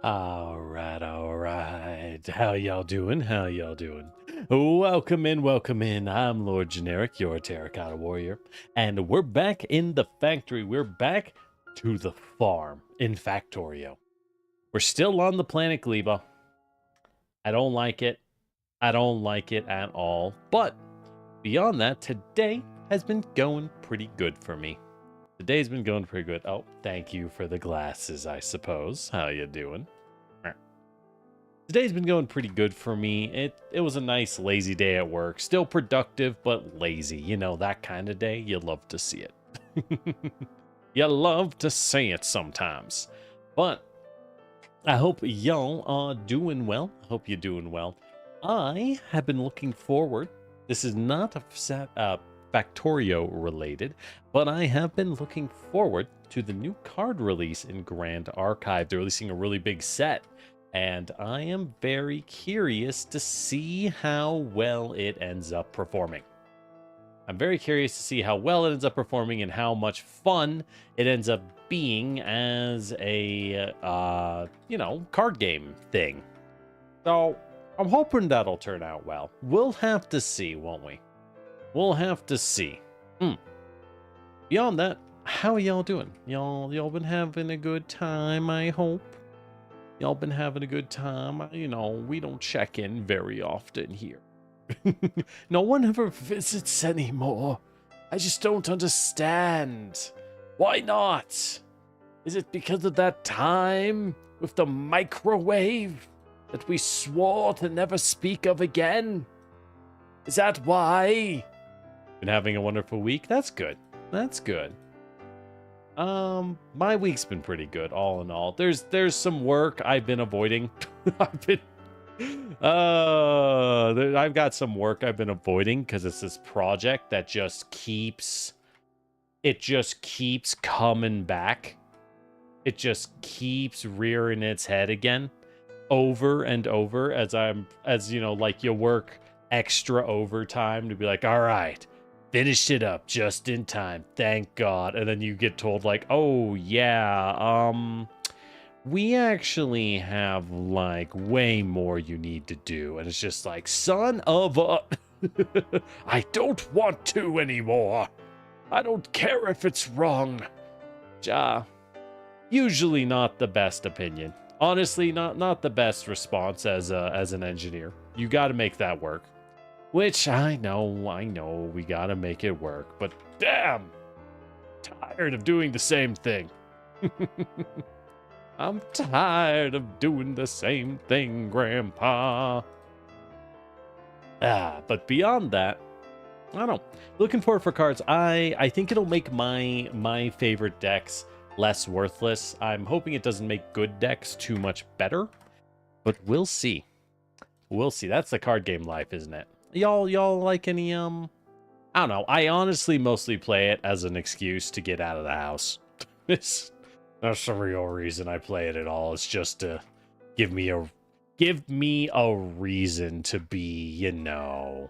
All right, all right. How y'all doing? How y'all doing? Welcome in, welcome in. I'm Lord Generic, your Terracotta Warrior, and we're back in the factory. We're back to the farm in Factorio. We're still on the planet Gleba. I don't like it. I don't like it at all. But beyond that, today has been going pretty good for me. Today's been going pretty good. Oh, thank you for the glasses, I suppose. How you doing? Today's been going pretty good for me. It was a nice lazy day at work. Still productive, but lazy. You know, that kind of day, you love to see it. You love to see it sometimes. But I hope y'all are doing well. I hope you're doing well. I have been looking forward. This is not a Factorio related, but I have been looking forward to the new card release in Grand Archive. They're releasing a really big set, and I am very curious to see how well it ends up performing. I'm very curious to see how well it ends up performing and how much fun it ends up being as a, card game thing. So I'm hoping that'll turn out well. We'll have to see, won't we? We'll have to see. Beyond that, how are y'all doing? Y'all been having a good time, I hope. Y'all been having a good time. You know, we don't check in very often here. No one ever visits anymore. I just don't understand. Why not? Is it because of that time with the microwave that we swore to never speak of again? Is that why? Been having a wonderful week? That's good. That's good. My week's been pretty good, all in all. There's some work I've been avoiding. I've got some work I've been avoiding because it's this project that just keeps coming back. It just keeps rearing its head again over and over as you know, like you work extra overtime to be like, all right, finished it up just in time, thank God. And then you get told like, oh yeah, we actually have like way more you need to do. And it's just like, son of a I don't want to anymore. I don't care if it's wrong. Usually not the best opinion. Honestly, not the best response as an engineer. You got to make that work. Which I know, we got to make it work. But damn, tired of doing the same thing. I'm tired of doing the same thing, Grandpa. But beyond that, I don't know. Looking forward for cards. I think it'll make my favorite decks less worthless. I'm hoping it doesn't make good decks too much better, but we'll see. We'll see. That's the card game life, isn't it? Y'all like any I don't know. I honestly mostly play it as an excuse to get out of the house. That's the real reason I play it at all. It's just to give me a reason to be, you know,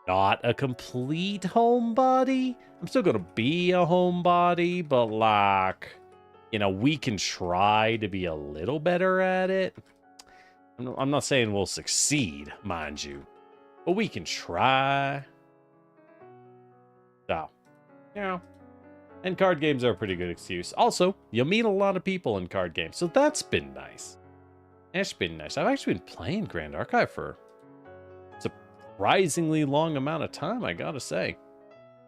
not a complete homebody. I'm still gonna be a homebody, but like, you know, we can try to be a little better at it. I'm not saying we'll succeed, mind you, but we can try. So, you know, and card games are a pretty good excuse. Also, you meet a lot of people in card games, so that's been nice. That's been nice. I've actually been playing Grand Archive for a surprisingly long amount of time, I gotta say.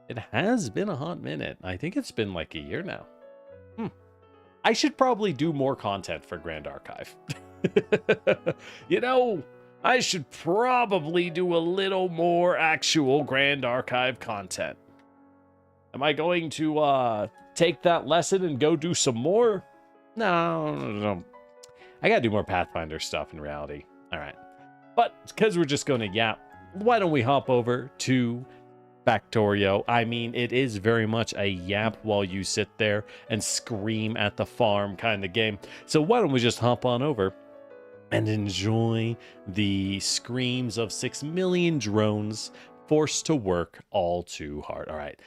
It has been a hot minute. I think it's been like a year now. I should probably do more content for Grand Archive. You know, I should probably do a little more actual Grand Archive content. Am I going to take that lesson and go do some more? No. I gotta do more Pathfinder stuff in reality. All right. But because we're just going to yap, why don't we hop over to Factorio? I mean, it is very much a yap while you sit there and scream at the farm kind of game. So why don't we just hop on over and enjoy the screams of 6 million drones forced to work all too hard. All right.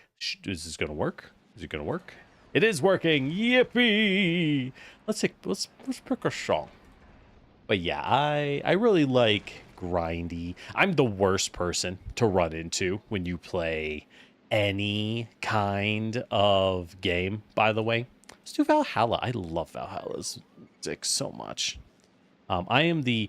Is this going to work? Is it going to work? It is working. Yippee! Let's pick a song. But yeah, I really like grindy. I'm the worst person to run into when you play any kind of game, by the way. Let's do Valhalla. I love Valhalla's music so much. I am the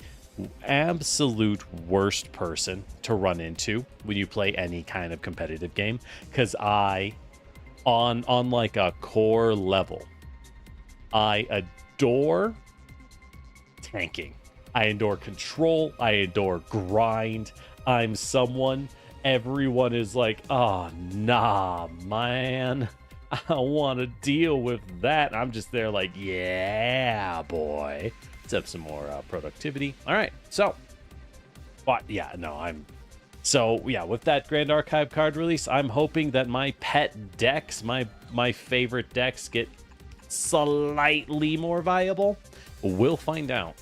absolute worst person to run into when you play any kind of competitive game, because on like a core level, I adore tanking. I adore control. I adore grind. I'm someone everyone is like, oh, nah, man. I don't want to deal with that. I'm just there like, yeah, boy. Let's have some more productivity. All right. So, but yeah, no, so yeah, with that Grand Archive card release, I'm hoping that my pet decks, my favorite decks, get slightly more viable. We'll find out.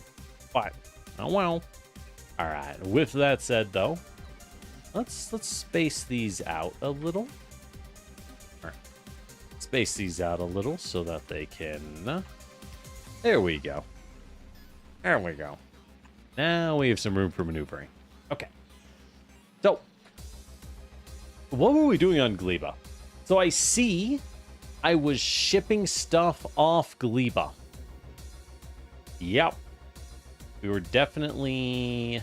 But oh well. All right. With that said, though, let's space these out a little. All right. Space these out a little so that they can. There we go. There we go. Now we have some room for maneuvering. Okay. So, what were we doing on Gleba? So I see I was shipping stuff off Gleba. Yep. We were definitely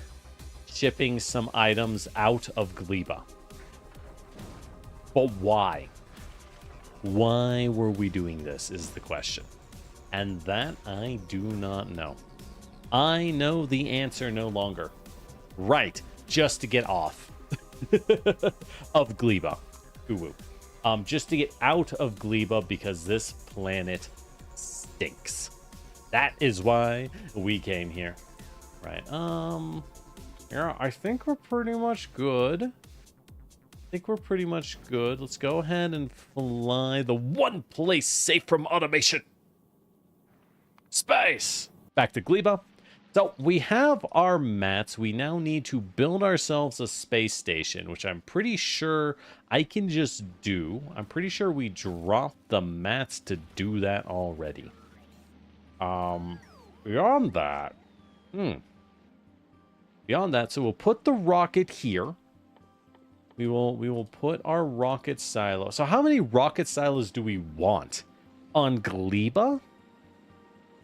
shipping some items out of Gleba. But why? Why were we doing this is the question. And that I do not know. I know the answer no longer. Right, just to get off of Gleba. Ooh. Just to get out of Gleba because this planet stinks. That is why we came here. Right. Yeah, I think we're pretty much good. Let's go ahead and fly the one place safe from automation. Space. Back to Gleba. So we have our mats. We now need to build ourselves a space station, which I'm pretty sure I can just do. I'm pretty sure we dropped the mats to do that already. Beyond that, so we'll put the rocket here. We will put our rocket silo. So how many rocket silos do we want on Gleba?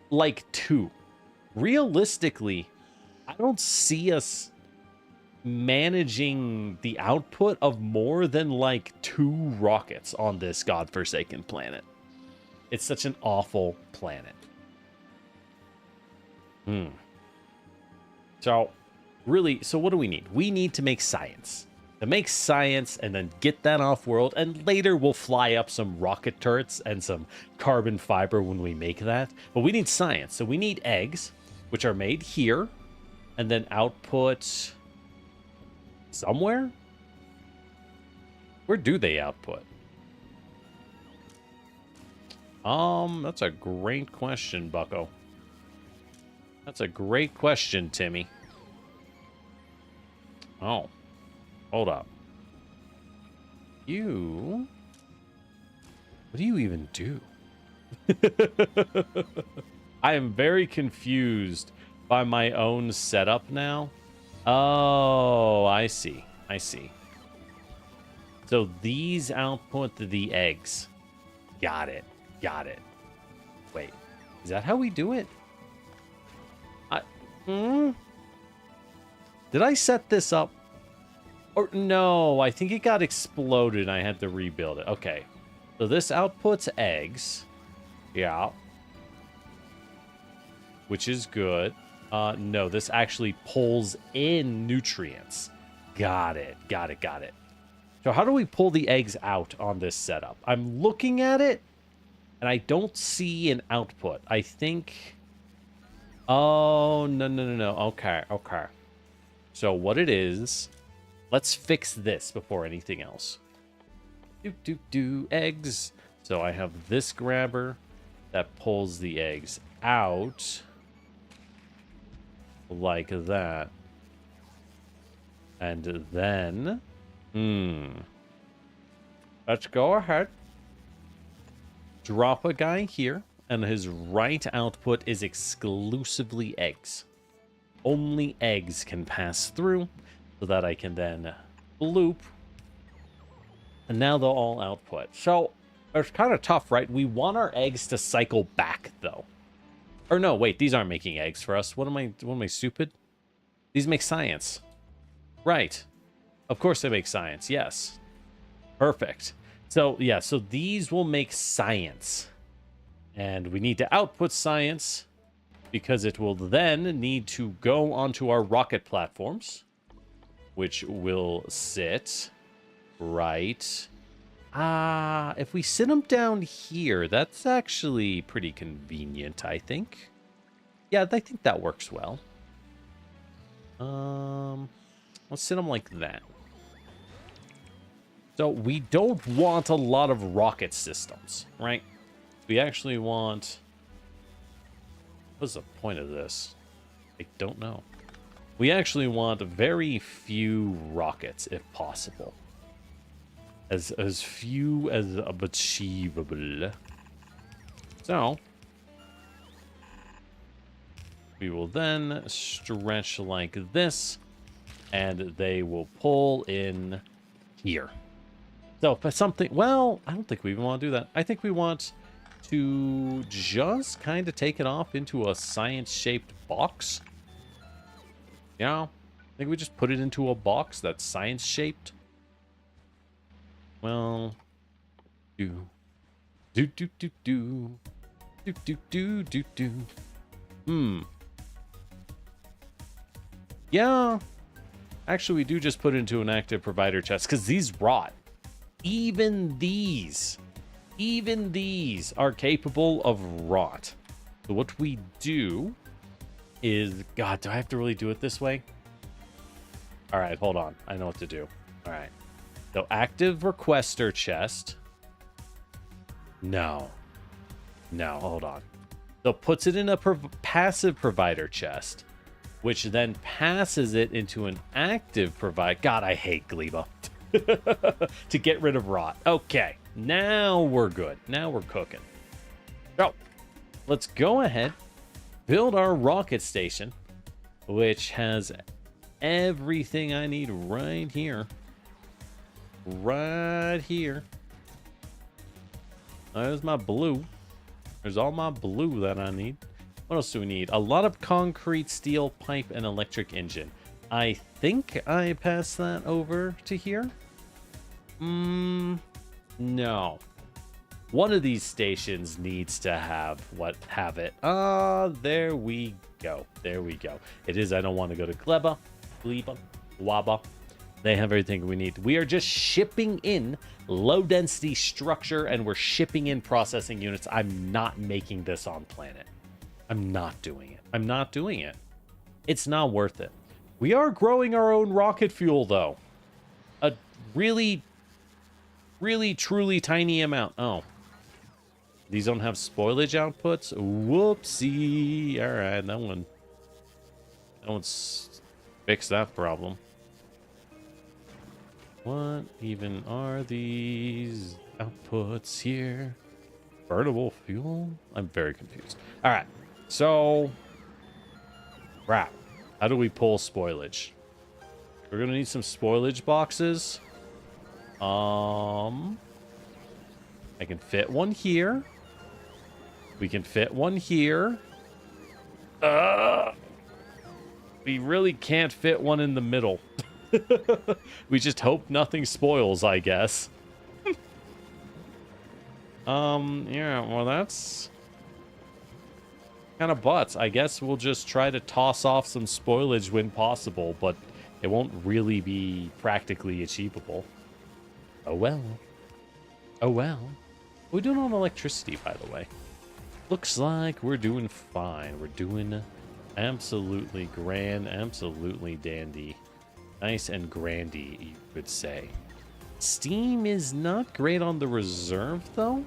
Like 2. Realistically, I don't see us managing the output of more than like 2 rockets on this godforsaken planet. It's such an awful planet. So really, so what do we need? We need to make science. To make science and then get that off world, and later we'll fly up some rocket turrets and some carbon fiber when we make that. But we need science. So we need eggs, which are made here, and then output somewhere? Where do they output? That's a great question, Bucko. That's a great question, Timmy. Oh. Hold up. You... What do you even do? I am very confused by my own setup now. Oh, I see. I see. So these output the eggs. Got it. Got it. Wait. Is that how we do it? Did I set this up? Or no, I think it got exploded and I had to rebuild it. Okay. So this outputs eggs. Yeah. Which is good. No, this actually pulls in nutrients. Got it. Got it. Got it. So how do we pull the eggs out on this setup? I'm looking at it and I don't see an output. I think... Oh, no. Okay, okay. So what it is... Let's fix this before anything else. Eggs. So I have this grabber that pulls the eggs out like that. And then, let's go ahead. Drop a guy here, and his right output is exclusively eggs. Only eggs can pass through. So that I can then loop. And now they'll all output. So it's kind of tough, right? We want our eggs to cycle back, though. Or no, wait, these aren't making eggs for us. What am I stupid? These make science. Right. Of course they make science, yes. Perfect. So, yeah, so these will make science. And we need to output science because it will then need to go onto our rocket platforms, which will sit right. If we sit them down here, that's actually pretty convenient, I think. Yeah, I think that works well. Let's sit them like that. So we don't want a lot of rocket systems, right? We actually want... What's the point of this? I don't know. We actually want very few rockets, if possible. As few as achievable. So, we will then stretch like this, and they will pull in here. So, for something... Well, I don't think we even want to do that. I think we want to just kind of take it off into a science-shaped box. Yeah, I think we just put it into a box that's science-shaped. Well, do. Yeah, actually, we do just put it into an active provider chest because these rot. Even these are capable of rot. So what we do is, God, do I have to really do it this way? All right, hold on. I know what to do. All right. So active requester chest. No, hold on. So puts it in a passive provider chest, which then passes it into an active provider. God, I hate Gleba. To get rid of rot. Okay, now we're good. Now we're cooking. So let's go ahead, build our rocket station, which has everything I need right here. right here. There's my blue. There's all my blue that I need. What else do we need? A lot of concrete, steel pipe, and electric engine. I think I passed that over to here. No. One of these stations needs to have it. There we go. There we go. It is. I don't want to go to Gleba, Waba. They have everything we need. We are just shipping in low density structure, and we're shipping in processing units. I'm not making this on planet. I'm not doing it. I'm not doing it. It's not worth it. We are growing our own rocket fuel, though. A really, really, truly tiny amount. Oh. These don't have spoilage outputs? Whoopsie. All right, that one's fixed that problem. What even are these outputs here? Burnable fuel? I'm very confused. All right, so crap. How do we pull spoilage? We're gonna need some spoilage boxes. I can fit one here. We can fit one here. We really can't fit one in the middle. We just hope nothing spoils, I guess. Yeah, well, that's kind of butts. I guess we'll just try to toss off some spoilage when possible, but it won't really be practically achievable. Oh well. Oh well. We're doing on electricity, by the way. Looks like we're doing fine. We're doing absolutely grand, absolutely dandy. Nice and grandy, you could say. Steam is not great on the reserve, though.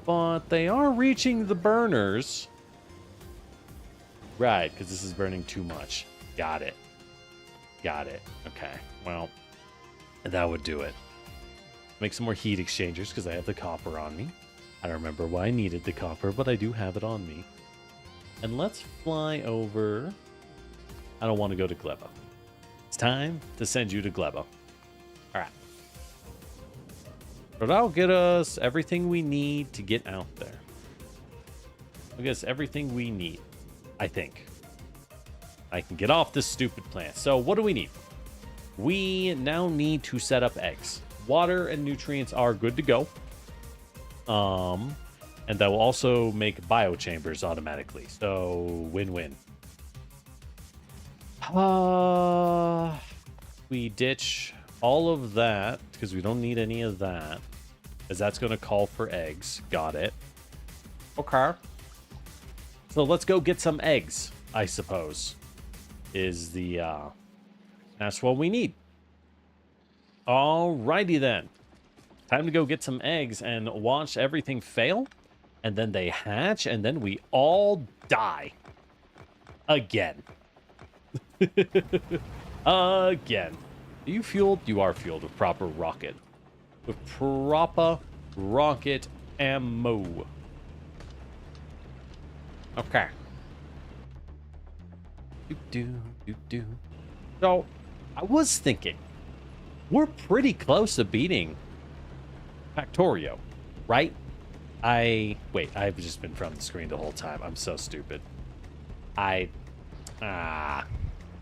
But they are reaching the burners. Right, because this is burning too much. Got it. Got it. Okay, well, that would do it. Make some more heat exchangers, because I have the copper on me. I don't remember why I needed the copper, but I do have it on me. And let's fly over. I don't want to go to Gleba. It's time to send you to Gleba. All right. But that'll get us everything we need to get out there. I guess everything we need, I think. I can get off this stupid plant. So what do we need? We now need to set up eggs. Water and nutrients are good to go. And that will also make biochambers automatically. So win-win. We ditch all of that because we don't need any of that, as that's going to call for eggs. Got it. Okay. So let's go get some eggs, I suppose, is the, that's what we need. Alrighty then. Time to go get some eggs and watch everything fail. And then they hatch, and then we all die. Again. Again. Are you fueled? You are fueled with proper rocket. With proper rocket ammo. Okay. So, I was thinking, we're pretty close to beating Factorio, right? Wait, I've just been from the screen the whole time. I'm so stupid. Oh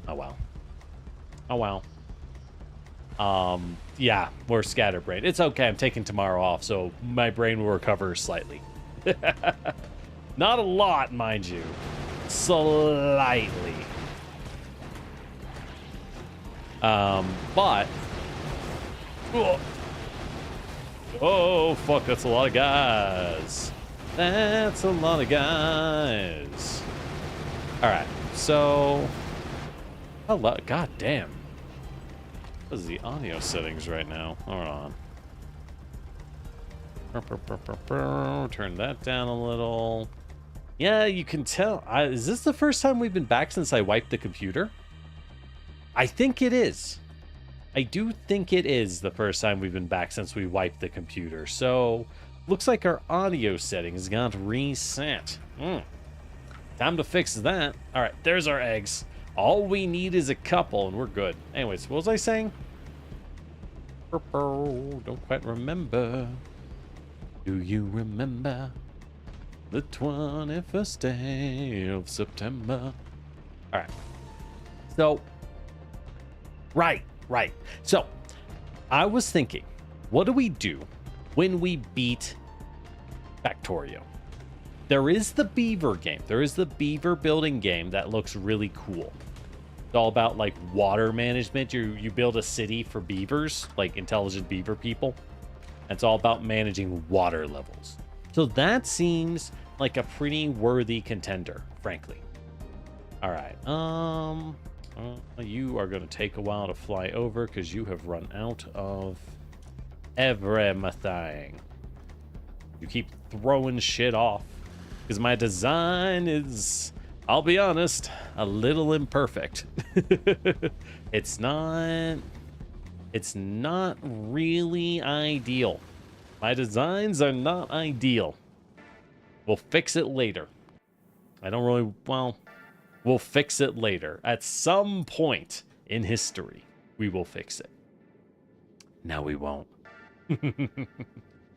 well. Oh well. Yeah, we're scatterbrained. It's okay, I'm taking tomorrow off, so my brain will recover slightly. Not a lot, mind you. Slightly. But... Oh, fuck, that's a lot of guys. That's a lot of guys. Alright, so... Hello, god damn. What is the audio settings right now? Hold on. Turn that down a little. Yeah, you can tell. Is this the first time we've been back since I wiped the computer? I think it is. I do think it is the first time we've been back since we wiped the computer. So, looks like our audio settings got reset. Time to fix that. All right, there's our eggs. All we need is a couple, and we're good. Anyways, what was I saying? Don't quite remember. Do you remember the 21st day of September? All right. So, right. So, I was thinking, what do we do when we beat Factorio? There is the beaver game. There is the beaver building game that looks really cool. It's all about like water management. You build a city for beavers, like intelligent beaver people. It's all about managing water levels. So that seems like a pretty worthy contender, frankly. All right. You are going to take a while to fly over because you have run out of everything. You keep throwing shit off because my design is, I'll be honest, a little imperfect. It's not really ideal. My designs are not ideal. We'll fix it later. We'll fix it later. At some point in history, we will fix it. No, we won't.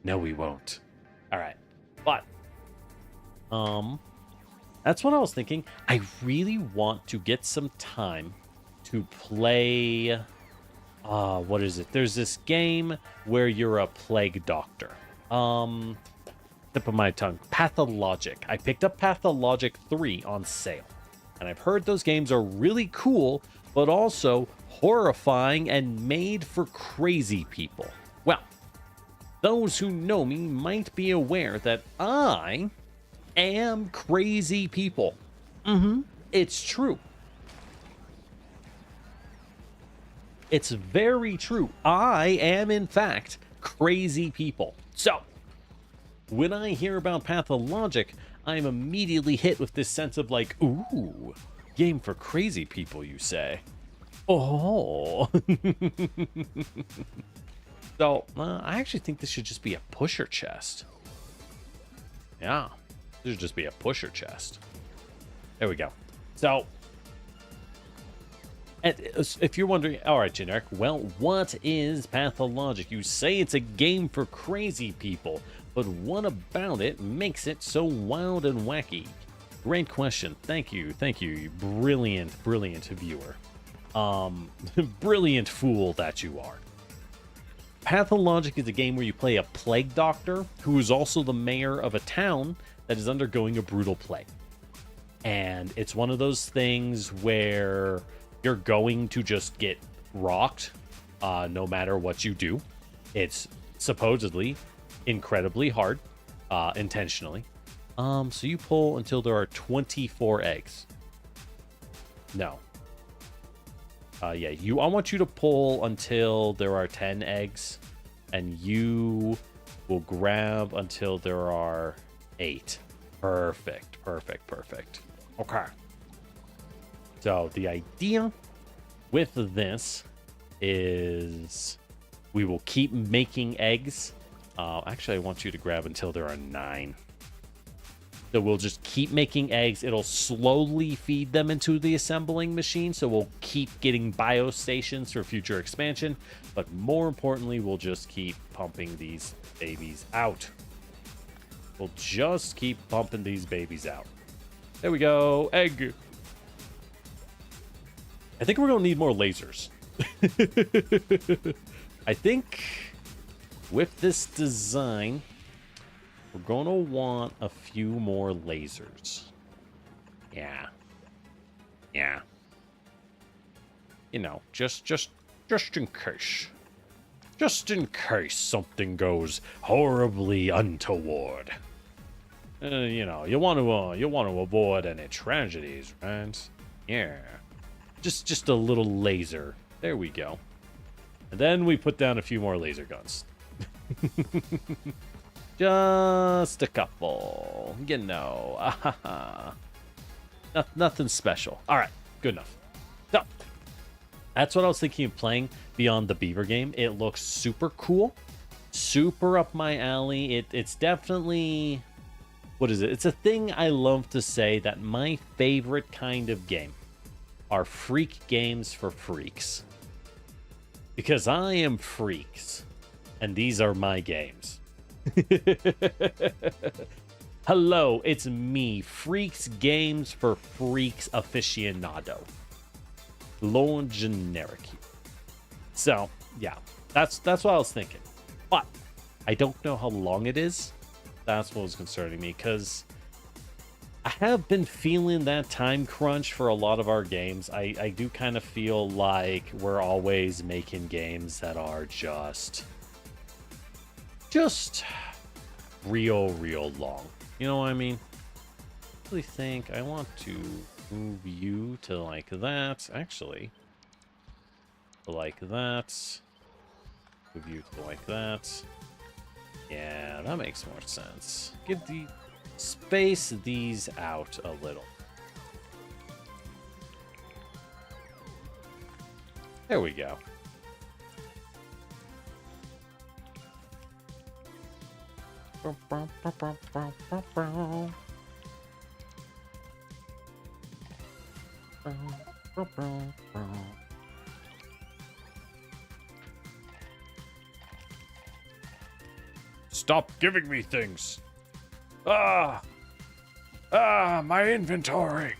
No, we won't. All right. But, that's what I was thinking. I really want to get some time to play, what is it? There's this game where you're a plague doctor. Tip of my tongue. Pathologic. I picked up Pathologic 3 on sale. And I've heard those games are really cool, but also horrifying and made for crazy people. Well, those who know me might be aware that I am crazy people. It's true. It's very true. I am, in fact, crazy people. So, when I hear about Pathologic, I'm immediately hit with this sense of like, ooh, game for crazy people, you say? Oh. So, I actually think this should just be a pusher chest. Yeah, this should just be a pusher chest. There we go. So, if you're wondering, all right, Generic, well, what is Pathologic? You say it's a game for crazy people, but what about it makes it so wild and wacky? Great question. Thank you, you brilliant viewer. Brilliant fool that you are. Pathologic is a game where you play a plague doctor who is also the mayor of a town that is undergoing a brutal plague. And it's one of those things where you're going to just get rocked no matter what you do. It's supposedly incredibly hard, intentionally. So you pull until there are 24 eggs. No. Yeah, I want you to pull until there are 10 eggs, and you will grab until there are 8. Perfect. Okay. So the idea with this is we will keep making eggs. Actually, I want you to grab until there are 9. So we'll just keep making eggs. It'll slowly feed them into the assembling machine. So we'll keep getting biostations for future expansion. But more importantly, we'll just keep pumping these babies out. We'll just keep pumping these babies out. There we go. Egg. I think we're going to need more lasers. I think with this design, we're going to want a few more lasers. Yeah. You know, just in case. Just in case something goes horribly untoward. You know, you want to avoid any tragedies, right? Yeah. Just a little laser. There we go. And then we put down a few more laser guns. Just a couple. You know. Nothing special. All right. Good enough. So, that's what I was thinking of playing beyond the beaver game. It looks super cool. Super up my alley. It's definitely... What is it? It's a thing I love to say that my favorite kind of game are freak games for freaks. Because I am Freaks, and these are my games. Hello, it's me, Freaks Games for Freaks Aficionado. Lord Generic. So, yeah, that's what I was thinking. But I don't know how long it is. That's what was concerning me, because I have been feeling that time crunch for a lot of our games. I do kind of feel like we're always making games that are just real long. You know what I mean? I really think I want to move you to like that. Actually, like that. Move you to like that. Yeah, that makes more sense. Space these out a little. There we go. Stop giving me things. My inventory.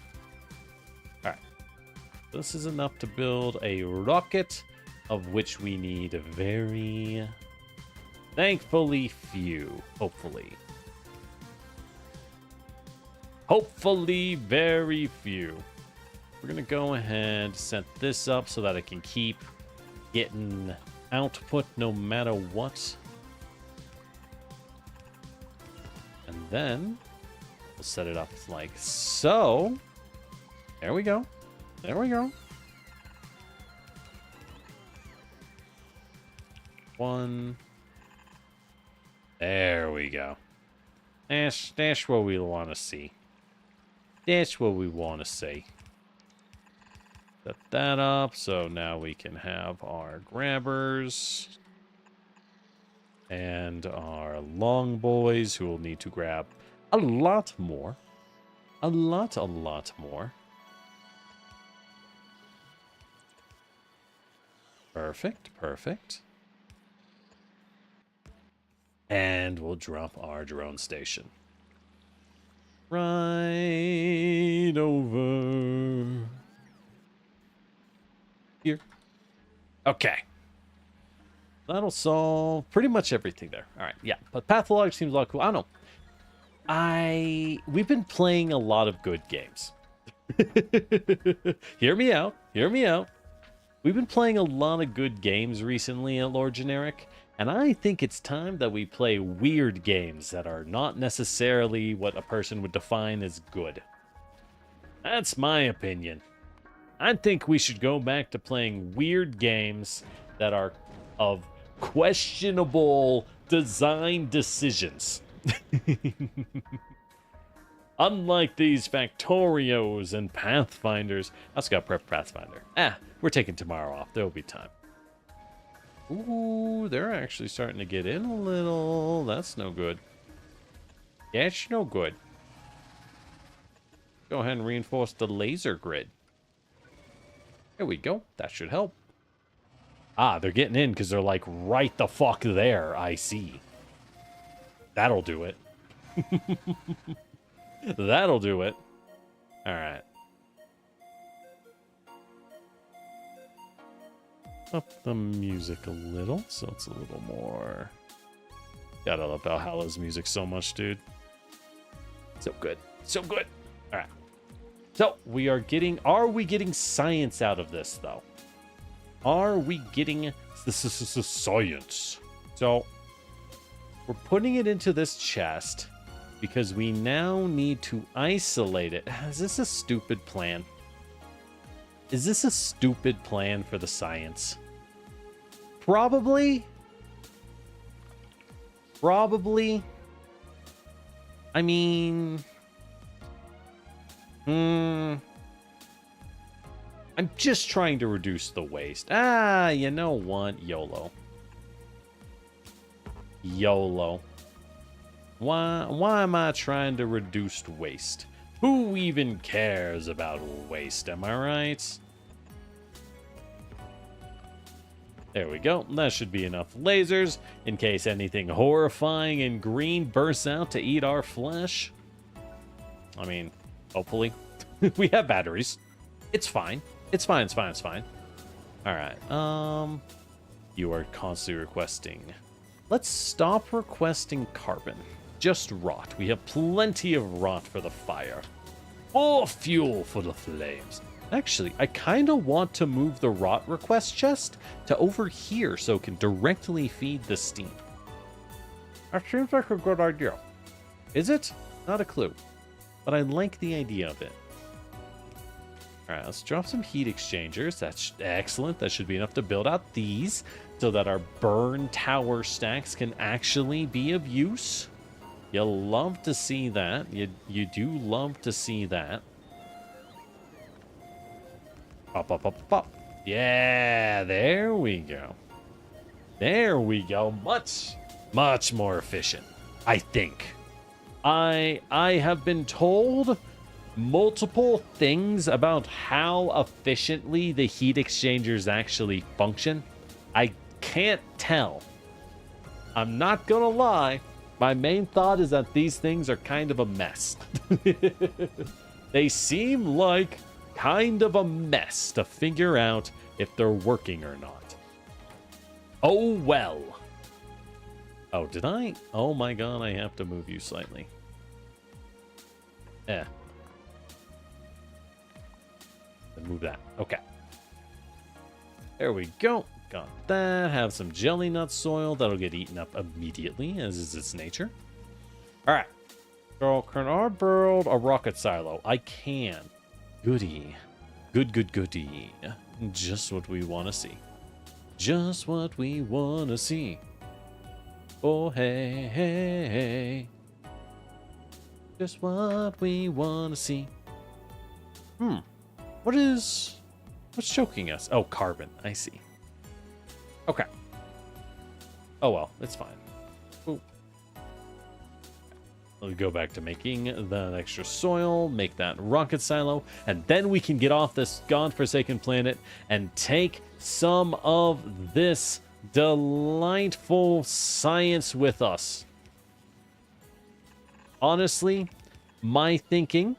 All right. This is enough to build a rocket, of which we need very, thankfully, few. Hopefully, very few. We're going to go ahead, set this up so that it can keep getting output no matter what. And then we'll set it up like so. There we go. There we go. One. There we go. That's what we want to see. That's what we want to see. Set that up so now we can have our grabbers and our long boys who will need to grab a lot more. A lot more. Perfect. And we'll drop our drone station. Right over here. Okay. That'll solve pretty much everything there. All right, yeah. But Pathologic seems a lot cool. I don't know. We've been playing a lot of good games. Hear me out. We've been playing a lot of good games recently at Lord Generic, and I think it's time that we play weird games that are not necessarily what a person would define as good. That's my opinion. I think we should go back to playing weird games that are of questionable design decisions. Unlike these Factorios and Pathfinders. I just got prep Pathfinder. We're taking tomorrow off. There'll be time. Ooh, they're actually starting to get in a little. That's no good. That's no good. Go ahead and reinforce the laser grid. There we go. That should help. They're getting in because they're like right the fuck there. I see. That'll do it. That'll do it. All right. Up the music a little, so it's a little more. Gotta love Valhalla's music so much, dude. So good. So good. All right. So are we getting science out of this, though? Are we getting science? So we're putting it into this chest because we now need to isolate it. Is this a stupid plan? Is this a stupid plan for the science? Probably. I mean... I'm just trying to reduce the waste. You know what? YOLO. Why am I trying to reduce waste? Who even cares about waste, am I right? There we go. That should be enough lasers in case anything horrifying and green bursts out to eat our flesh. I mean, hopefully. We have batteries. It's fine. It's fine, it's fine, it's fine. Alright, you are constantly requesting. Let's stop requesting carbon. Just rot. We have plenty of rot for the fire. More fuel for the flames. Actually, I kind of want to move the rot request chest to over here so it can directly feed the steam. That seems like a good idea. Is it? Not a clue. But I like the idea of it. Alright, let's drop some heat exchangers. That's excellent. That should be enough to build out these so that our burn tower stacks can actually be of use. You'll love to see that. You do love to see that. Pop, pop, pop, pop. Yeah, there we go. There we go. Much, much more efficient, I think. I have been told multiple things about how efficiently the heat exchangers actually function. I can't tell. I'm not gonna lie. My main thought is that these things are kind of a mess. They seem like kind of a mess to figure out if they're working or not. Oh well. Oh, did I? Oh my god, I have to move you slightly. Yeah. Move that. Okay. There we go. Got that. Have some jelly nut soil. That'll get eaten up immediately, as is its nature. Alright. So, can I build a rocket silo? I can. Goody. Goody. Just what we want to see. Just what we want to see. Oh, hey. Just what we want to see. What's choking us? Oh, carbon. I see. Okay. Oh, well. It's fine. Ooh. Let me go back to making that extra soil, make that rocket silo, and then we can get off this godforsaken planet and take some of this delightful science with us. Honestly, my thinking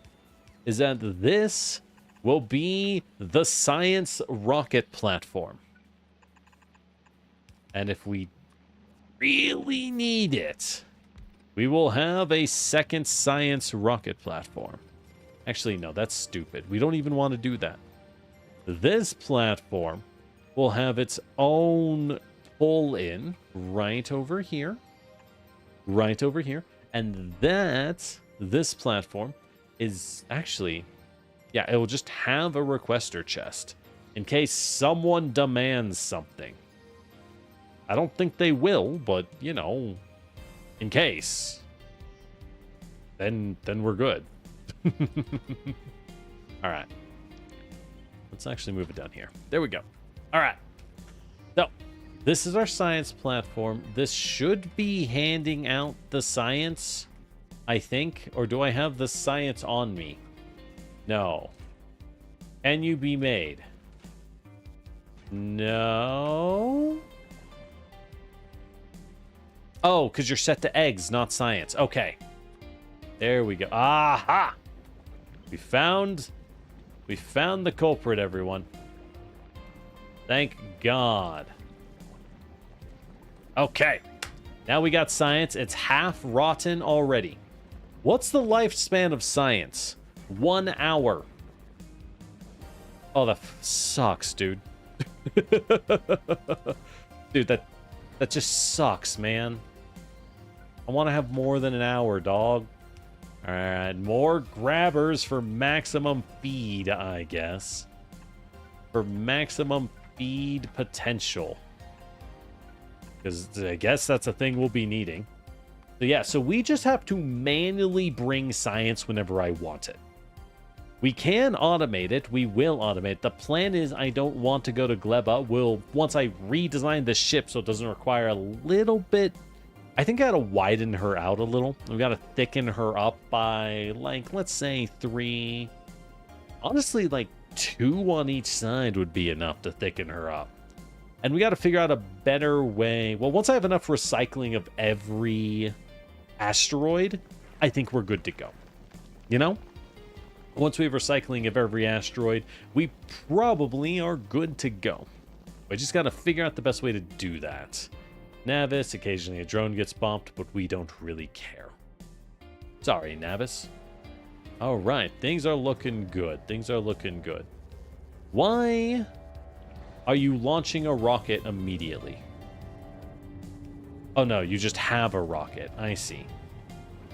is that this will be the science rocket platform. And if we really need it, we will have a second science rocket platform. Actually, no, that's stupid. We don't even want to do that. This platform will have its own pull-in right over here. Right over here. And this platform is actually... yeah, it will just have a requester chest in case someone demands something. I don't think they will, but, you know, in case, then we're good. All right. Let's actually move it down here. There we go. All right. So, this is our science platform. This should be handing out the science, I think. Or do I have the science on me? No. Can you be made? No. Oh, because you're set to eggs, not science. Okay. There we go. Aha! We found the culprit, everyone. Thank God. Okay. Now we got science. It's half rotten already. What's the lifespan of science? 1 hour. Oh, that sucks, dude. Dude, that just sucks, man. I want to have more than an hour, dog. All right, more grabbers for maximum feed, I guess. For maximum feed potential. Because I guess that's a thing we'll be needing. So yeah, so we just have to manually bring science whenever I want it. We can automate it. We will automate it. The plan is I don't want to go to Gleba. Once I redesign the ship so it doesn't require a little bit... I think I gotta widen her out a little. We gotta thicken her up by, like, let's say 3. Honestly, like 2 on each side would be enough to thicken her up. And we got to figure out a better way. Well, once I have enough recycling of every asteroid, I think we're good to go. You know? Once we have recycling of every asteroid, we probably are good to go. We just got to figure out the best way to do that. Navis, occasionally a drone gets bumped, but we don't really care. Sorry, Navis. All right, things are looking good. Things are looking good. Why are you launching a rocket immediately? Oh, no, you just have a rocket. I see.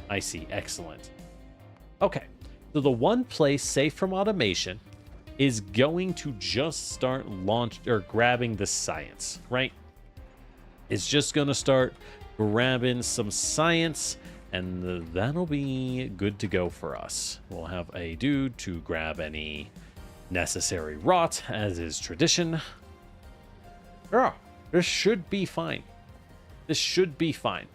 I see. Excellent. Okay, so the one place safe from automation is going to just start grabbing the science, right? It's just going to start grabbing some science, and that'll be good to go for us. We'll have a dude to grab any necessary rot, as is tradition. Yeah, this should be fine. This should be fine.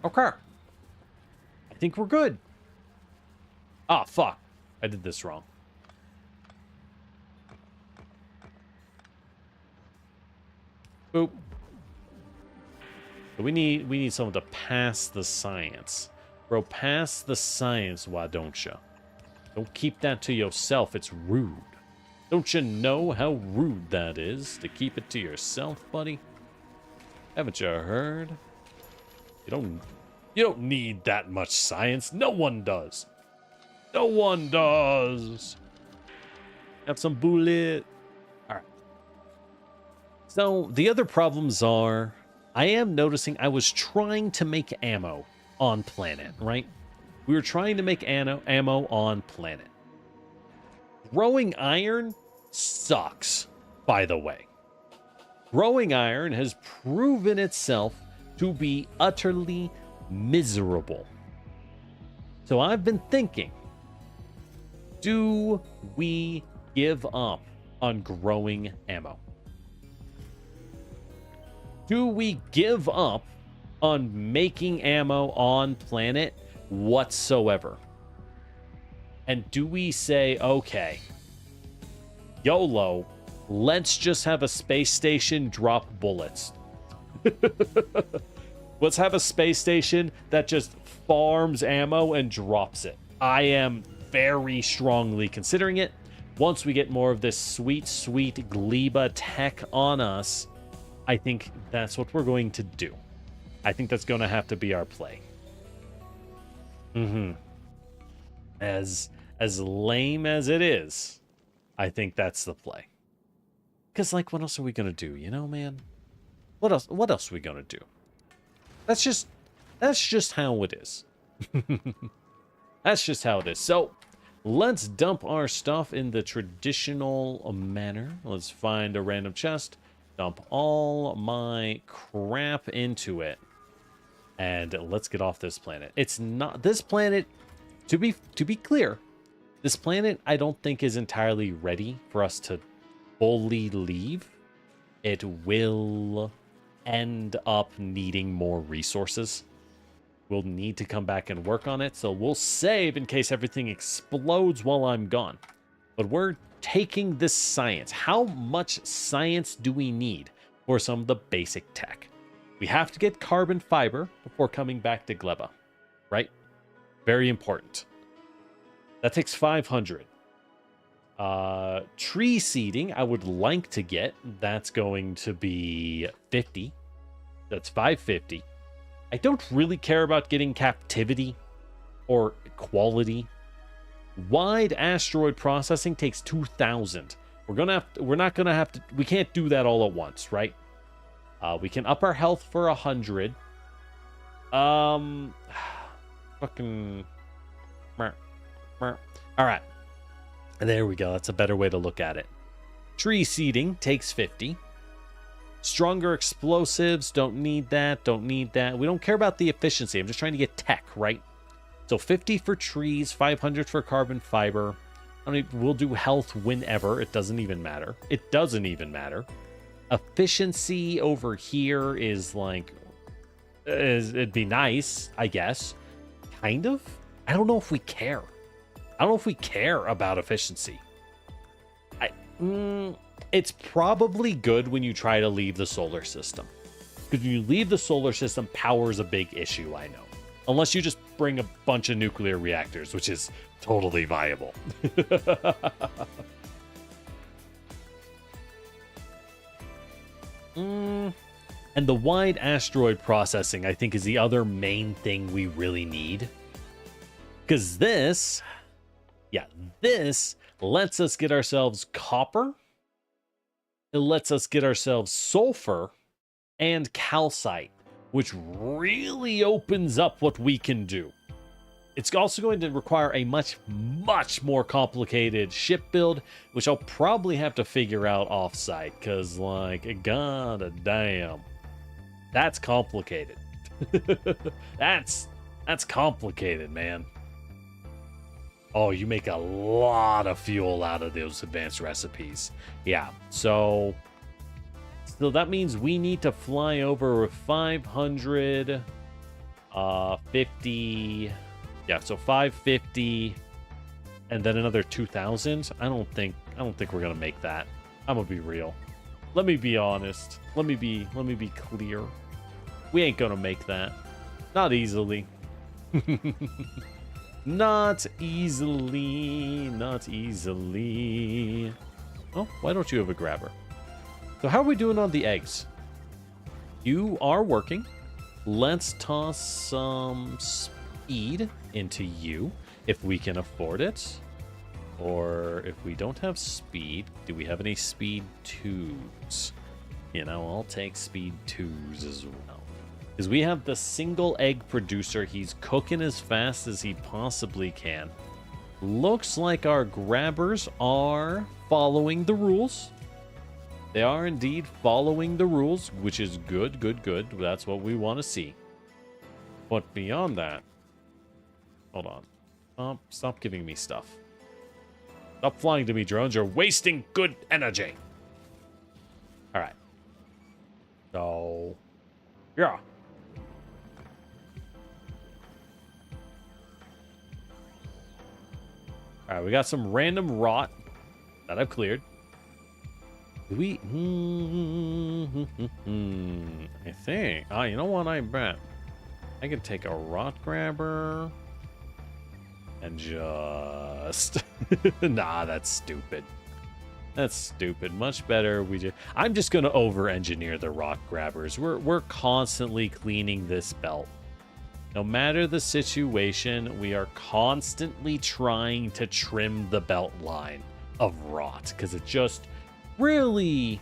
Okay. I think we're good. Ah, fuck. I did this wrong. Boop. So we need someone to pass the science. Bro, pass the science, why don't you? Don't keep that to yourself. It's rude. Don't you know how rude that is to keep it to yourself, buddy? Haven't you heard? You don't need that much science. No one does. No one does. Have some bullet. All right. So the other problems are, I am noticing I was trying to make ammo on planet, right? We were trying to make ammo on planet. Growing iron sucks, by the way. Growing iron has proven itself to be utterly miserable. So I've been thinking, do we give up on growing ammo? Do we give up on making ammo on planet whatsoever? And do we say, okay, YOLO, let's just have a space station drop bullets? Let's have a space station that just farms ammo and drops it. I am very strongly considering it. Once we get more of this sweet, sweet Gleba tech on us, I think that's what we're going to do. I think that's going to have to be our play. As lame as it is, I think that's the play. Because, like, what else are we going to do? You know, man? What else are we going to do? That's just how it is. That's just how it is. So, let's dump our stuff in the traditional manner. Let's find a random chest. Dump all my crap into it. And let's get off this planet. It's not... This planet, to be clear, this planet I don't think is entirely ready for us to fully leave. It will end up needing more resources. We'll need to come back and work on it. So we'll save in case everything explodes while I'm gone. But we're taking this science. How much science do we need for some of the basic tech? We have to get carbon fiber before coming back to Gleba, right? Very important. That takes 500. Tree seeding, I would like to get. That's going to be 50. That's 550. I don't really care about getting captivity or quality. Wide asteroid processing takes 2,000. We can't do that all at once, right? We can up our health for 100. Fucking. All right. There we go. That's a better way to look at it. Tree seeding takes 50. Stronger explosives, don't need that, don't need that. We don't care about the efficiency. I'm just trying to get tech, right? So 50 for trees, 500 for carbon fiber. I mean, we'll do health whenever. It doesn't even matter. It doesn't even matter. Efficiency over here is like... it'd be nice, I guess. Kind of? I don't know if we care. I don't know if we care about efficiency. It's probably good when you try to leave the solar system. Because when you leave the solar system, power is a big issue, I know. Unless you just bring a bunch of nuclear reactors, which is totally viable. And the wide asteroid processing, I think, is the other main thing we really need. Because this lets us get ourselves copper. It lets us get ourselves sulfur and calcite, which really opens up what we can do. It's also going to require a much more complicated ship build, which I'll probably have to figure out off-site, because, like, god damn, that's complicated. That's complicated, man. Oh, you make a lot of fuel out of those advanced recipes. Yeah, so that means we need to fly over 550. Yeah, so 550 and then another 2,000. I don't think we're gonna make that. I'm gonna be real. Let me be honest. Let me be clear. We ain't gonna make that. Not easily. Not easily. Oh, why don't you have a grabber? So how are we doing on the eggs? You are working. Let's toss some speed into you if we can afford it. Or if we don't have speed, do we have any speed 2s? You know, I'll take speed 2s as well. Because we have the single egg producer. He's cooking as fast as he possibly can. Looks like our grabbers are following the rules. They are indeed following the rules, which is good. That's what we want to see. But beyond that, hold on. Stop giving me stuff. Stop flying to me, drones. You're wasting good energy. All right. So, yeah. All right, we got some random rot that I've cleared. Do we? I think. You know what? I bet I can take a rot grabber and just. Nah, that's stupid. That's stupid. Much better. I'm just gonna over-engineer the rock grabbers. We're constantly cleaning this belt. No matter the situation, we are constantly trying to trim the belt line of rot because it just really,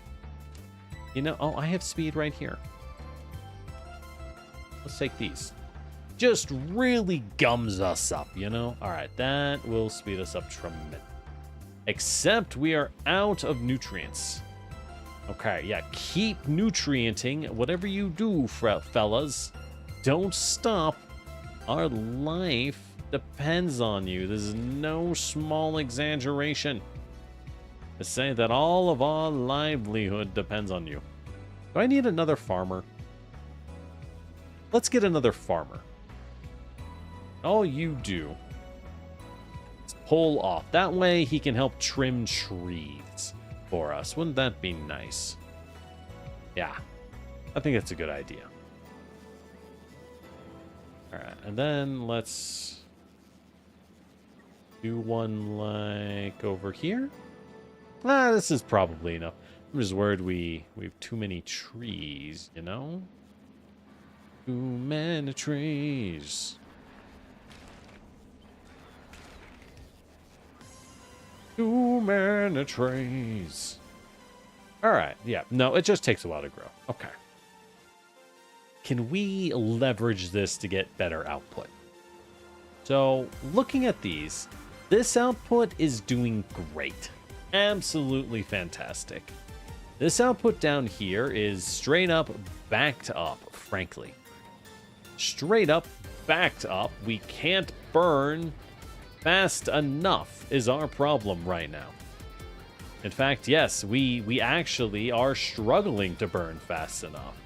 you know. Oh, I have speed right here. Let's take these. Just really gums us up, you know. All right, that will speed us up tremendously. Except we are out of nutrients. Okay, yeah, keep nutrienting. Whatever you do, fellas, don't stop. Our life depends on you. This is no small exaggeration to say that all of our livelihood depends on you. Do I need another farmer? Let's get another farmer. All you do is pull off. That way he can help trim trees for us. Wouldn't that be nice? Yeah, I think that's a good idea. All right, and then let's do one like over here. This is probably enough. I'm just worried we have too many trees, you know? Too many trees. Too many trees. All right, yeah. No, it just takes a while to grow. Okay. Can we leverage this to get better output? So, looking at these, this output is doing great. Absolutely fantastic. This output down here is straight up backed up, frankly. Straight up backed up. We can't burn fast enough is our problem right now. In fact, yes, we actually are struggling to burn fast enough.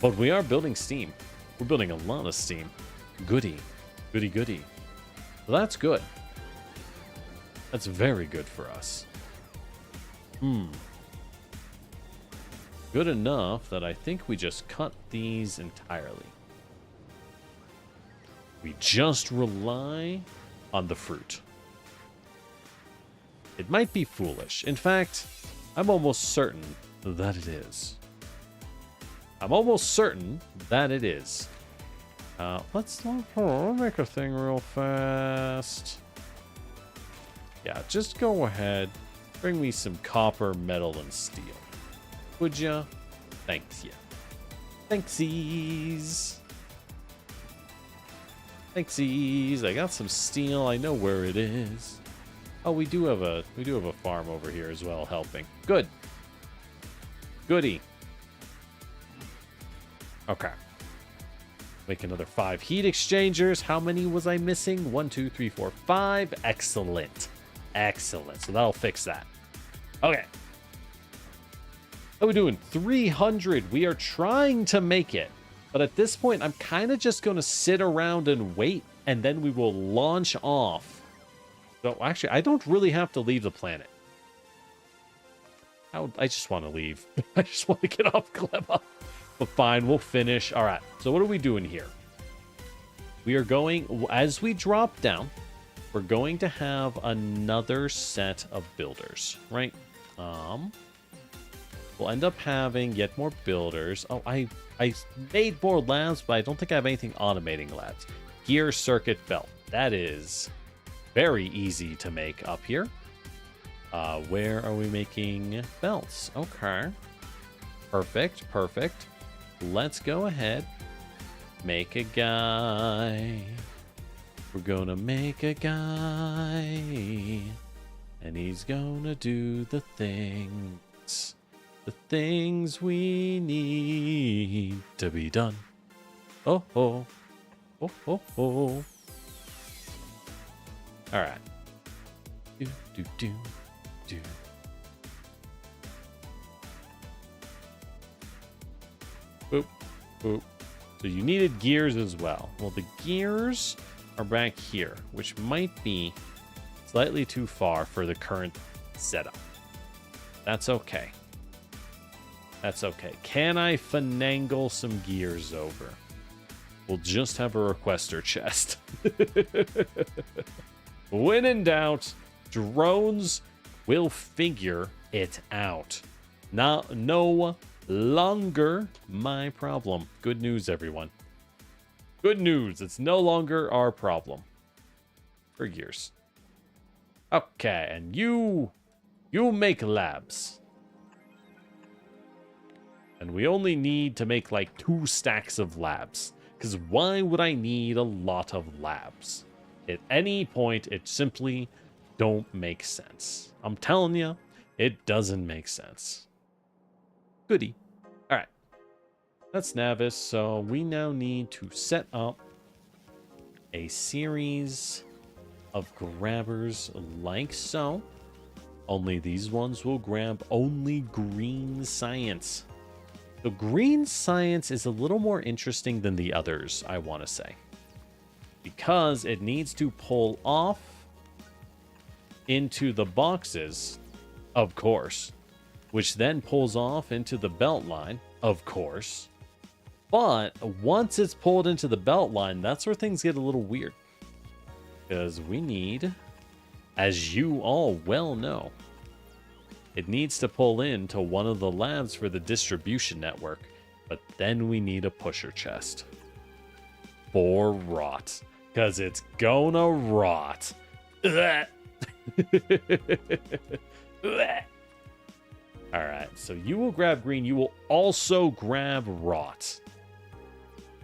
But we are building steam. We're building a lot of steam. Goody. Goody, goody. Well, that's good. That's very good for us. Good enough that I think we just cut these entirely. We just rely on the fruit. It might be foolish. In fact, I'm almost certain that it is. I'm almost certain that it is. Let's make a thing real fast. Yeah, just go ahead. Bring me some copper, metal, and steel. Would ya? Thanks ya. Thanksies. Thanksies. I got some steel. I know where it is. Oh, we do have a farm over here as well, helping. Good. Goody. Okay. Make another 5 heat exchangers. How many was I missing? 1, 2, 3, 4, 5. Excellent. Excellent. So that'll fix that. Okay. How are we doing? 300. We are trying to make it. But at this point, I'm kind of just going to sit around and wait, and then we will launch off. So actually, I don't really have to leave the planet. I just want to leave. I just want to get off Gleba. But fine, we'll finish. All right, so what are we doing here? We are going, as we drop down, we're going to have another set of builders, right? We'll end up having yet more builders. Oh, I made more labs, but I don't think I have anything automating labs. Gear circuit belt. That is very easy to make up here. Where are we making belts? Okay. Perfect, perfect. Let's go ahead. Make a guy. We're gonna make a guy. And he's gonna do the things. The things we need to be done. Oh, oh. Oh, oh, oh. Alright. Do, do, do, do. Boop, boop. So you needed gears as well. Well, the gears are back here, which might be slightly too far for the current setup. That's okay. That's okay. Can I finagle some gears over? We'll just have a requester chest. When in doubt, drones will figure it out. No longer my problem. Good news, everyone. Good news. It's no longer our problem. For gears. Okay, and you make labs. And we only need to make like 2 stacks of labs. Because why would I need a lot of labs? At any point, it simply don't make sense. I'm telling you, it doesn't make sense. Goody. All right. That's Navis. So we now need to set up a series of grabbers like so. Only these ones will grab only green science. The green science is a little more interesting than the others, I want to say. Because it needs to pull off into the boxes, of course. Which then pulls off into the belt line, of course. But once it's pulled into the belt line, that's where things get a little weird. Because we need, as you all well know, it needs to pull into one of the labs for the distribution network, but then we need a pusher chest. For rot. Because it's gonna rot. Alright, so you will grab green. You will also grab rot.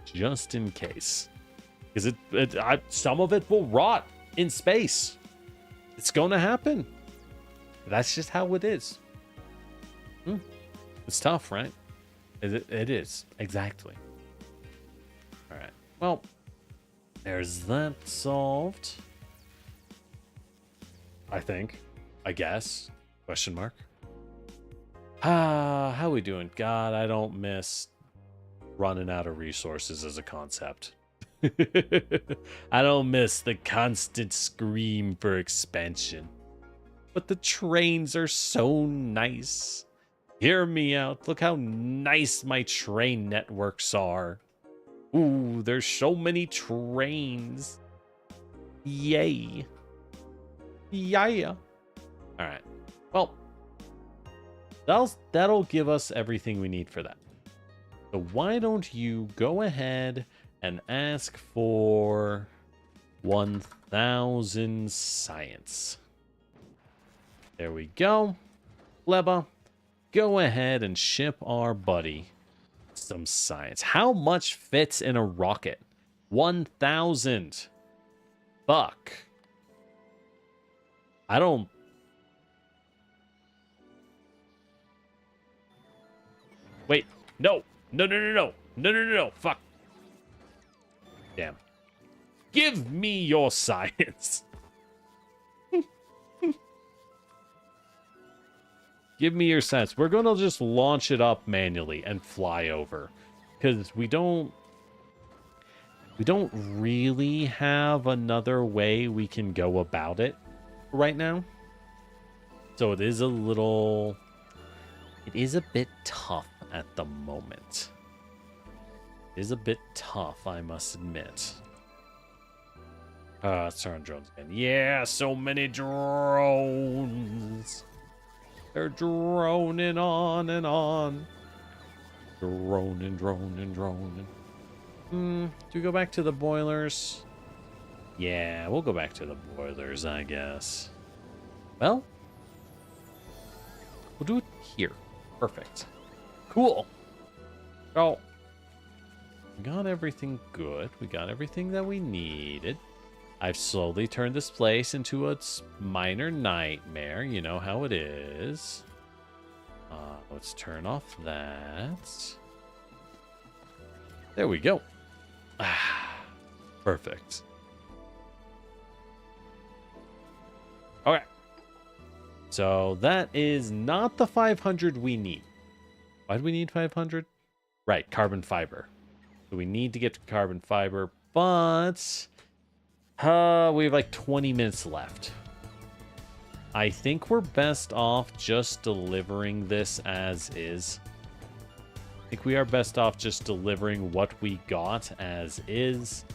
Just in case. Because some of it will rot in space. It's gonna happen. That's just how it is. It's tough, right? It is. Exactly. All right. Well, there's that solved. I think. I guess. Question mark. How we doing? God, I don't miss running out of resources as a concept. I don't miss the constant scream for expansion. But the trains are so nice. Hear me out. Look how nice my train networks are. Ooh, there's so many trains. Yay. Yeah. All right. Well, that'll give us everything we need for that. So why don't you go ahead and ask for 1,000 science. There we go. Gleba, go ahead and ship our buddy some science. How much fits in a rocket? 1,000. Fuck. I don't... Wait. No. No. Fuck. Damn. Give me your science. Give me your science. We're going to just launch it up manually and fly over. Because we don't really have another way we can go about it right now. So it is a bit tough at the moment. It is a bit tough, I must admit. Let's turn on drones again. Yeah, so many drones. They're droning on and on. Droning. Do we go back to the boilers? Yeah, we'll go back to the boilers, I guess. Well, we'll do it here. Perfect. Cool. Oh, we got everything good. We got everything that we needed. I've slowly turned this place into a minor nightmare. You know how it is. Let's turn off that. There we go. Perfect. Okay. So that is not the 500 we need. Why do we need 500? Right, carbon fiber. So we need to get to carbon fiber, but we have like 20 minutes left. I think we're best off just delivering this as is. I think we are best off just delivering what we got as is.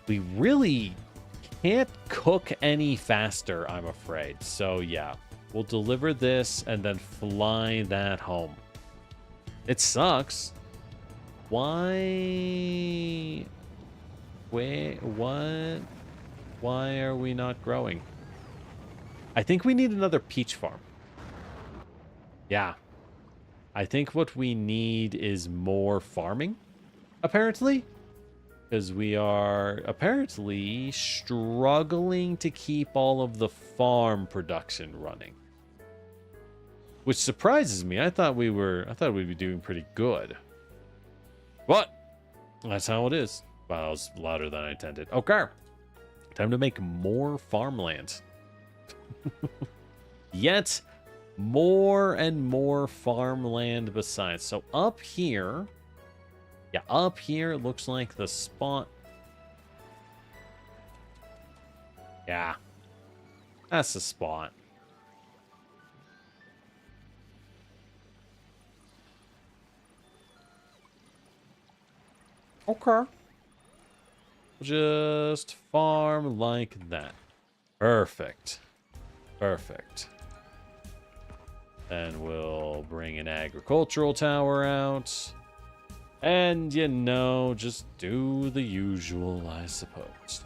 We really can't cook any faster, I'm afraid. So yeah, we'll deliver this and then fly that home. It sucks. Why? Wait, what? Why are we not growing? I think we need another peach farm. Yeah. I think what we need is more farming, apparently. Because we are apparently struggling to keep all of the farm production running. Which surprises me. I thought we'd be doing pretty good. But that's how it is. Wow, that was louder than I intended. Okay. Time to make more farmland. Yet more and more farmland besides. So up here, yeah, up here it looks like the spot. Yeah, that's the spot. Okay. Just farm like that. Perfect. Perfect. And we'll bring an agricultural tower out. And, you know, just do the usual, I suppose.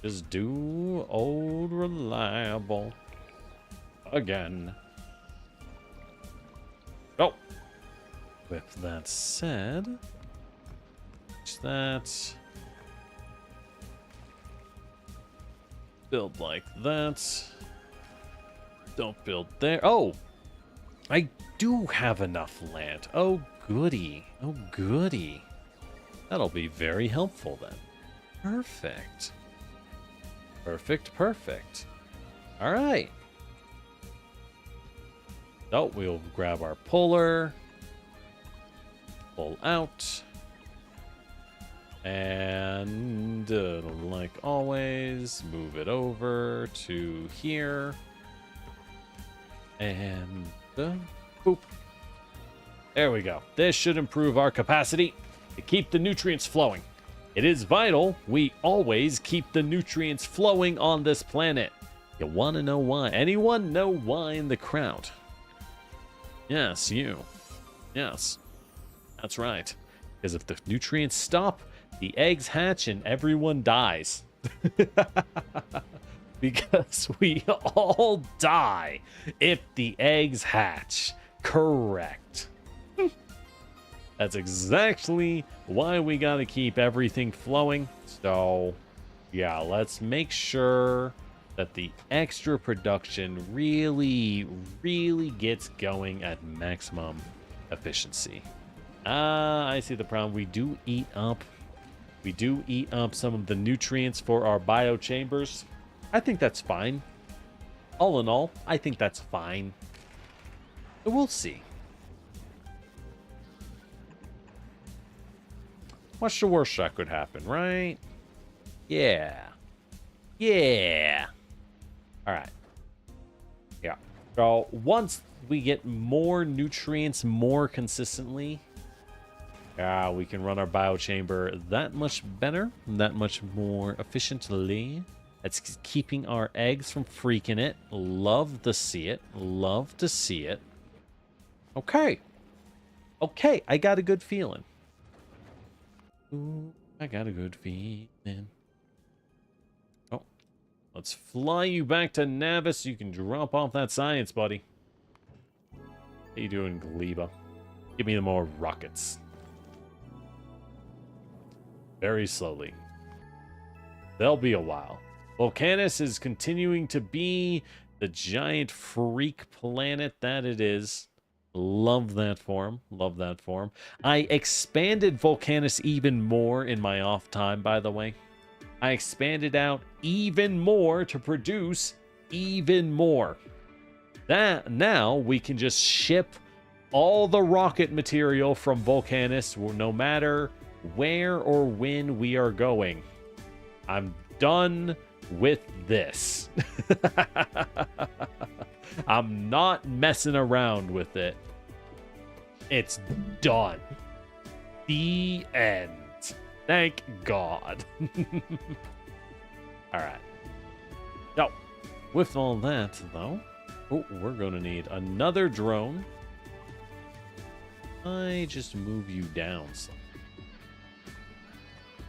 Just do old reliable. Again. Oh. With that said, that. Build like that. Don't build there. Oh, I do have enough land. Oh, goody. Oh, goody. That'll be very helpful then. Perfect. Perfect. All right. Oh, we'll grab our puller. Pull out. And like always, move it over to here. And boop. There we go. This should improve our capacity to keep the nutrients flowing. It is vital we always keep the nutrients flowing on this planet. You want to know why? Anyone know why in the crowd? Yes, you. Yes, that's right. Because if the nutrients stop, the eggs hatch and everyone dies. Because we all die if the eggs hatch. Correct. That's exactly why we gotta keep everything flowing. So, yeah, let's make sure that the extra production really gets going at maximum efficiency. I see the problem. We do eat up some of the nutrients for our biochambers. I think that's fine. All in all, I think that's fine. But we'll see. What's the worst that could happen, right? Yeah. Yeah. All right. Yeah. So once we get more nutrients more consistently, we can run our biochamber that much better, that much more efficiently. That's keeping our eggs from freaking it. Love to see it. Love to see it. Okay. Okay, I got a good feeling. Ooh, I got a good feeling. Oh, let's fly you back to Navis so you can drop off that science, buddy. How you doing, Gleba? Give me the more rockets. Very slowly. There'll be a while. Volcanus is continuing to be the giant freak planet that it is. Love that form. Love that form. I expanded Volcanus even more in my off time, by the way. I expanded out even more to produce even more. That now we can just ship all the rocket material from Volcanus no matter where or when we are going. I'm done with this. I'm not messing around with it. It's done. The end. Thank God. All right. So, with all that, though, we're going to need another drone. I just move you down slightly.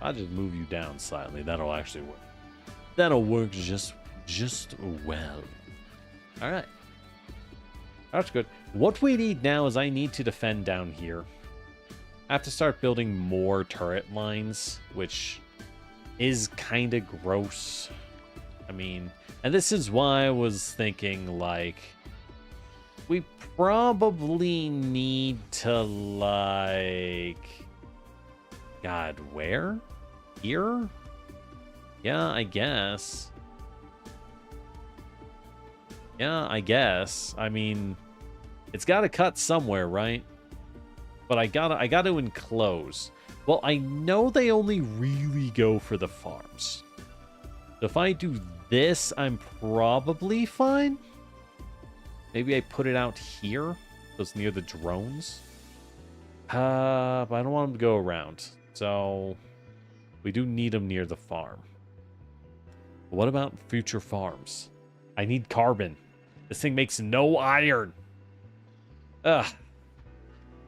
I'll just move you down slightly. That'll actually work. That'll work just well. All right. That's good. What we need now is I need to defend down here. I have to start building more turret lines, which is kind of gross. I mean, and this is why I was thinking, like, we probably need to, like... God, where? Here? Yeah, I guess. Yeah, I guess. I mean, it's got to cut somewhere, right? But I gotta enclose. Well, I know they only really go for the farms. So if I do this, I'm probably fine. Maybe I put it out here, so it's near the drones. But I don't want them to go around. So we do need them near the farm. But what about future farms? I need carbon. This thing makes no iron. Ugh.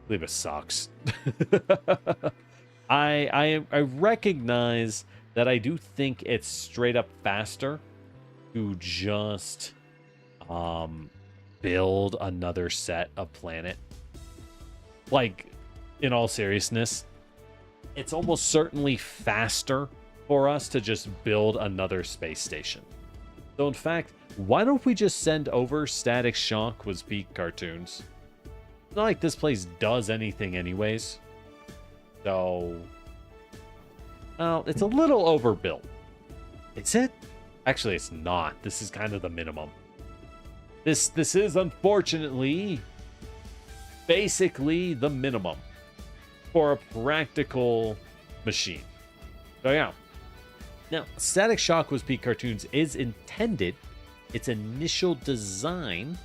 Gleba sucks. I recognize that I do think it's straight up faster to just build another set of planet. Like, in all seriousness, it's almost certainly faster for us to just build another space station. So in fact, why don't we just send over Static Shock with peak cartoons? It's not like this place does anything anyways. So, well, it's a little overbuilt. Is it? Actually, it's not. This is kind of the minimum. This is unfortunately basically the minimum for a practical machine. So yeah. Now, Static Shock with Peak Cartoons is intended, its initial design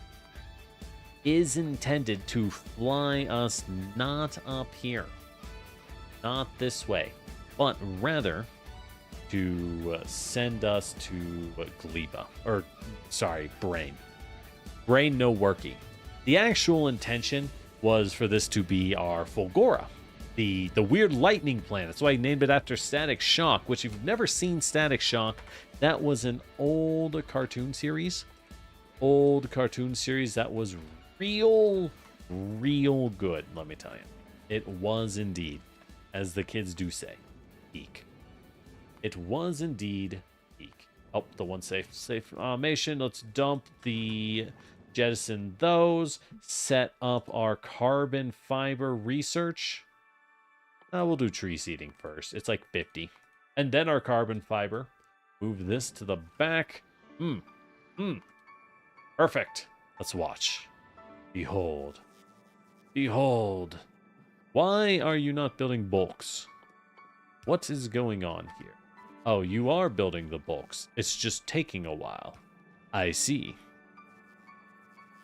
is intended to fly us not up here, not this way, but rather to send us to Gleba, or sorry, Brain. Brain no worky. The actual intention was for this to be our Fulgora, the weird lightning planet. So I named it after Static Shock, which if you've never seen Static Shock, that was an old cartoon series. That was real good, let me tell you. It was indeed, as the kids do say, peak. It was indeed peak. Oh, the one safe automation. Let's dump the jettison those. Set up our carbon fiber research. We'll do tree seeding first. It's like 50. And then our carbon fiber. Move this to the back. Perfect. Let's watch. Behold. Behold. Why are you not building bulks? What is going on here? Oh, you are building the bulks. It's just taking a while. I see.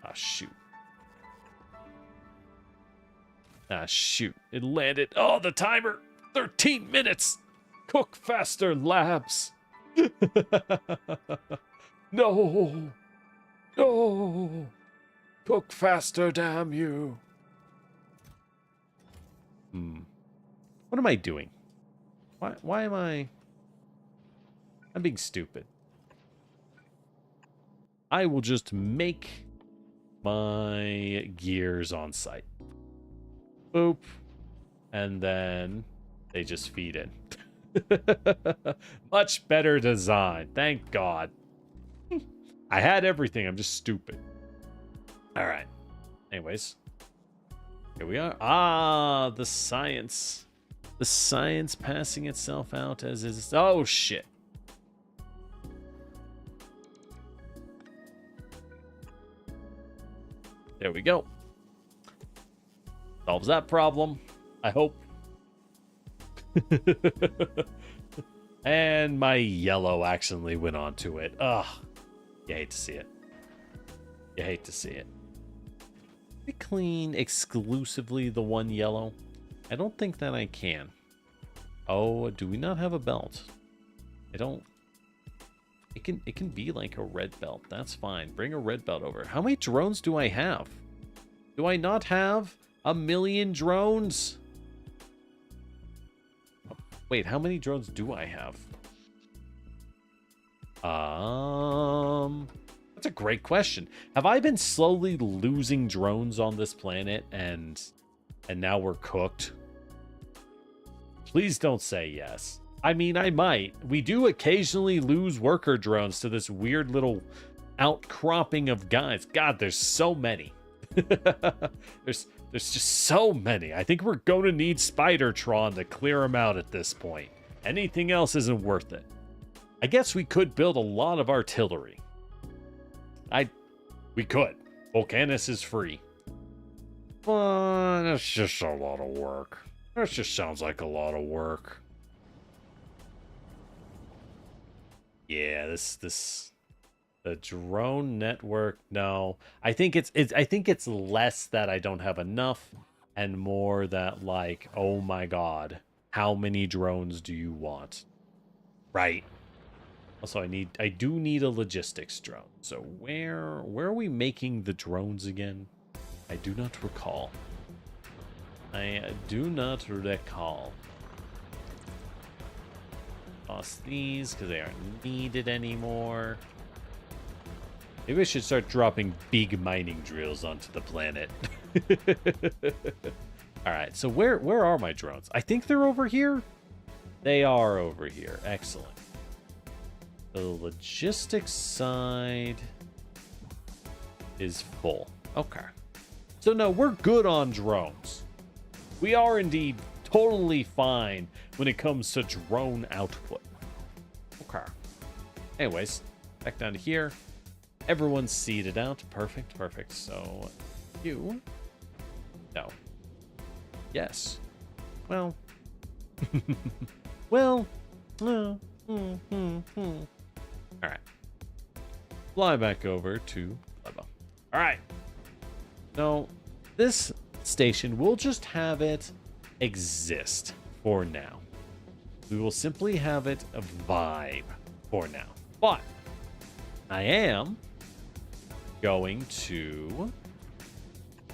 Ah, shoot. Ah, shoot. It landed. Oh, the timer. 13 minutes. Cook faster, labs. No. No. Cook faster, damn you. What am I doing? Why am I... I'm being stupid. I will just make my gears on site. Boop. And then they just feed in. Much better design. Thank God. I had everything. I'm just stupid. All right. Anyways. Here we are. Ah, the science. The science passing itself out as is. Oh, shit. There we go. Solves that problem, I hope. And my yellow accidentally went onto it. Ugh. You hate to see it. You hate to see it. Can we clean exclusively the one yellow? I don't think that I can. Oh, do we not have a belt? I don't... It can be like a red belt. That's fine. Bring a red belt over. How many drones do I have? Do I not have 1,000,000 drones? Wait, how many drones do I have? That's a great question. Have I been slowly losing drones on this planet and now we're cooked? Please don't say yes. I mean, I might. We do occasionally lose worker drones to this weird little outcropping of guys. God, there's so many. There's just so many. I think we're going to need Spidertron to clear them out at this point. Anything else isn't worth it. I guess we could build a lot of artillery. We could. Volcanus is free. But that's just a lot of work. That just sounds like a lot of work. Yeah, the drone network. No, I think it's less that I don't have enough, and more that like, oh my God, how many drones do you want? Right. Also, I do need a logistics drone. So where are we making the drones again? I do not recall. I do not recall. Toss these because they aren't needed anymore. Maybe I should start dropping big mining drills onto the planet. All right, so where are my drones? I think they're over here. They are over here. Excellent. The logistics side is full. Okay. So no, we're good on drones. We are indeed totally fine when it comes to drone output. Okay. Anyways, back down to here. Everyone's seated out. Perfect, perfect. So, you... No. Yes. Well... well... All right. Fly back over to Gleba. All right. Now, this station, we'll just have it exist for now. We will simply have it a vibe for now. But I am going to...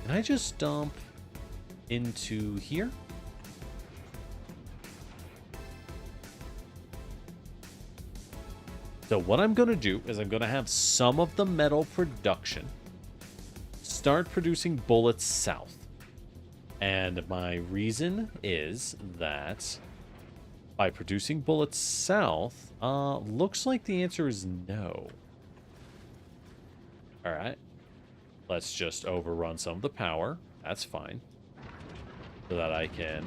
Can I just dump into here? So what I'm going to do is I'm going to have some of the metal production start producing bullets south. And my reason is that by producing bullets south, looks like the answer is no. All right. Let's just overrun some of the power. That's fine. So that I can...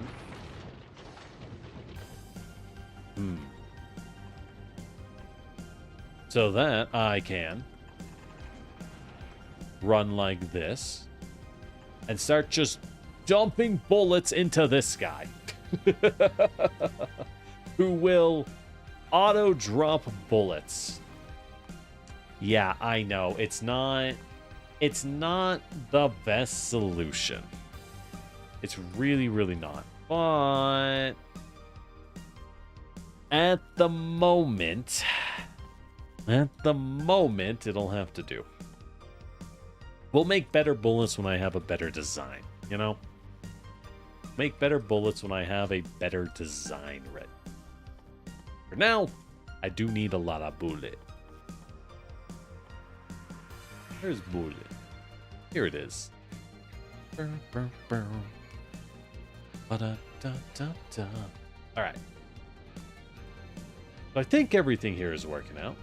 So that I can run like this and start just dumping bullets into this guy. Who will auto drop bullets. Yeah, I know. It's not the best solution. It's really, really not. But at the moment, it'll have to do. We'll make better bullets when I have a better design, you know? Make better bullets when I have a better design ready. For now, I do need a lot of bullet. Where's bullet? Here it is. Alright. So I think everything here is working out.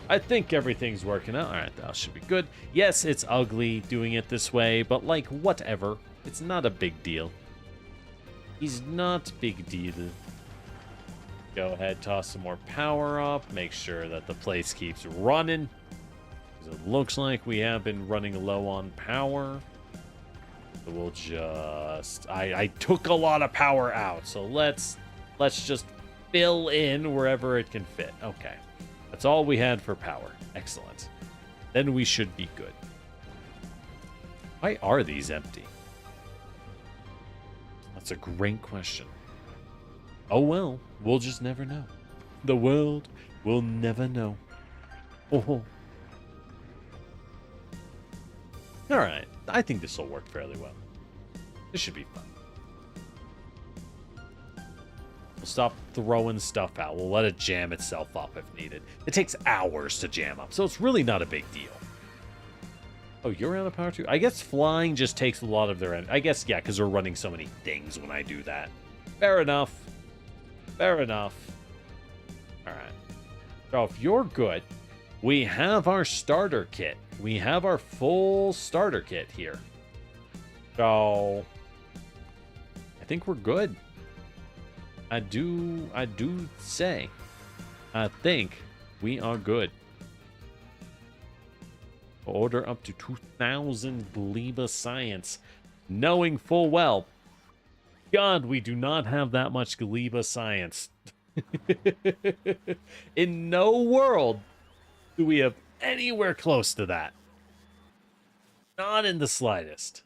I think everything's working out. Alright, that should be good. Yes, it's ugly doing it this way, but like, whatever. It's not a big deal. He's not big deal. Go ahead, toss some more power up. Make sure that the place keeps running. Because it looks like we have been running low on power. So we'll just... I took a lot of power out, so let's just fill in wherever it can fit. Okay. That's all we had for power. Excellent. Then we should be good. Why are these empty? That's a great question. Oh well, we'll just never know. The world will never know. Oh. Alright, I think this will work fairly well. This should be fun. We'll stop throwing stuff out. We'll let it jam itself up if needed. It takes hours to jam up, so it's really not a big deal. Oh, you're out of power too? I guess flying just takes a lot of their energy. I guess, yeah, because we're running so many things when I do that. Fair enough. Fair enough. Alright. So if you're good, we have our starter kit. We have our full starter kit here. So I think we're good. I do say I think we are good. Order up to 2,000 Gleba science, knowing full well, God, we do not have that much Gleba science. In no world do we have anywhere close to that. Not in the slightest.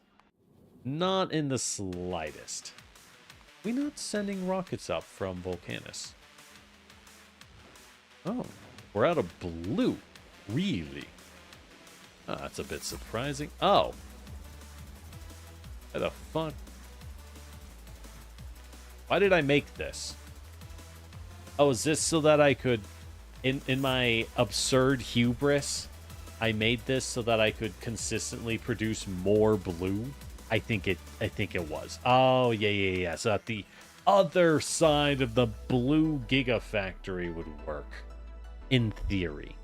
Not in the slightest. We're not sending rockets up from Volcanus. Oh, we're out of blue. Really? Oh, that's a bit surprising. Oh. Why the fuck? Why did I make this? Oh, is this so that I could... In my absurd hubris, I made this so that I could consistently produce more blue? I think it was. Oh, yeah. So that the other side of the blue gigafactory would work. In theory.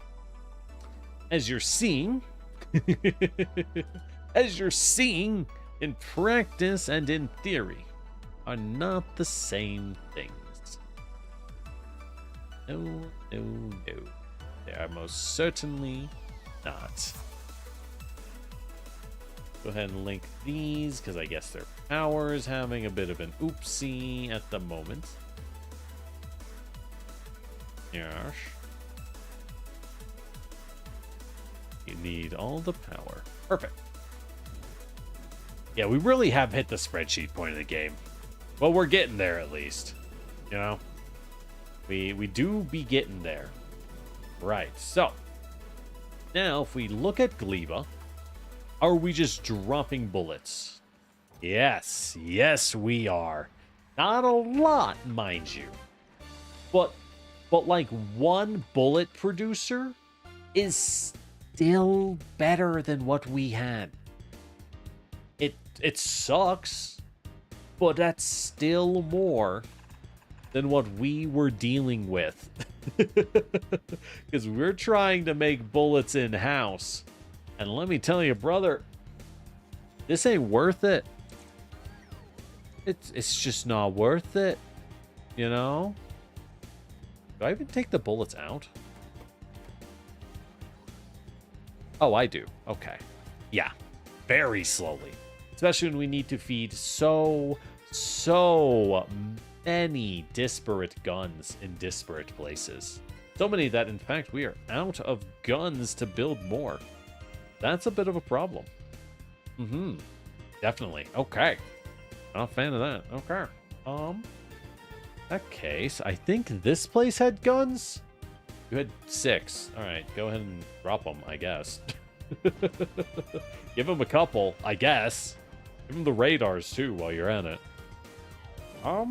As you're seeing... as you're seeing, in practice and in theory, are not the same things. No. They are most certainly not. Go ahead and link these, because I guess their power is having a bit of an oopsie at the moment. Yes. You need all the power. Perfect. Yeah, we really have hit the spreadsheet point of the game. Well, we're getting there at least. You know? We do be getting there. Right, so. Now, if we look at Gleba, are we just dropping bullets? Yes, yes we are. Not a lot, mind you. But like one bullet producer is still better than what we had. It sucks, but that's still more than what we were dealing with. Because we're trying to make bullets in-house. And let me tell you, brother, this ain't worth it. It's just not worth it. You know? Do I even take the bullets out? Oh, I do. Okay. Yeah. Very slowly. Especially when we need to feed so many disparate guns in disparate places. So many that, in fact, we are out of guns to build more. That's a bit of a problem. Mm-hmm. Definitely. Okay. Not a fan of that. Okay. That case, I think this place had guns. You had 6. All right, go ahead and drop them, I guess. Give them a couple, I guess. Give them the radars, too, while you're at it. All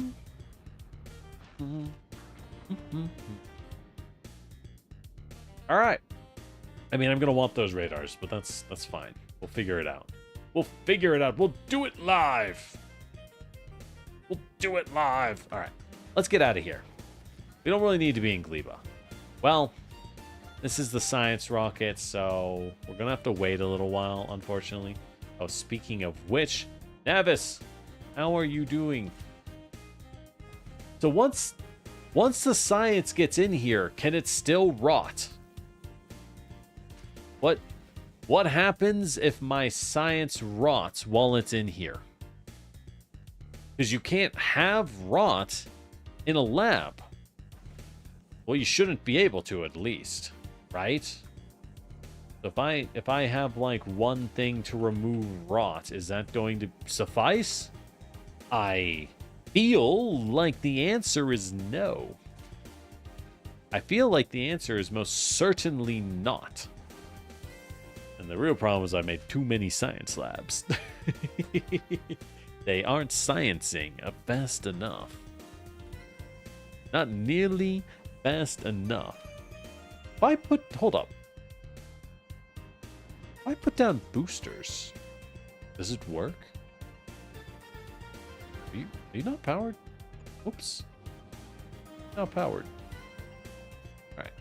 right. I mean, I'm going to want those radars, but that's fine. We'll figure it out. We'll figure it out. We'll do it live. We'll do it live. All right. Let's get out of here. We don't really need to be in Gleba. Well, this is the science rocket, so we're going to have to wait a little while, unfortunately. Oh, speaking of which, Navis, how are you doing? So once the science gets in here, can it still rot? What happens if my science rots while it's in here? Because you can't have rot in a lab. Well, you shouldn't be able to, at least, right? So if I have like one thing to remove rot, is that going to suffice? I feel like the answer is no. I feel like the answer is most certainly not. And the real problem is I made too many science labs. They aren't sciencing fast enough. Not nearly fast enough. Hold up. If I put down boosters, does it work? Are you not powered? Oops. Not powered. Alright.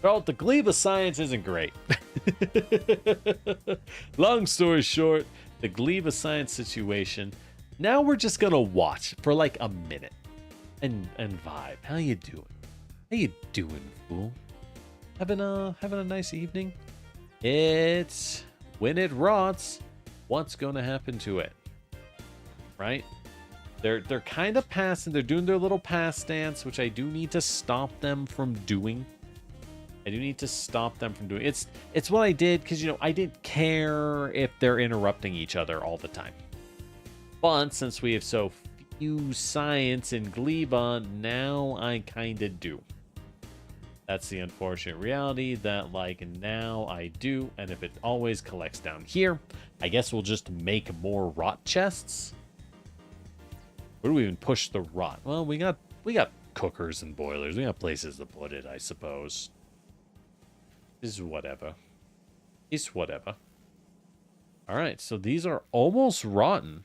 Well, the Gleba science isn't great. Long story short, the Gleba science situation. Now we're just gonna watch for like a minute and vibe. How you doing? How you doing, fool? Having a nice evening? It's when it rots, what's gonna happen to it? Right? They're kind of passing. They're doing their little pass dance, which I do need to stop them from doing. I do need to stop them from doing it. It's what I did because, you know, I didn't care if they're interrupting each other all the time. But since we have so few science in Gleba, now I kind of do. That's the unfortunate reality that, like, now I do. And if it always collects down here, I guess we'll just make more rot chests. Where do we even push the rot? Well, we got cookers and boilers. We got places to put it, I suppose. Is whatever. It's whatever. All right, so these are almost rotten.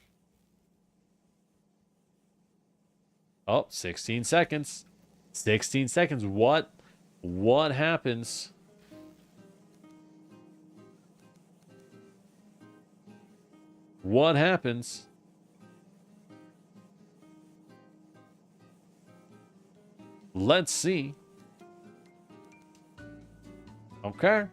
Oh, 16 seconds. 16 seconds. What happens? What happens? Let's see. Okay.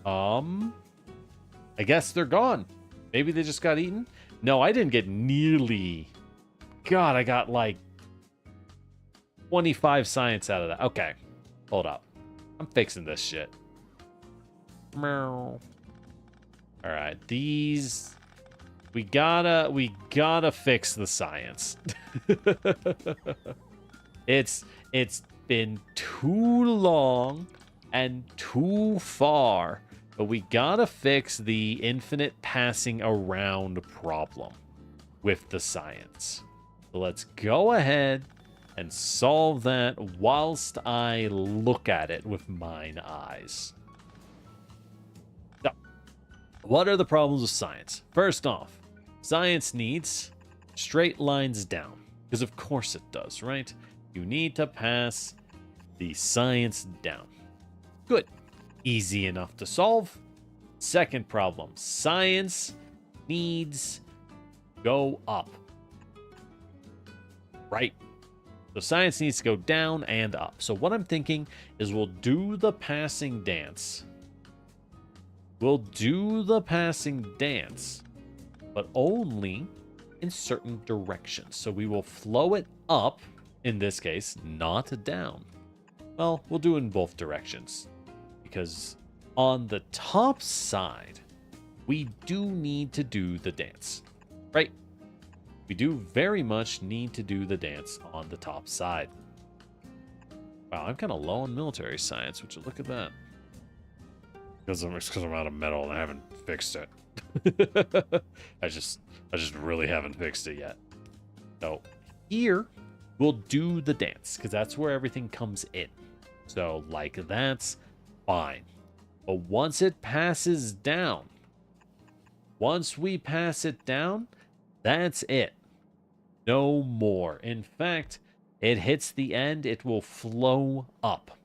I guess they're gone. Maybe they just got eaten? No, I didn't get nearly... God, I got like 25 science out of that. Okay, hold up. I'm fixing this shit. All right, these... We gotta fix the science. It's been too long and too far, but we gotta fix the infinite passing around problem with the science. So let's go ahead and solve that whilst I look at it with mine eyes. So, what are the problems with science? First off, science needs straight lines down, because of course it does, right? You need to pass the science down. Good. Easy enough to solve. Second problem, science needs go up. Right. So science needs to go down and up. So what I'm thinking is we'll do the passing dance. We'll do the passing dance, but only in certain directions. So we will flow it up, in this case, not down. Well, we'll do it in both directions, because on the top side, we do need to do the dance, right? We do very much need to do the dance on the top side. Wow, I'm kind of low on military science, would you look at that? Because I'm out of metal and I haven't fixed it. I just really haven't fixed it yet. So here, we'll do the dance, because that's where everything comes in. So, like, that's fine. But once it passes down, once we pass it down, that's it. No more. In fact, it hits the end, it will flow up.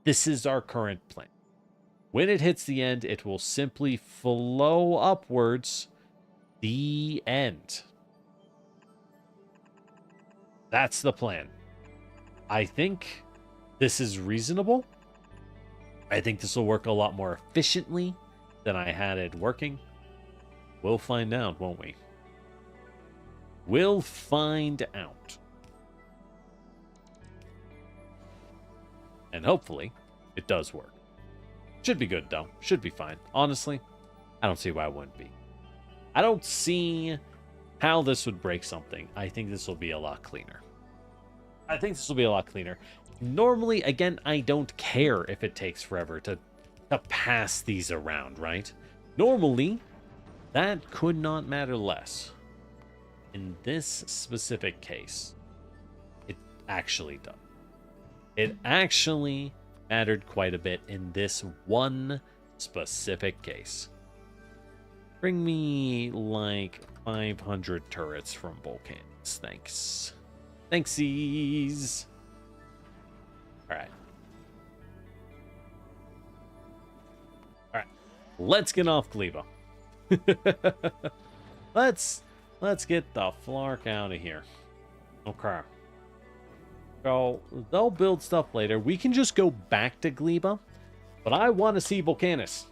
This is our current plan. When it hits the end, it will simply flow upwards. The end. That's the plan. I think this is reasonable. I think this will work a lot more efficiently than I had it working. We'll find out, won't we? We'll find out. And hopefully, it does work. Should be good, though. Should be fine. Honestly, I don't see why it wouldn't be. I don't see how this would break something. I think this will be a lot cleaner. Normally, again, I don't care if it takes forever to pass these around, right? Normally, that could not matter less. In this specific case, it actually does. It actually mattered quite a bit in this one specific case. Bring me like 500 turrets from volcanoes. Thanks. Thanksies. Alright. Alright. Let's get off Gleba. Let's get the flark out of here. Okay. So, they'll build stuff later. We can just go back to Gleba. But I want to see Volcanus.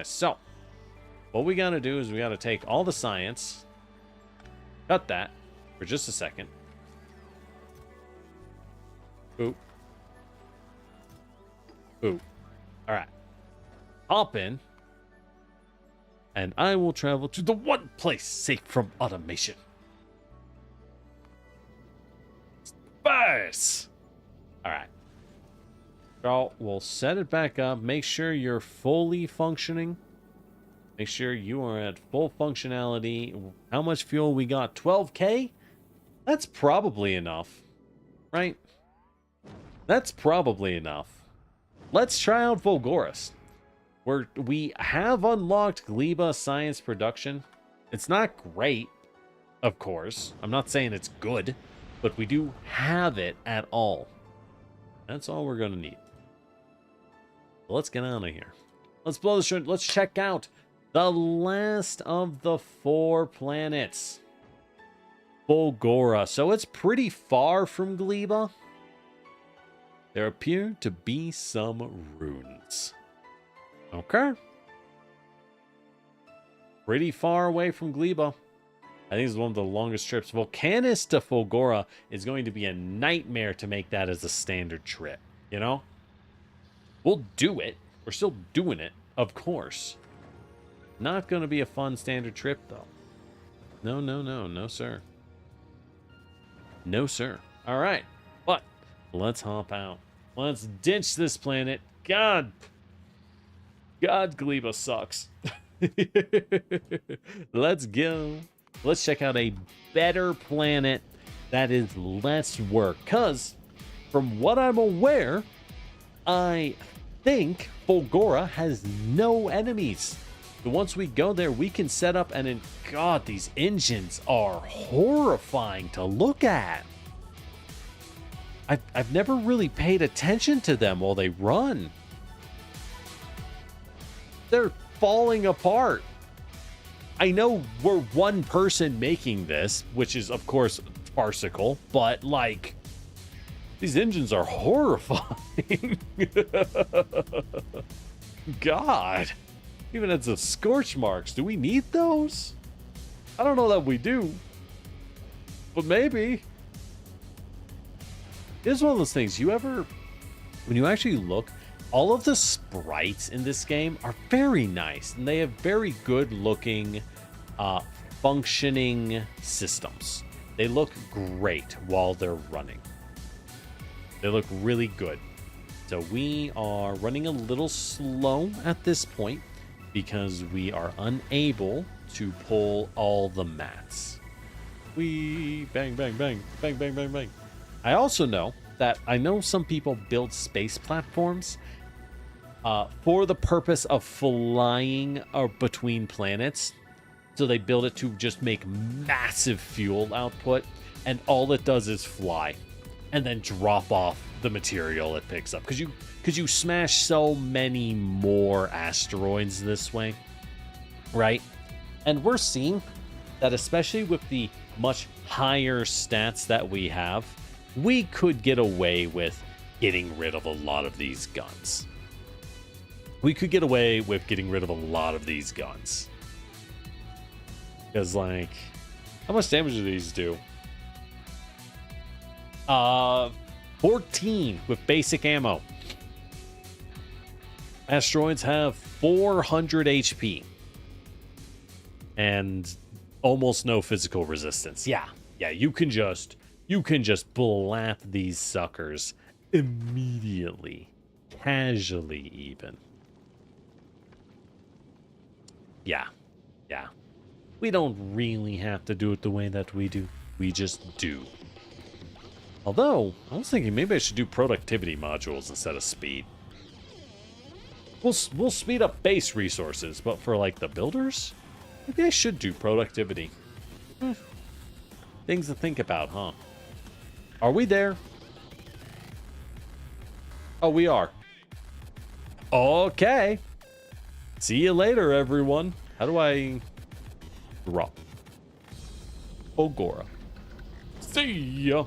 So, what we gotta do is we gotta take all the science. Cut that for just a second. Boop. Boop. Alright. Hop in. And I will travel to the one place safe from automation. Space! Alright. So, we'll set it back up. Make sure you're fully functioning. Make sure you are at full functionality. How much fuel we got? 12K? That's probably enough. Right? That's probably enough. Let's try out Volgoris. We have unlocked Gleba Science Production. It's not great, of course. I'm not saying it's good, but we do have it at all. That's all we're going to need. So let's get out of here. Let's blow the shirt. Let's check out the last of the 4 planets. Volgora. So it's pretty far from Gleba. There appear to be some runes. Okay. Pretty far away from Gleba. I think it's one of the longest trips. Volcanis to Fulgora is going to be a nightmare to make that as a standard trip, you know? We'll do it. We're still doing it, of course. Not going to be a fun standard trip, though. No, no, no. No, sir. No, sir. All right. But let's hop out. Let's ditch this planet. God, Gleba sucks. Let's go. Let's check out a better planet that is less work. Because, from what I'm aware, I think Fulgora has no enemies. But once we go there, we can set up and God, these engines are horrifying to look at. I've never really paid attention to them while they run. They're falling apart. I know we're one person making this, which is, of course, farcical, but, like, these engines are horrifying. God. Even as the scorch marks, do we need those? I don't know that we do. But maybe. It's one of those things, when you actually look, all of the sprites in this game are very nice, and they have very good looking functioning systems. They look great while they're running. They look really good. So we are running a little slow at this point because we are unable to pull all the mats. We bang, bang, bang, bang, bang, bang, bang. I also know that some people build space platforms for the purpose of flying between planets. So they build it to just make massive fuel output, and all it does is fly and then drop off the material it picks up. Because you smash so many more asteroids this way, right? And we're seeing that, especially with the much higher stats that we have, we could get away with getting rid of a lot of these guns. We could get away with getting rid of a lot of these guns. Because, like, how much damage do these do? 14 with basic ammo. Asteroids have 400 HP. And almost no physical resistance. Yeah, you can just blap these suckers immediately. Casually, even. Yeah. We don't really have to do it the way that we do. We just do. Although, I was thinking maybe I should do productivity modules instead of speed. We'll speed up base resources, but for, like, the builders, maybe I should do productivity. Things to think about, huh? Are we there? Oh, we are. Okay. See you later, everyone. How do I drop? Fulgora. See ya.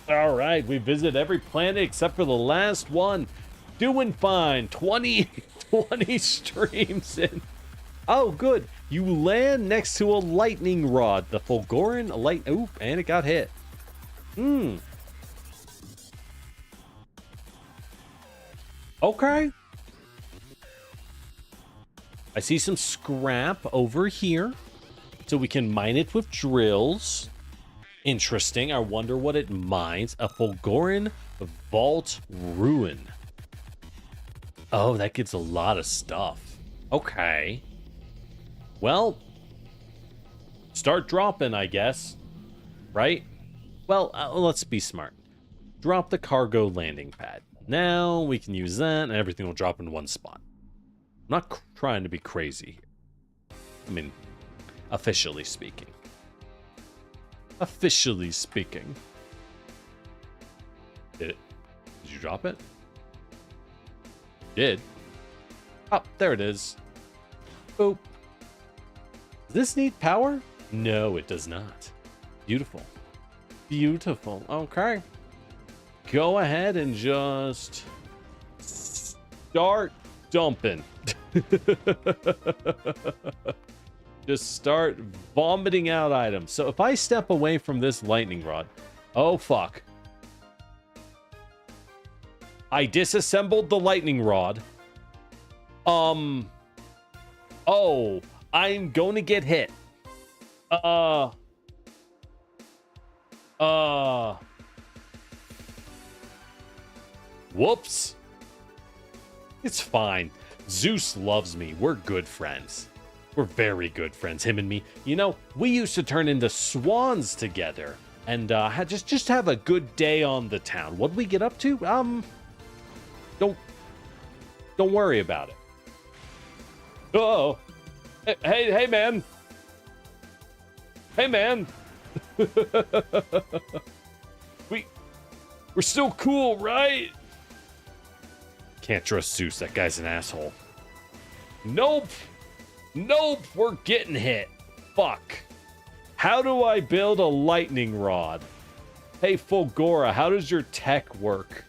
All right, we visited every planet except for the last one. Doing fine. 20 streams in. Oh, good. You land next to a lightning rod. The Fulgoran light. Ooh, and it got hit. Okay. I see some scrap over here. So we can mine it with drills. Interesting. I wonder what it mines. A Fulgoran vault ruin. Oh, that gives a lot of stuff. Okay. Well, start dropping, I guess. Right? Well, let's be smart. Drop the cargo landing pad. Now we can use that and everything will drop in one spot. I'm not trying to be crazy here. I mean, officially speaking. Officially speaking. Did you drop it? Did. Oh, there it is. Boop. Does this need power? No, it does not. Beautiful. Beautiful. Okay. Go ahead and just start dumping. Just start vomiting out items. So if I step away from this lightning rod, oh fuck. I disassembled the lightning rod. Oh, I'm going to get hit. Whoops. It's fine. Zeus loves me. We're good friends. We're very good friends, him and me. You know, we used to turn into swans together and just have a good day on the town. What'd we get up to? Don't worry about it. Uh-oh. Hey, man. Hey, man. We're still cool, right? Can't trust Zeus. That guy's an asshole. Nope. We're getting hit. Fuck. How do I build a lightning rod? Hey, Fulgora, how does your tech work?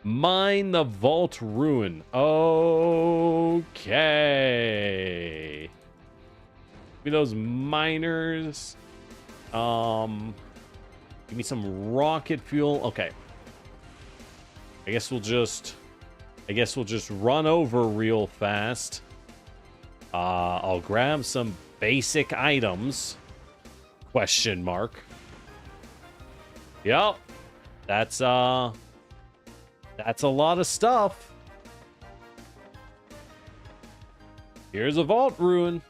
Mine the vault ruin. Okay. Give me those miners. Give me some rocket fuel. Okay. I guess we'll just run over real fast. I'll grab some basic items. Question mark. Yep. That's a lot of stuff. Here's a vault ruin.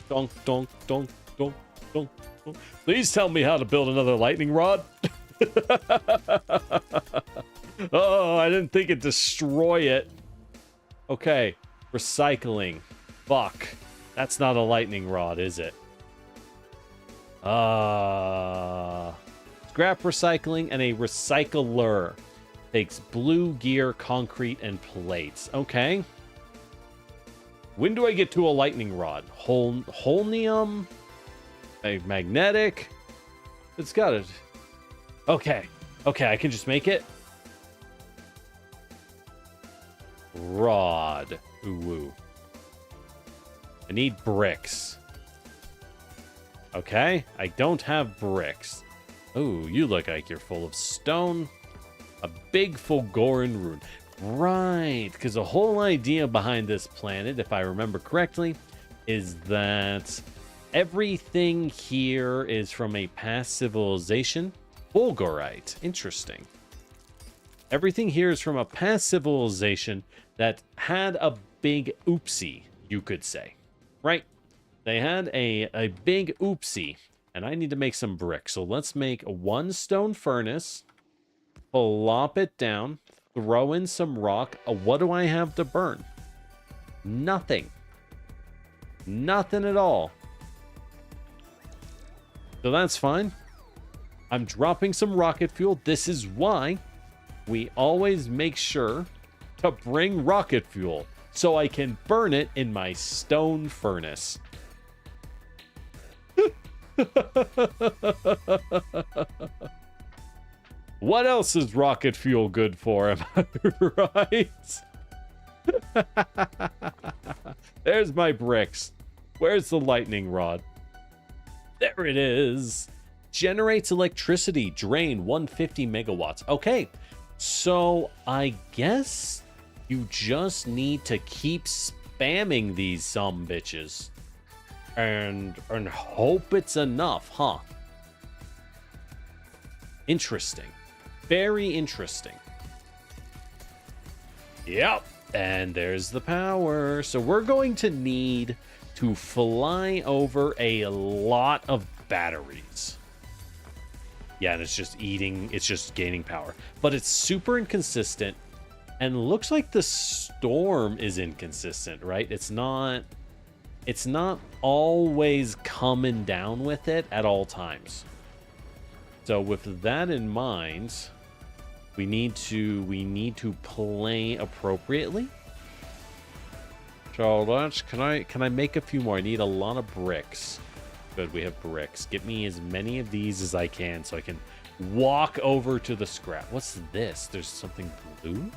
Donk, donk, donk, donk, donk, donk. Please tell me how to build another lightning rod. Oh, I didn't think it'd destroy it. Okay, recycling. Fuck. That's not a lightning rod, is it? Scrap recycling and a recycler. Takes blue gear, concrete, and plates. Okay. When do I get to a lightning rod? Holnium? A magnetic? It's got it. Okay. Okay, I can just make it. Rod. Ooh. I need bricks. Okay, I don't have bricks. Ooh, you look like you're full of stone. A big Fulgoran rune. Right, because the whole idea behind this planet, if I remember correctly, is that everything here is from a past civilization. Fulgorite. Interesting. Everything here is from a past civilization that had a big oopsie, you could say. Right? They had a big oopsie, and I need to make some bricks. So let's make one stone furnace, plop it down, throw in some rock. What do I have to burn? Nothing. Nothing at all. So that's fine. I'm dropping some rocket fuel. This is why we always make sure to bring rocket fuel, so I can burn it in my stone furnace. What else is rocket fuel good for? Am I right? There's my bricks. Where's the lightning rod? There it is. Generates electricity. Drain 150 megawatts. Okay, so I guess you just need to keep spamming these sumbitches and hope it's enough, huh? Interesting. Very interesting. Yep, and there's the power. So we're going to need to fly over a lot of batteries. Yeah, and it's just gaining power. But it's super inconsistent, and looks like the storm is inconsistent, right? It's not always coming down with it at all times. So with that in mind, we need to play appropriately. So can I make a few more? I need a lot of bricks. Good, we have bricks. Get me as many of these as I can so I can walk over to the scrap. What's this? There's something blue?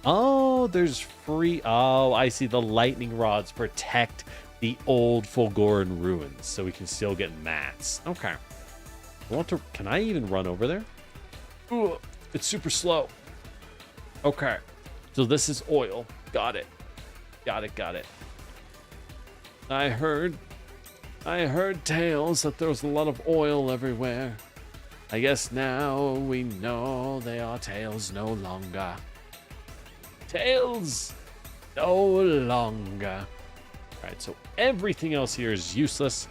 Oh, there's free... Oh, I see. The lightning rods protect the old Fulgoran ruins, so we can still get mats. Okay. I want to... Can I even run over there? Ooh, it's super slow. Okay. So this is oil. Got it. Got it. I heard tales that there was a lot of oil everywhere. I guess now we know they are tales no longer. Tales no longer. Alright, so everything else here is useless.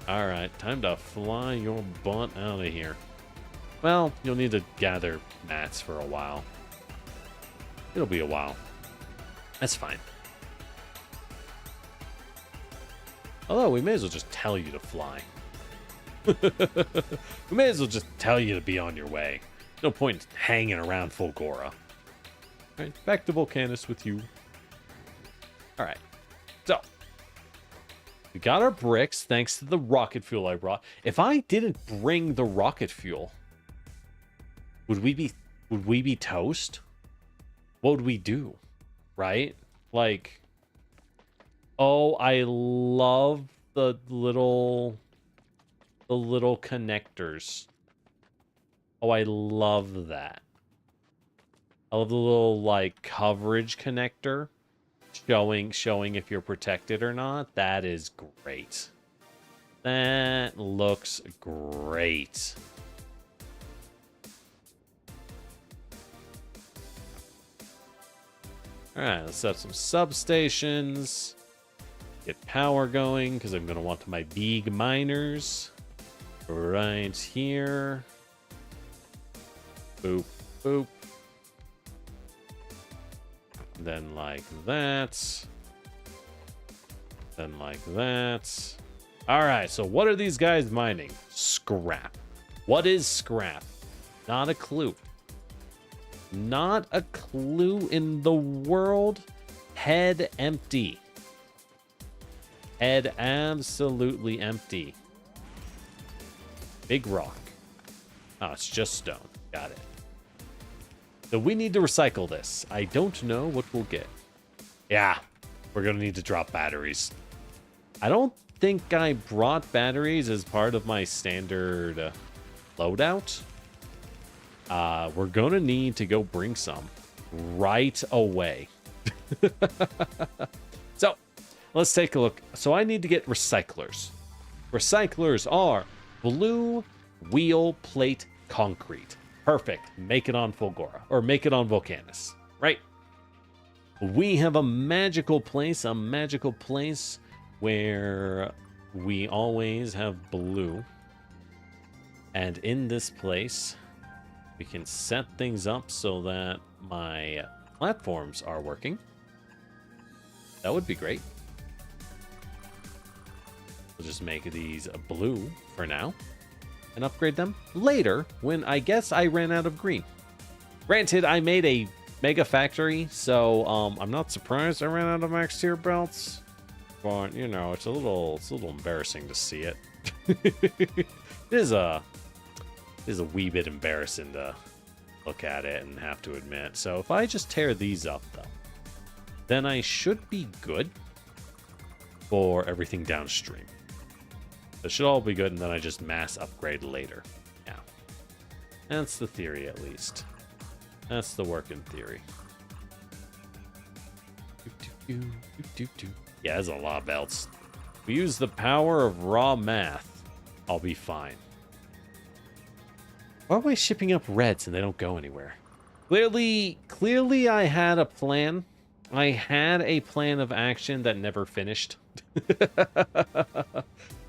Alright, time to fly your butt out of here. Well, you'll need to gather mats for a while. It'll be a while. That's fine. Although, we may as well just tell you to fly. We may as well just tell you to be on your way. No point hanging around Fulgora. Alright, back to Volcanus with you. Alright, so. We got our bricks thanks to the rocket fuel I brought. If I didn't bring the rocket fuel, would we be toast? What would we do? Right? Like, oh, I love the little connectors. Oh, I love that. I love the little like coverage connector showing if you're protected or not. That is great. That looks great. Alright, let's set up some substations. Get power going, because I'm going to want my big miners. Right here. Boop, boop. Then like that. Then like that. Alright, so what are these guys mining? Scrap. What is scrap? Not a clue. Not a clue in the world. Head empty. Head absolutely empty. Big rock. Oh, it's just stone. Got it. So we need to recycle this. I don't know what we'll get. Yeah, we're going to need to drop batteries. I don't think I brought batteries as part of my standard loadout. We're going to need to go bring some right away. So, let's take a look. So I need to get recyclers. Recyclers are blue wheel plate concrete. Perfect. Make it on Fulgora. Or make it on Volcanus. Right? We have a magical place where we always have blue. And in this place, we can set things up so that my platforms are working. That would be great. We'll just make these blue for now and upgrade them later when I guess I ran out of green. Granted, I made a mega factory, so I'm not surprised I ran out of max tier belts. But, you know, it's a little embarrassing to see it. It is a wee bit embarrassing to look at it and have to admit. So if I just tear these up, though, then I should be good for everything downstream. It should all be good, and then I just mass upgrade later. Yeah. That's the theory, at least. That's the working theory. Yeah, there's a lot of belts. If we use the power of raw math, I'll be fine. Why am I shipping up reds and they don't go anywhere? Clearly I had a plan. I had a plan of action that never finished.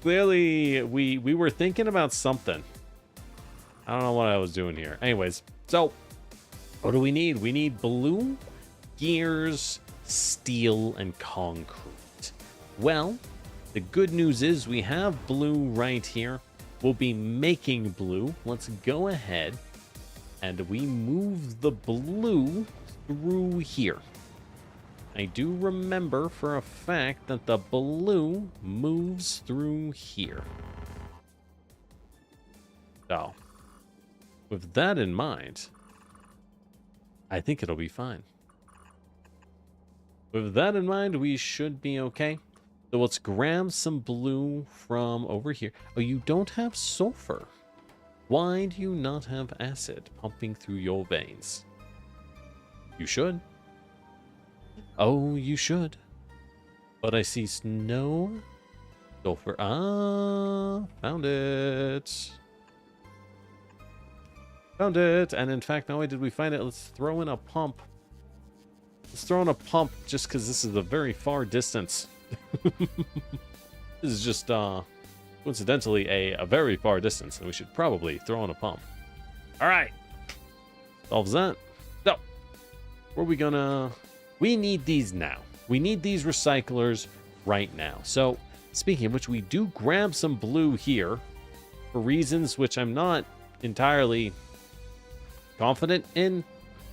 Clearly, we were thinking about something. I don't know what I was doing here. Anyways, so what do we need? We need blue, gears, steel, and concrete. Well, the good news is we have blue right here. We'll be making blue. Let's go ahead and we move the blue through here. I do remember for a fact that the blue moves through here. So, with that in mind, I think it'll be fine. With that in mind, we should be okay. So let's grab some blue from over here. Oh, you don't have sulfur. Why do you not have acid pumping through your veins? You should. Oh, you should. But I see no sulfur. Ah, found it. Found it. And in fact, not only did we find it, let's throw in a pump. Let's throw in a pump just because this is a very far distance. This is just, coincidentally, a very far distance, and we should probably throw in a pump. All right. Solves that. So, where are we gonna... We need these now. We need these recyclers right now. So, speaking of which, we do grab some blue here for reasons which I'm not entirely confident in.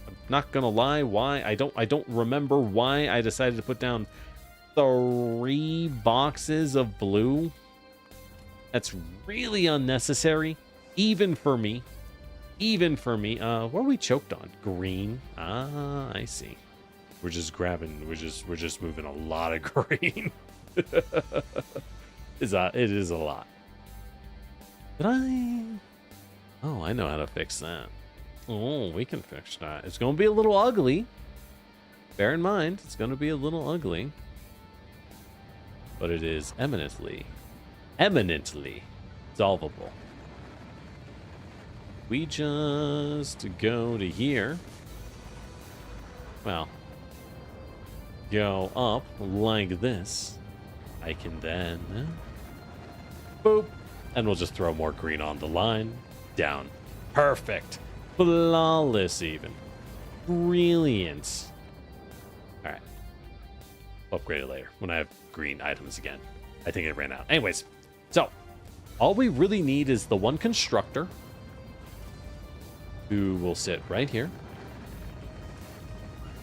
I'm not gonna lie. Why? I don't remember why I decided to put down 3 boxes of blue. That's really unnecessary, even for me. Even for me. What are we choked on? Green. Ah, I see. We're just grabbing. We're just moving a lot of green. It is a lot. Did I? Oh, I know how to fix that. Oh, we can fix that. It's going to be a little ugly. Bear in mind, it's going to be a little ugly. But it is eminently solvable. We just go to here. Well, go up like this. I can then boop, and we'll just throw more green on the line. Down. Perfect. Flawless even. Brilliant. All right. Upgrade it later when I have green items again. I think it ran out. Anyways, so all we really need is the one constructor who will sit right here.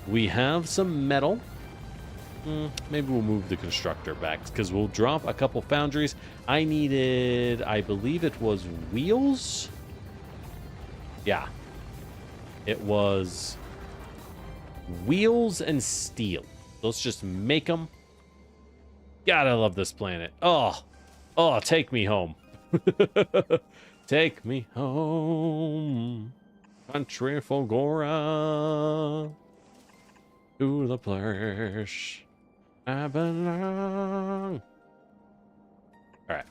We have some metal. Maybe we'll move the constructor back because we'll drop a couple foundries. I needed, I believe it was wheels. Yeah. It was wheels and steel. Let's just make them. God, I love this planet. Oh, take me home. Take me home. Country Fulgora. To the place I belong. All right.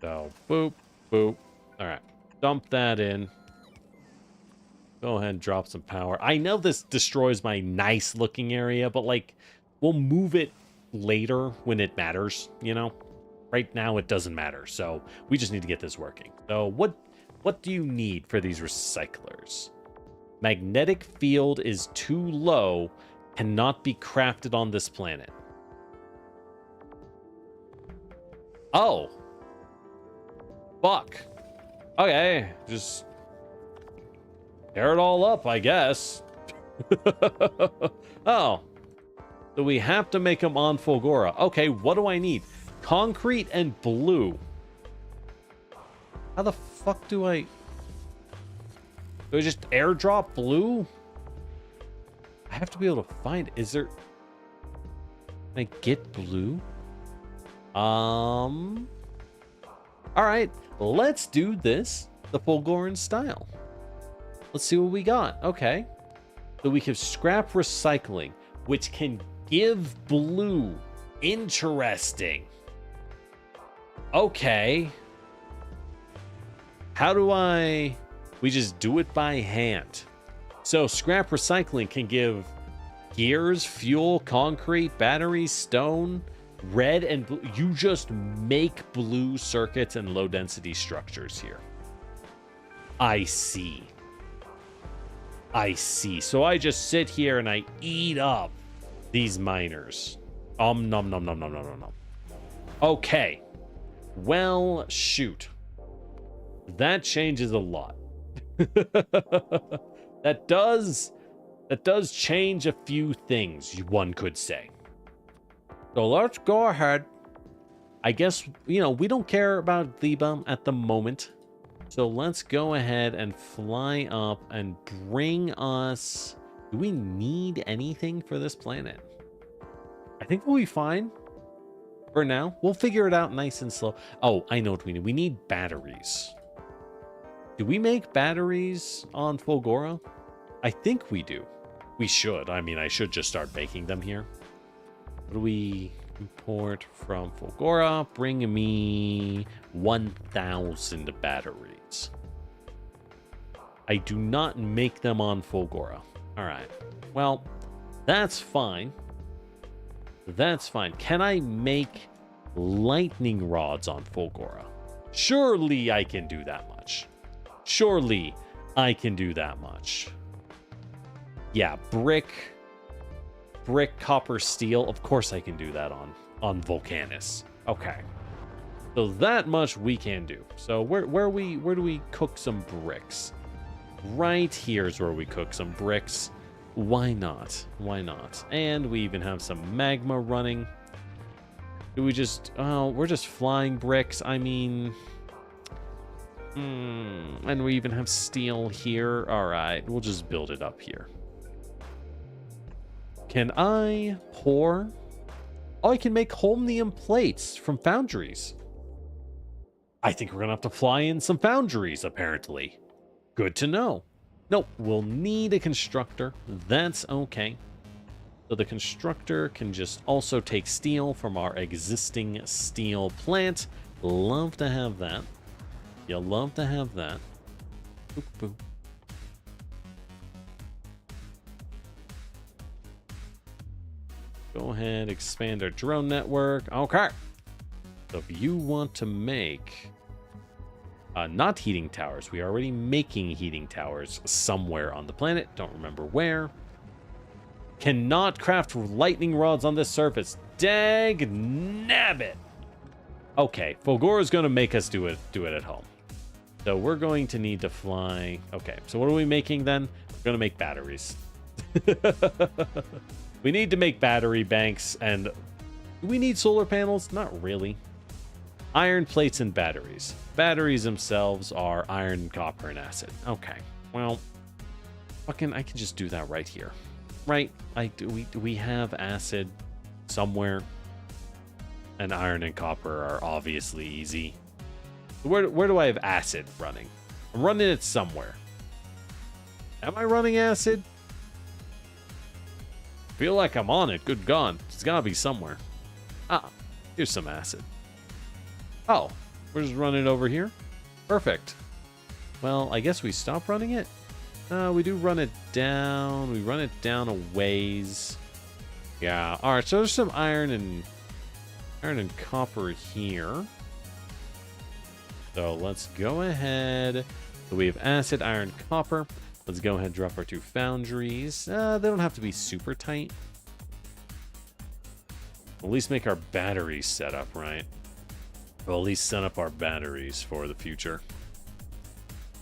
So, boop, boop. All right. Dump that in. Go ahead and drop some power. I know this destroys my nice looking area, but like, we'll move it later when it matters, you know? Right now it doesn't matter, so we just need to get this working. So what do you need for these recyclers? Magnetic field is too low, cannot be crafted on this planet. Oh. Fuck. Okay, just tear it all up, I guess. Oh. So we have to make them on Fulgora. Okay, what do I need? Concrete and blue. How the fuck do I just airdrop blue? I have to be able to find it. Is there... Can I get blue? All right, let's do this the Fulgoran style. Let's see what we got. Okay. So we have scrap recycling, which can give blue. Interesting. Okay. How do I... We just do it by hand. So scrap recycling can give gears, fuel, concrete, batteries, stone, red, and blue. You just make blue circuits and low density structures here. I see. I see. So I just sit here and I eat up these miners. Nom nom nom nom nom nom nom. Okay. Well, shoot. That changes a lot. That does change a few things, one could say. So let's go ahead I guess, you know, we don't care about Gleba at the moment. So let's go ahead and fly up and bring us... Do we need anything for this planet? I think we'll be fine for now. We'll figure it out nice and slow. Oh, I know what we need. We need batteries. Do we make batteries on Fulgora? I think we do. We should. I mean, I should just start making them here. What do we import from Fulgora? Bring me 1,000 batteries. I do not make them on Fulgora. All right. Well, that's fine. That's fine. Can I make lightning rods on Fulgora? Surely I can do that much. Surely I can do that much. Yeah, brick, copper, steel. Of course I can do that on Volcanus. Okay. So that much we can do. So where do we cook some bricks? Right here is where we cook some bricks. Why not? Why not? And we even have some magma running. Do we just... Oh, we're just flying bricks. I mean... and we even have steel here. All right, we'll just build it up here. Can I pour? Oh, I can make holmium plates from foundries. I think we're going to have to fly in some foundries, apparently. Good to know. Nope, we'll need a constructor. That's okay. So the constructor can just also take steel from our existing steel plant. Love to have that. You'll love to have that. Boop, boop. Go ahead, expand our drone network. Okay. So if you want to make... not heating towers. We are already making heating towers somewhere on the planet. Don't remember where. Cannot craft lightning rods on this surface. Dag nabbit. Okay, Fulgora's going to make us do it at home. So we're going to need to fly. Okay, so what are we making then? We're going to make batteries. We need to make battery banks, and do we need solar panels? Not really. Iron plates and batteries. Batteries themselves are iron, copper, and acid. Okay, well, fucking, I can just do that right here. Right? Do we have acid somewhere? And iron and copper are obviously easy. Where do I have acid running? I'm running it somewhere. Am I running acid? Feel like I'm on it. Good God. It's gotta be somewhere. Ah, here's some acid. Oh, we're just running it over here. Perfect. Well, I guess we stop running it. We do run it down. We run it down a ways. Yeah. All right. So there's some iron and copper here. So let's go ahead. So we have acid, iron, copper. Let's go ahead and drop our 2 foundries. They don't have to be super tight. At least make our batteries set up, right? Well, at least set up our batteries for the future.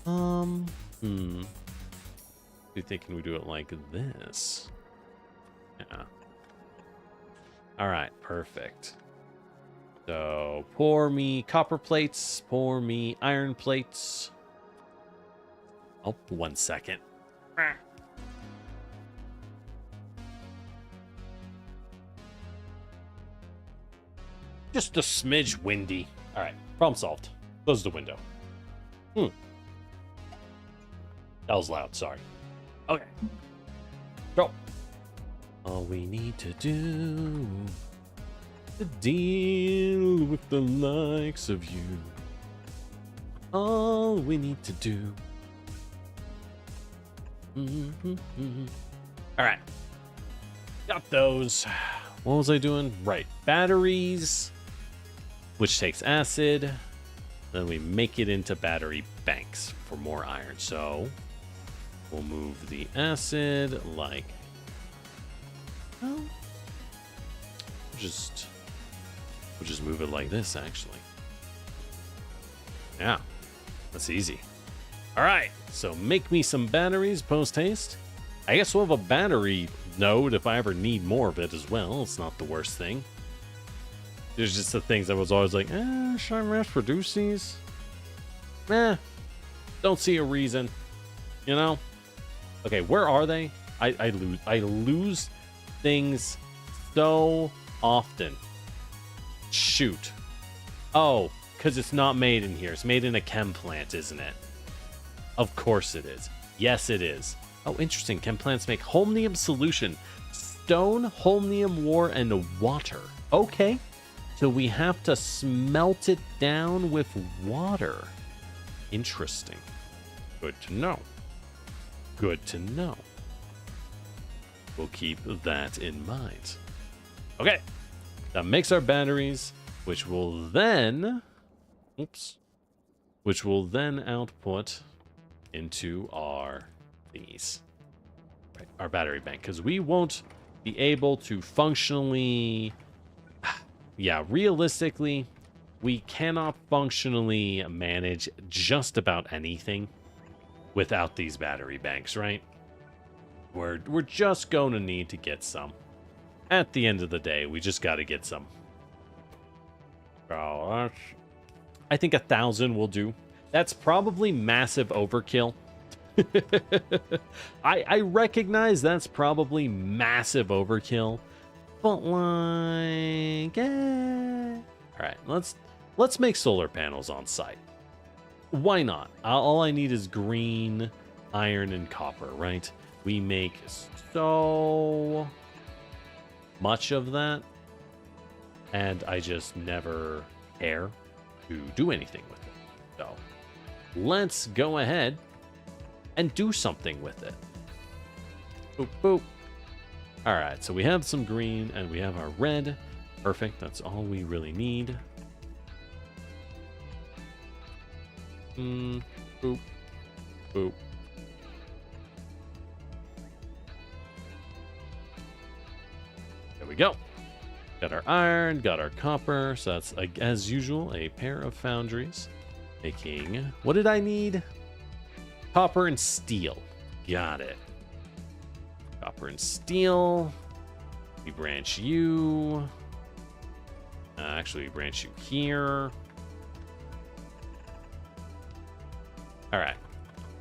You thinking we do it like this? Yeah. All right, perfect. So pour me copper plates, pour me iron plates. Oh, 1 second. Just a smidge windy. All right, problem solved. Close the window. That was loud, sorry. Okay. Go. All we need to do to deal with the likes of you. All we need to do. All right. Got those. What was I doing? Right. Batteries, which takes acid. Then we make it into battery banks for more iron. So we'll move the acid like... Well, we'll just move it like this, actually. Yeah, that's easy. All right, so make me some batteries post-haste. I guess we'll have a battery node if I ever need more of it as well. It's not the worst thing. There's just the things I was always like, should I mass produce these? Don't see a reason, you know? Okay, where are they? I lose things so often. Shoot. Oh, because it's not made in here. It's made in a chem plant, isn't it? Of course it is. Yes, it is. Oh, interesting. Chem plants make holmium solution, stone, holmium ore, and water. Okay. So we have to smelt it down with water. Interesting. Good to know. Good to know. We'll keep that in mind. Okay. That makes our batteries, which will then... Oops. Which will then output into our thingies. Right, our battery bank. Because we won't be able to functionally... Yeah, realistically, we cannot functionally manage just about anything without these battery banks, right? We're just going to need to get some. At the end of the day, we just got to get some. Oh, I think 1,000 will do. That's probably massive overkill. I recognize that's probably massive overkill. But like, all right, let's make solar panels on site. Why not? All I need is green, iron, and copper, right? We make so much of that, and I just never care to do anything with it. So let's go ahead and do something with it. Boop, boop. All right, so we have some green and we have our red. Perfect, that's all we really need. Boop, boop. There we go. Got our iron, got our copper. So that's, as usual, a pair of foundries. Making, what did I need? Copper and steel. Got it. Copper and steel. We branch you. Actually, we branch you here. All right.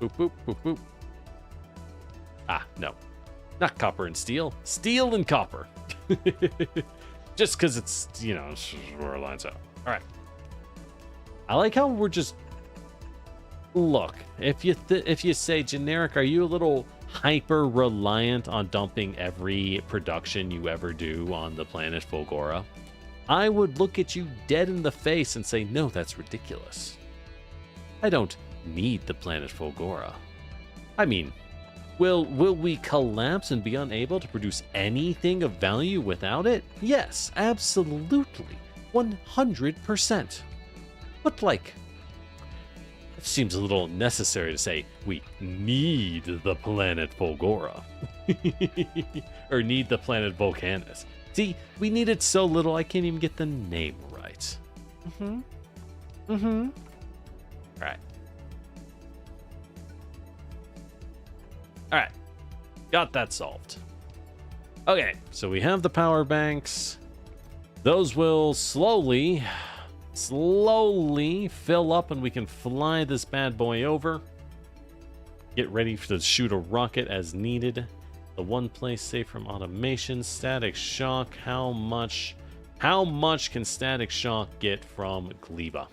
Boop, boop, boop, boop. Ah, no. Not copper and steel. Steel and copper. Just because it's, you know, it's where it lines up. All right. I like how we're just... Look, if you say, generic, are you a little hyper reliant on dumping every production you ever do on the planet Fulgora? I would look at you dead in the face and say, no, that's ridiculous. I don't need the planet Fulgora. I mean, will we collapse and be unable to produce anything of value without it? Yes, absolutely. 100%. But like, it seems a little necessary to say we need the planet Fulgora. Or need the planet Vulcanus. See, we need it so little I can't even get the name right. Alright. Alright. Got that solved. Okay, so we have the power banks. Those will slowly fill up and we can fly this bad boy over. Get ready to shoot a rocket as needed. The one place safe from automation. Static shock. How much can static shock get from Gleba?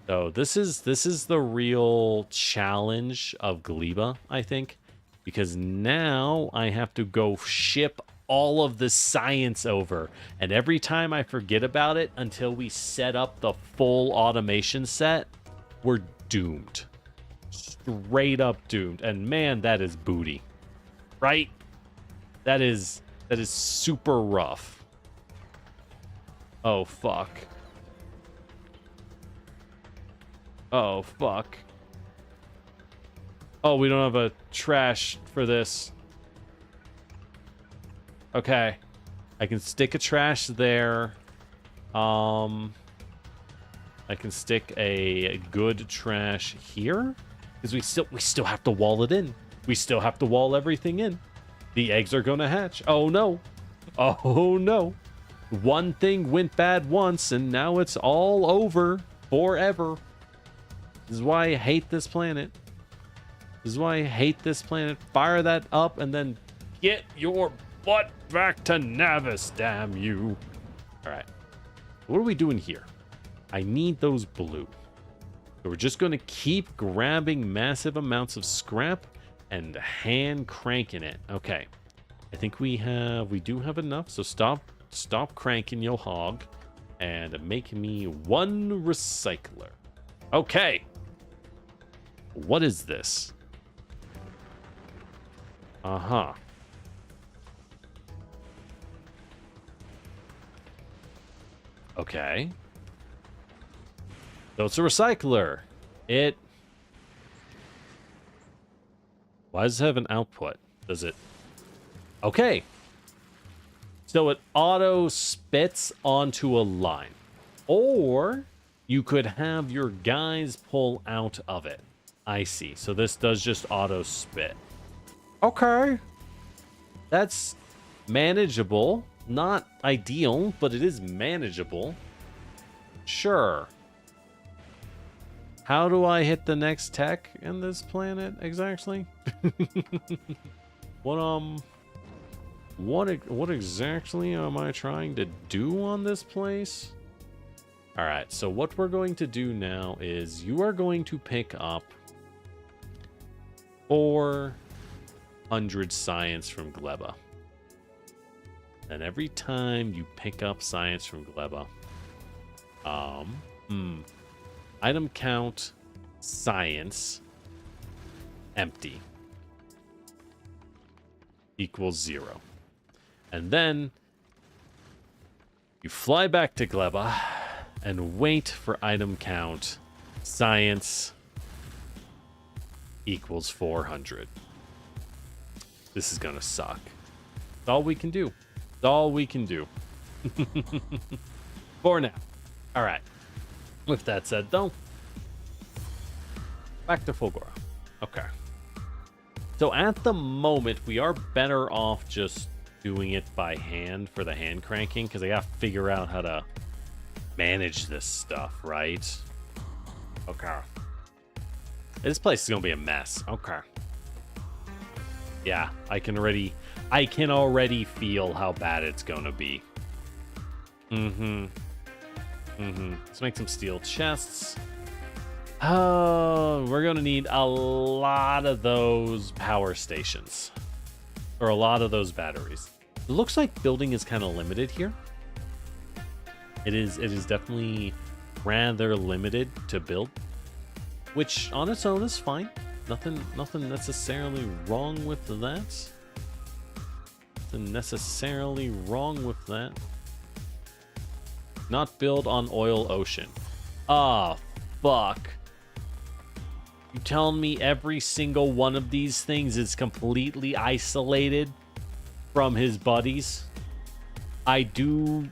So this is the real challenge of Gleba, I think, because now I have to go ship all of the science over, and every time I forget about it until we set up the full automation set, we're doomed. Straight up doomed. And man, that is booty. Right? That is super rough. Oh fuck. Oh fuck. Oh, we don't have a trash for this. Okay. I can stick a trash there. I can stick a good trash here. Because we still have to wall it in. We still have to wall everything in. The eggs are gonna hatch. Oh no. Oh no. One thing went bad once, and now it's all over forever. This is why I hate this planet. This is why I hate this planet. Fire that up and then get your butt back to Navis, damn you. All right. What are we doing here? I need those blue. So we're just going to keep grabbing massive amounts of scrap and hand cranking it. Okay. I think we do have enough. So stop cranking your hog and make me one recycler. Okay. What is this? Uh-huh. Okay. So it's a recycler. Why does it have an output? Does it? Okay. So it auto spits onto a line. Or you could have your guys pull out of it. I see. So this does just auto spit. Okay. That's manageable. Not ideal, but it is manageable. Sure. How do I hit the next tech in this planet exactly? What exactly am I trying to do on this place? All right, so what we're going to do now is you are going to pick up 400 science from Gleba. And every time you pick up science from Gleba, item count science empty equals 0. And then you fly back to Gleba and wait for item count science equals 400. This is gonna suck. That's all we can do. That's all we can do. For now. All right. With that said, though, back to Fulgora. Okay. So at the moment, we are better off just doing it by hand for the hand cranking, because I gotta figure out how to manage this stuff, right? Okay. This place is gonna be a mess. Okay. Yeah, I can already feel how bad it's gonna be. Let's make some steel chests. Oh, we're gonna need a lot of those power stations. Or a lot of those batteries. It looks like building is kind of limited here. It is definitely rather limited to build. Which on its own is fine. Nothing necessarily wrong with that. Nothing necessarily wrong with that. Not build on oil ocean. Ah, fuck. You telling me every single one of these things is completely isolated from his buddies? I do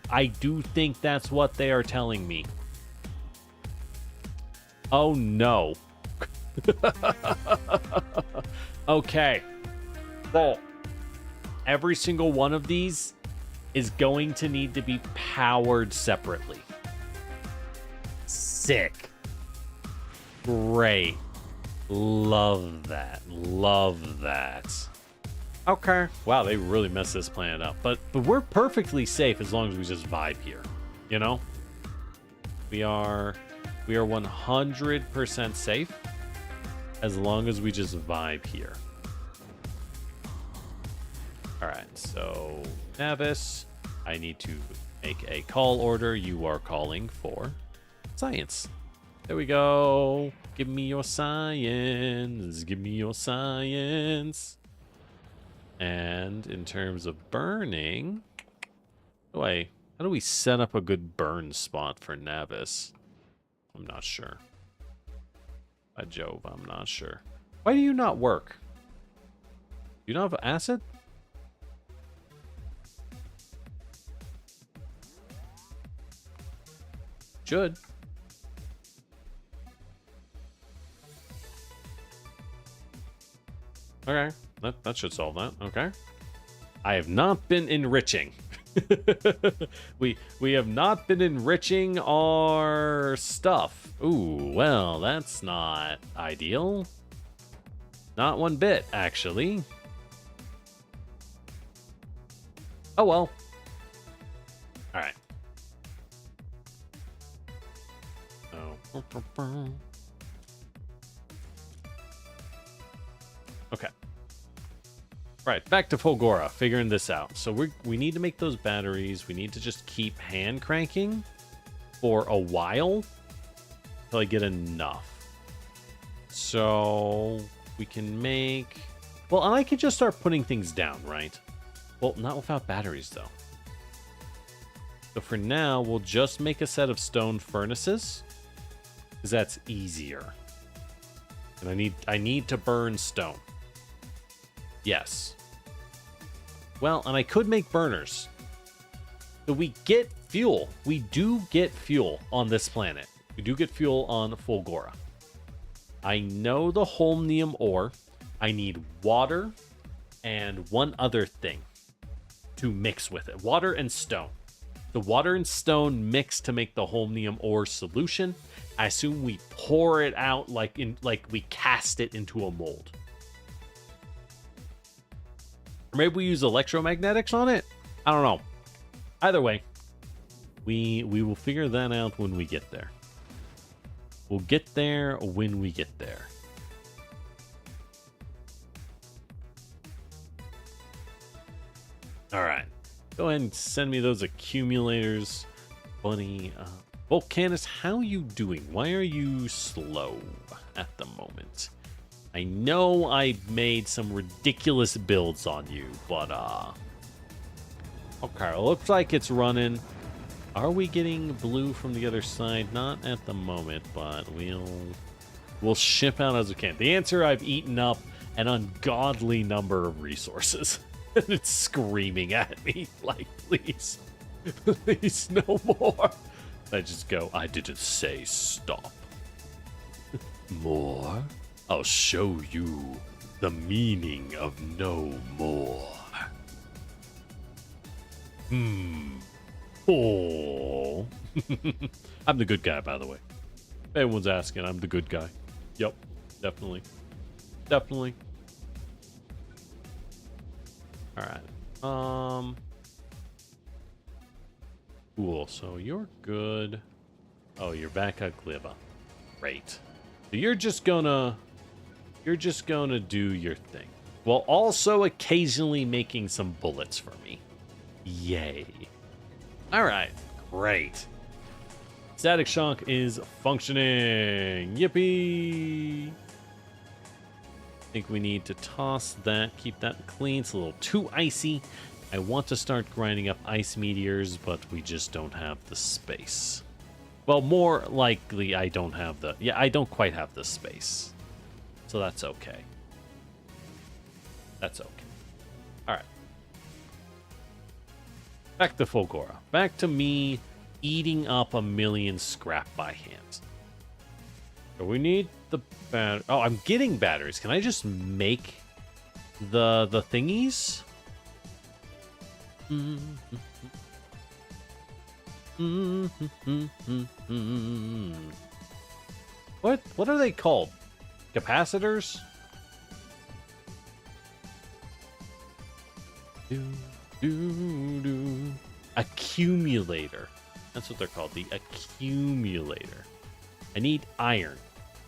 think that's what they are telling me. Oh no. Okay. So every single one of these is going to need to be powered separately. Sick. Great. Love that. Love that. Okay. Wow, they really messed this planet up. But we're perfectly safe as long as we just vibe here. You know? We are 100% safe as long as we just vibe here. Alright, so Navis, I need to make a call order. You are calling for science. There we go. Give me your science. Give me your science. And in terms of burning, how do we set up a good burn spot for Navis? I'm not sure. By Jove, I'm not sure. Why do you not work? Do you not have acid? Should. Okay, that should solve that. Okay. I have not been enriching. we have not been enriching our stuff. Ooh, well, that's not ideal. Not one bit, actually. Oh well. All right. Oh. Okay. Right, back to Fulgora, figuring this out. So we need to make those batteries. We need to just keep hand cranking for a while until I get enough. So we can make... Well, and I can just start putting things down, right? Well, not without batteries, though. So for now, we'll just make a set of stone furnaces, because that's easier. And I need to burn stone. Yes. Well, and I could make burners. So we get fuel. We do get fuel on this planet. We do get fuel on Fulgora. I know the holmium ore. I need water and one other thing to mix with it. Water and stone. The water and stone mix to make the holmium ore solution. I assume we pour it out like we cast it into a mold. Or maybe we use electromagnetics on it? I don't know. Either way, we will figure that out when we get there. We'll get there when we get there. All right. Go ahead and send me those accumulators. Bunny. Volcanus, how you doing? Why are you slow at the moment? I know I made some ridiculous builds on you, but okay, it looks like it's running. Are we getting blue from the other side? Not at the moment, but we'll ship out as we can. The answer, I've eaten up an ungodly number of resources. And it's screaming at me like, please, please no more. I just go, I didn't say stop. More? I'll show you the meaning of no more. Oh. I'm the good guy, by the way. If anyone's asking, I'm the good guy. Yep, definitely. Definitely. Alright. Cool, so you're good. Oh, you're back at Gleba. Great. So you're just gonna do your thing. While also occasionally making some bullets for me. Yay. Alright, great. Static shock is functioning. Yippee! I think we need to toss that, keep that clean. It's a little too icy. I want to start grinding up ice meteors, but we just don't have the space. Well, more likely I don't have the... Yeah, I don't quite have the space. So that's okay. That's okay. Alright. Back to Fulgora. Back to me eating up a million scrap by hand. So we need the bat... Oh, I'm getting batteries. Can I just make the thingies? What are they called? Capacitors? Accumulator. That's what they're called. The accumulator. I need iron.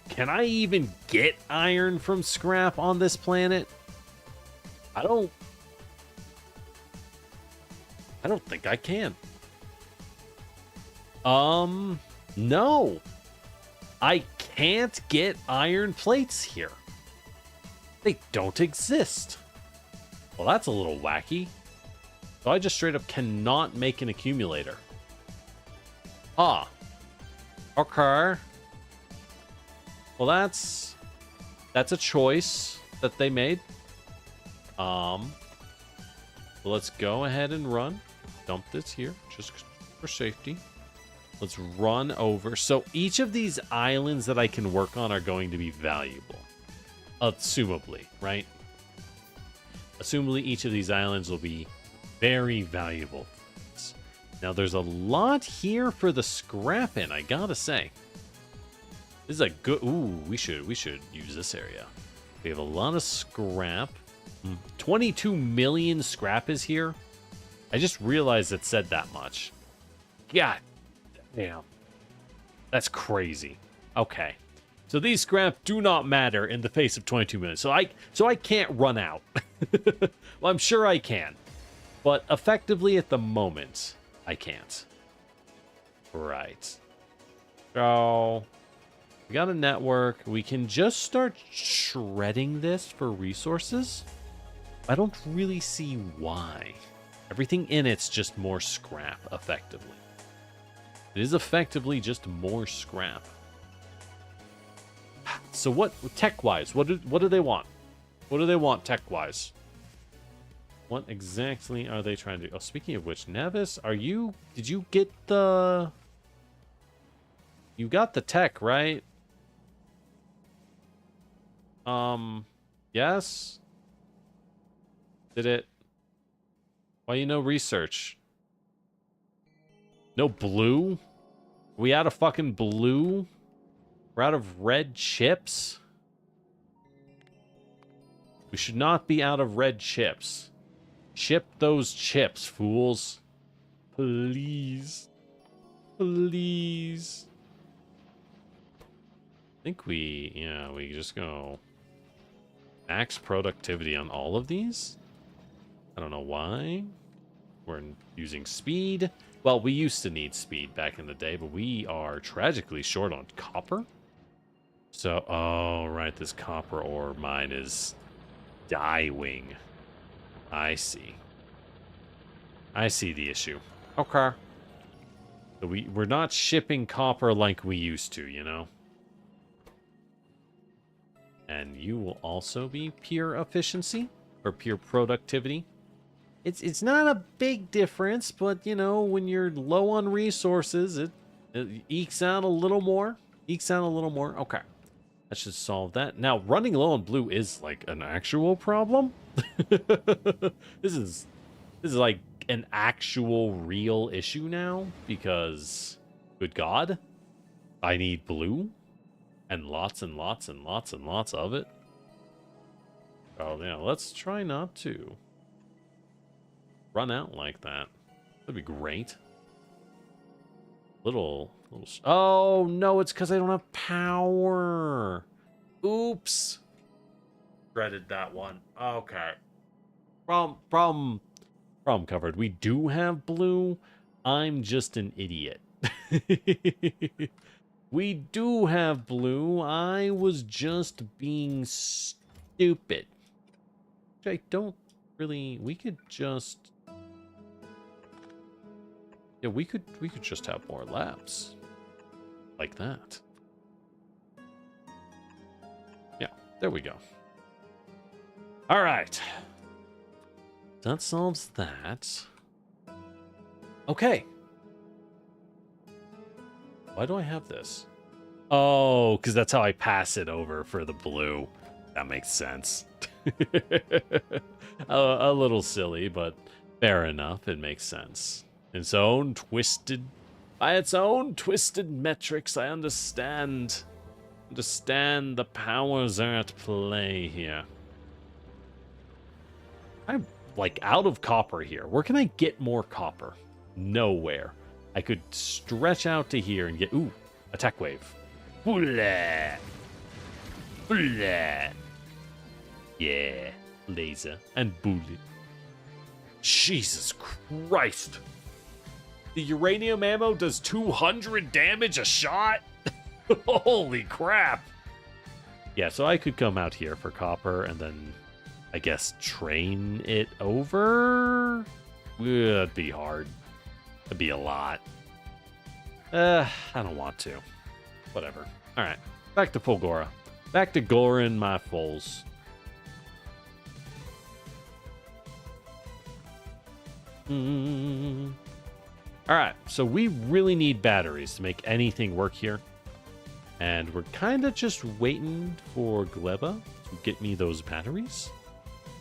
Can I even get iron from scrap on this planet? I don't think I can. No. I can't get iron plates here. They don't exist. Well, that's a little wacky. So I just straight up cannot make an accumulator. Ah. Okay. Well, that's a choice that they made. Well, let's go ahead and run. Dump this here just for safety. Let's run over. So each of these islands that I can work on are going to be valuable. Assumably, right? Assumably each of these islands will be very valuable Now, there's a lot here for the scrapping, I gotta say. This is a good... Ooh, we should use this area. We have a lot of scrap. 22 million scrap is here. I just realized it said that much. God damn. That's crazy. Okay. So these scrap do not matter in the face of 22 million. So I can't run out. Well, I'm sure I can. But effectively at the moment, I can't. Right. So we got a network. We can just start shredding this for resources. I don't really see why. Everything in it's just more scrap, effectively. It is effectively just more scrap. So what, tech-wise, what do they want? What do they want tech-wise? What exactly are they trying to do? Oh, speaking of which, Nevis, did you get the... You got the tech, right? Yes? Did it? Why you no research? No blue? Are we out of fucking blue? We're out of red chips? We should not be out of red chips. Ship those chips, fools. Please. Please. I think we just go max productivity on all of these. I don't know why. We're using speed. Well, we used to need speed back in the day, but we are tragically short on copper. So, oh, right, this copper ore mine is dying. I see. I see the issue. Okay. So we're not shipping copper like we used to, you know? And you will also be pure efficiency or pure productivity. It's not a big difference, but you know, when you're low on resources, it ekes out a little more. Ekes out a little more. Okay. That should solve that. Now, running low on blue is like an actual problem. This is like an actual real issue now because good God, I need blue and lots and lots and lots and lots of it. Oh, yeah, let's try not to run out like that. That'd be great. Oh, no, it's because I don't have power. Oops. Dreaded that one. Okay. Problem covered. We do have blue. I'm just an idiot. We do have blue. I was just being stupid. Which I don't really... We could just... Yeah, we could just have more labs. Like that. Yeah, there we go. All right. That solves that. Okay. Why do I have this? Oh, because that's how I pass it over for the blue. That makes sense. A little silly, but fair enough. It makes sense. By its own twisted metrics, I understand the powers are at play here. I'm like out of copper here. Where can I get more copper? Nowhere. I could stretch out to here and get... Ooh, attack wave. Blah. Blah. Yeah, laser and bullet. Jesus Christ. The uranium ammo does 200 damage a shot? Holy crap. Yeah, so I could come out here for copper and then, I guess, train it over? That'd be hard. That'd be a lot. I don't want to. Whatever. All right, back to Fulgora. Back to Gorin, my foals. All right, so we really need batteries to make anything work here. And we're kind of just waiting for Gleba to get me those batteries.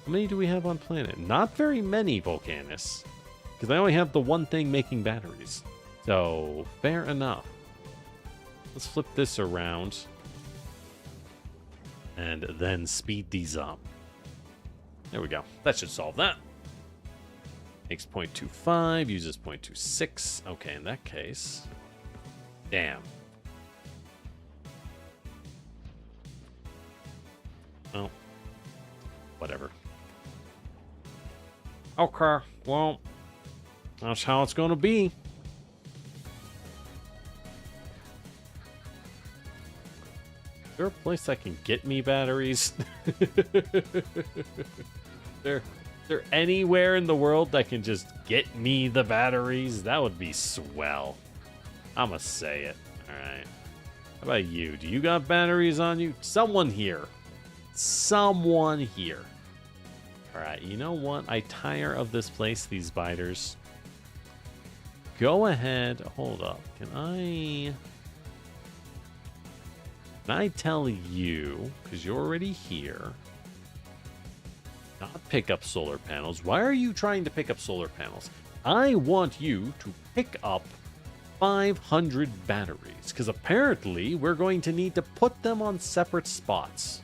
How many do we have on planet? Not very many, Volcanus. because I only have the one thing making batteries. So, fair enough. Let's flip this around. And then speed these up. There we go. That should solve that. Makes 0.25, uses 0.26. Okay, in that case. Damn. Oh. Whatever. Okay, well, that's how it's going to be. Is there a place that can get me batteries? There anywhere in the world that can just get me the batteries? That would be swell. I'ma say it. Alright. How about you? Do you got batteries on you? Someone here. Someone here. Alright, you know what? I tire of this place, these biters. Go ahead. Hold up. Can I tell you, because you're already here, not pick up solar panels? Why are you trying to pick up solar panels? I want you to pick up 500 batteries, because apparently we're going to need to put them on separate spots.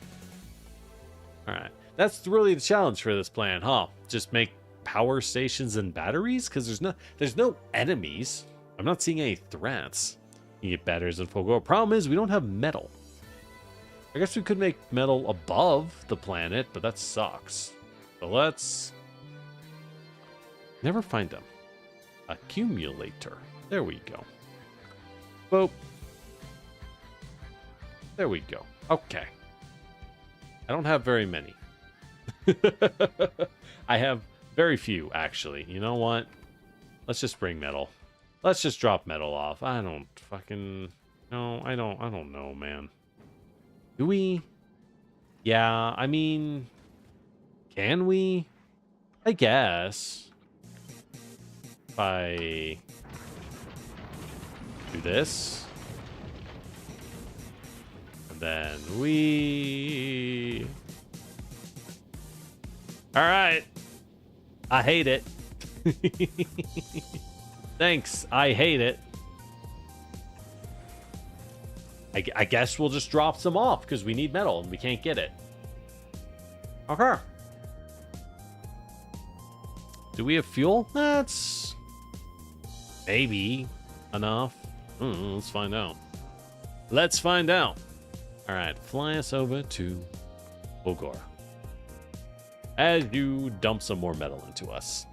Alright, that's really the challenge for this plan, huh? Just make power stations and batteries? Because there's no enemies. I'm not seeing any threats. You get batteries and Factorio. Problem is, we don't have metal. I guess we could make metal above the planet, but that sucks. So let's never find them. Accumulator. There we go. Boop. There we go. Okay. I don't have very many. I have very few, actually. You know what? Let's just bring metal. Let's just drop metal off. I don't fucking... No, I don't know, man. Do we? Yeah, I mean... Can we? I guess. If I... do this. And then we... Alright. I hate it. Thanks, I hate it. I guess we'll just drop some off because we need metal and we can't get it. Okay. Do we have fuel? That's maybe enough. Let's find out. Let's find out. All right, fly us over to Bogora. As you dump some more metal into us.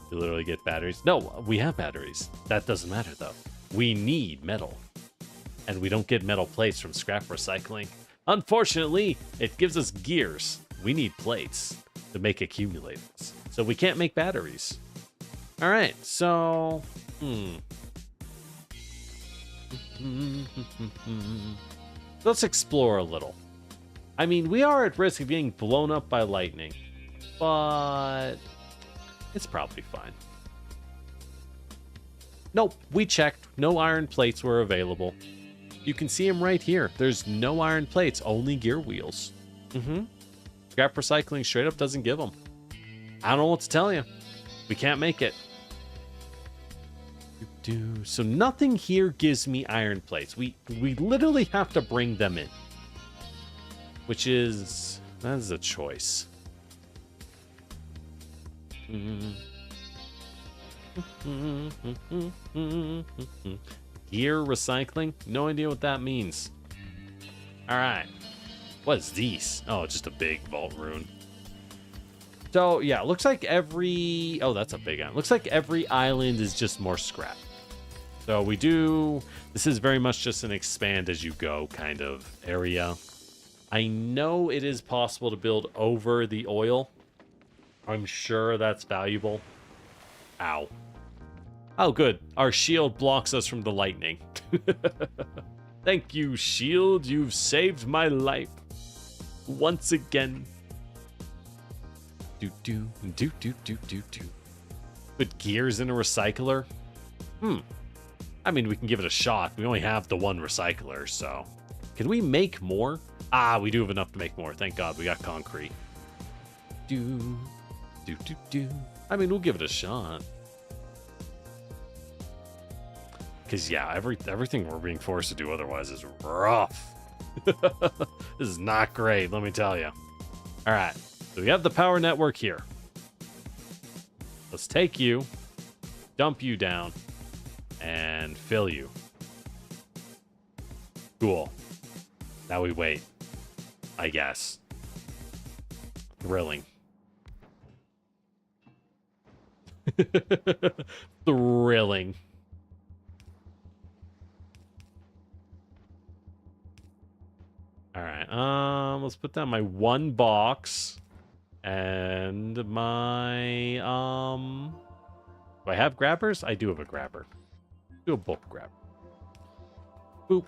You literally get batteries. No, we have batteries. That doesn't matter though. We need metal. And we don't get metal plates from scrap recycling. Unfortunately, it gives us gears. We need plates to make accumulators. So we can't make batteries. All right, so... Let's explore a little. I mean, we are at risk of being blown up by lightning. But... it's probably fine. Nope, we checked. No iron plates were available. You can see them right here. There's no iron plates, only gear wheels. Scrap recycling straight up doesn't give them. I don't know what to tell you. We can't make it. So nothing here gives me iron plates. We literally have to bring them in. Which is... that is a choice. Gear recycling? No idea what that means. Alright. What is these? Oh, just a big vault rune. So, yeah, looks like every... oh, that's a big one. Looks like every island is just more scrap. So we do... this is very much just an expand as you go kind of area. I know it is possible to build over the oil. I'm sure that's valuable. Ow. Oh, good. Our shield blocks us from the lightning. Thank you, shield. You've saved my life. Once again. Do. Put gears in a recycler? I mean, we can give it a shot. We only have the one recycler, so... can we make more? Ah, we do have enough to make more. Thank God we got concrete. Do. I mean, we'll give it a shot. because yeah, everything we're being forced to do otherwise is rough. This is not great, let me tell you. All right, so we have the power network here. Let's take you, dump you down, and fill you. Cool. Now we wait, I guess. Thrilling. Thrilling. All right. Let's put down my one box and my do I have grabbers? I do have a grabber. Do a bulk grab. Boop.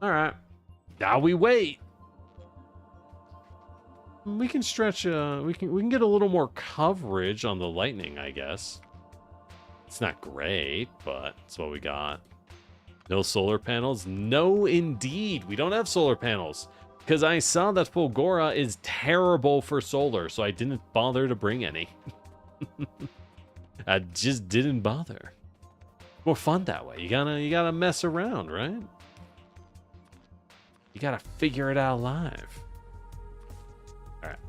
All right. Now we wait. We can stretch. We can get a little more coverage on the lightning, I guess. It's not great, but it's what we got. No solar panels? No, indeed. We don't have solar panels because I saw that Fulgora is terrible for solar, so I didn't bother to bring any. I just didn't bother. More fun that way. You gotta mess around, right? You gotta figure it out live. All right.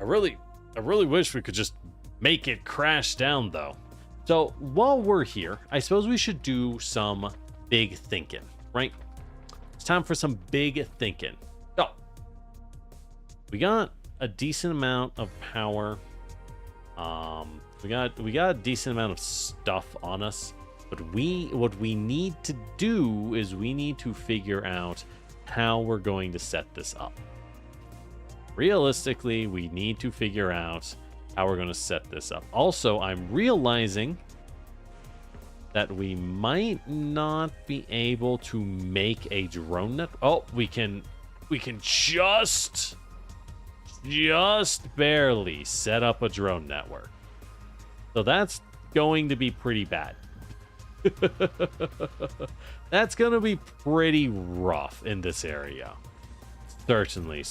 I really wish we could just make it crash down, though. So while we're here, I suppose we should do some big thinking, right? It's time for some big thinking. Oh, we got a decent amount of power. We got a decent amount of stuff on us, but what we need to do is we need to figure out how we're going to set this up. Realistically, we need to figure out how we're going to set this up. Also, I'm realizing that we might not be able to make a drone net. Oh, we can just barely set up a drone network. So that's going to be pretty bad. That's going to be pretty rough in this area. Certainly.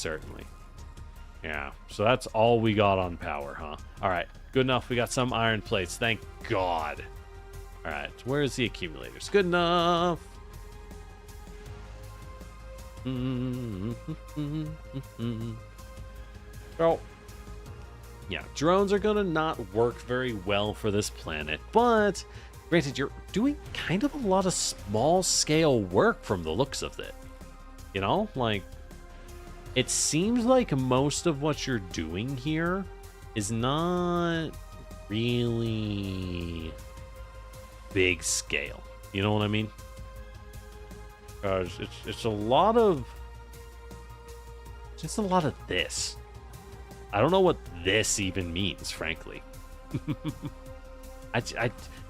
Yeah, so that's all we got on power, huh? All right, good enough. We got some iron plates, thank God. All right, where's the accumulators? Good enough. Oh, yeah, drones are gonna not work very well for this planet, but granted, you're doing kind of a lot of small-scale work from the looks of it. You know, like, it seems like most of what you're doing here is not really big scale. You know what I mean? It's a lot of this. I don't know what this even means, frankly.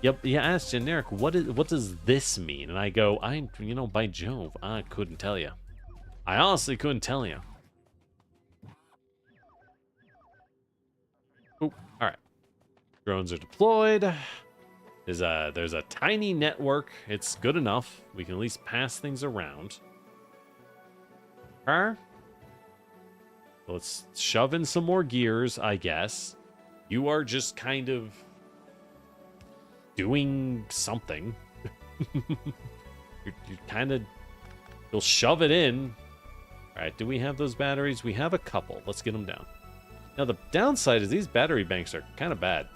You ask generic, what does this mean? And I go, by Jove, I couldn't tell you. I honestly couldn't tell you. Oh, all right. Drones are deployed. There's a tiny network. It's good enough. We can at least pass things around. Let's shove in some more gears, I guess. You are just kind of doing something. You'll shove it in. All right, do we have those batteries? We have a couple. Let's get them down. Now, the downside is these battery banks are kind of bad.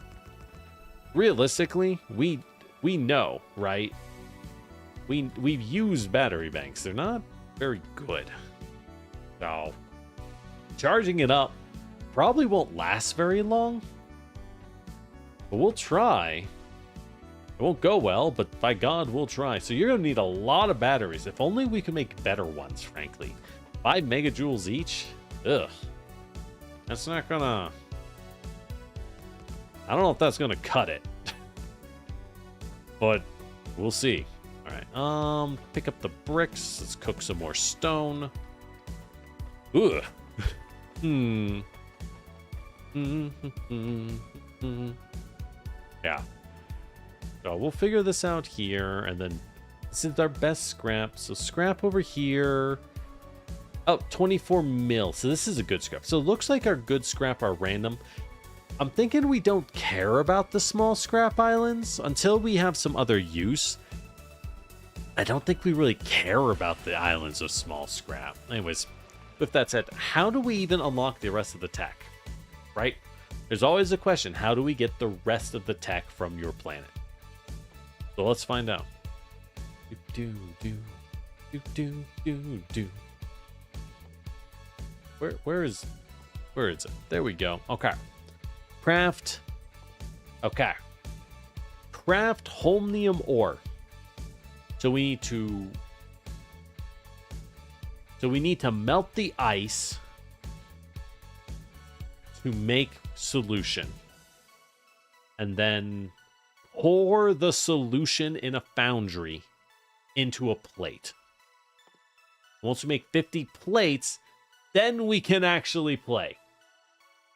Realistically, we know, right? We've used battery banks. They're not very good. So, charging it up probably won't last very long. But we'll try. It won't go well, but by God, we'll try. So you're going to need a lot of batteries. If only we could make better ones, frankly. 5 megajoules each? Ugh. That's not gonna... I don't know if that's gonna cut it. But we'll see. Alright, pick up the bricks. Let's cook some more stone. Ugh. Yeah. So we'll figure this out here, and then This is our best scrap. So scrap over here. Oh, 24 mil. So this is a good scrap. So it looks like our good scrap are random. I'm thinking we don't care about the small scrap islands until we have some other use. I don't think we really care about the islands of small scrap. Anyways, with that said, how do we even unlock the rest of the tech? Right? There's always a question. How do we get the rest of the tech from your planet? So let's find out. Where is it? There we go. Okay. Craft. Okay. Craft holmium ore. So we need to melt the ice to make solution. And then pour the solution in a foundry into a plate. Once we make 50 plates, then we can actually play.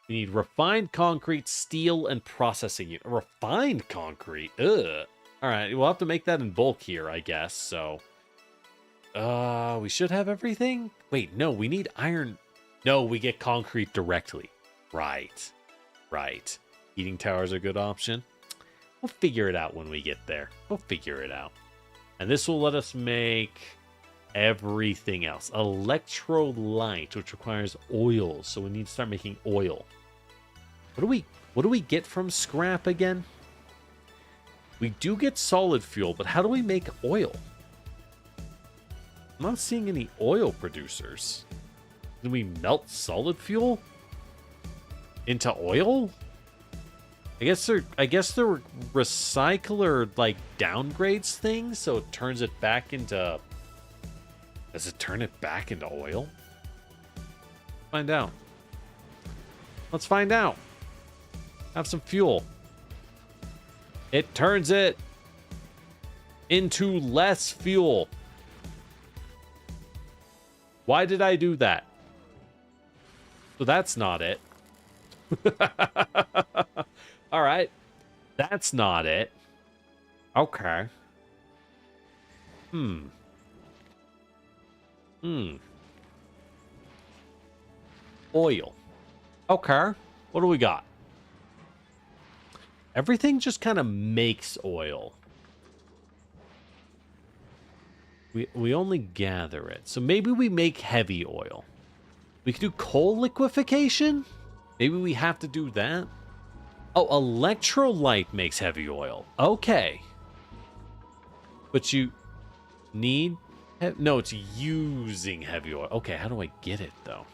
We need refined concrete, steel, and processing unit. Refined concrete? Ugh. Alright, we'll have to make that in bulk here, I guess, so... we should have everything? Wait, no, we need iron... No, we get concrete directly. Right. Right. Heating towers are a good option. We'll figure it out when we get there. We'll figure it out. And this will let us make everything else. Electrolyte, which requires oil, so we need to start making oil. What do we get from scrap again? We do get solid fuel, but how do we make oil? I'm not seeing any oil producers. Can we melt solid fuel into oil? I guess the recycler like downgrades things, so it turns it back into. Does it turn it back into oil? Find out. Let's find out. Have some fuel. It turns it into less fuel. Why did I do that? So that's not it. All right. That's not it. Okay. Oil. Okay. What do we got? Everything just kind of makes oil. We only gather it. So maybe we make heavy oil. We could do coal liquefaction? Maybe we have to do that? Oh, electrolyte makes heavy oil. Okay. But you need... No, it's using heavy oil. Okay, how do I get it, though?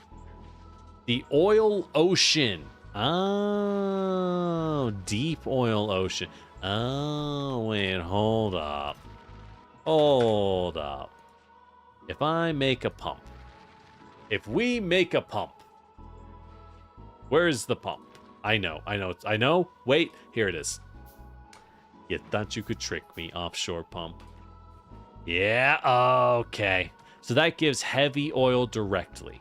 The oil ocean. Oh, deep oil ocean. Oh, wait, hold up. Hold up. If I make a pump. If we make a pump. Where's the pump? I know. Wait, here it is. You thought you could trick me, offshore pump. Yeah, okay. So that gives heavy oil directly.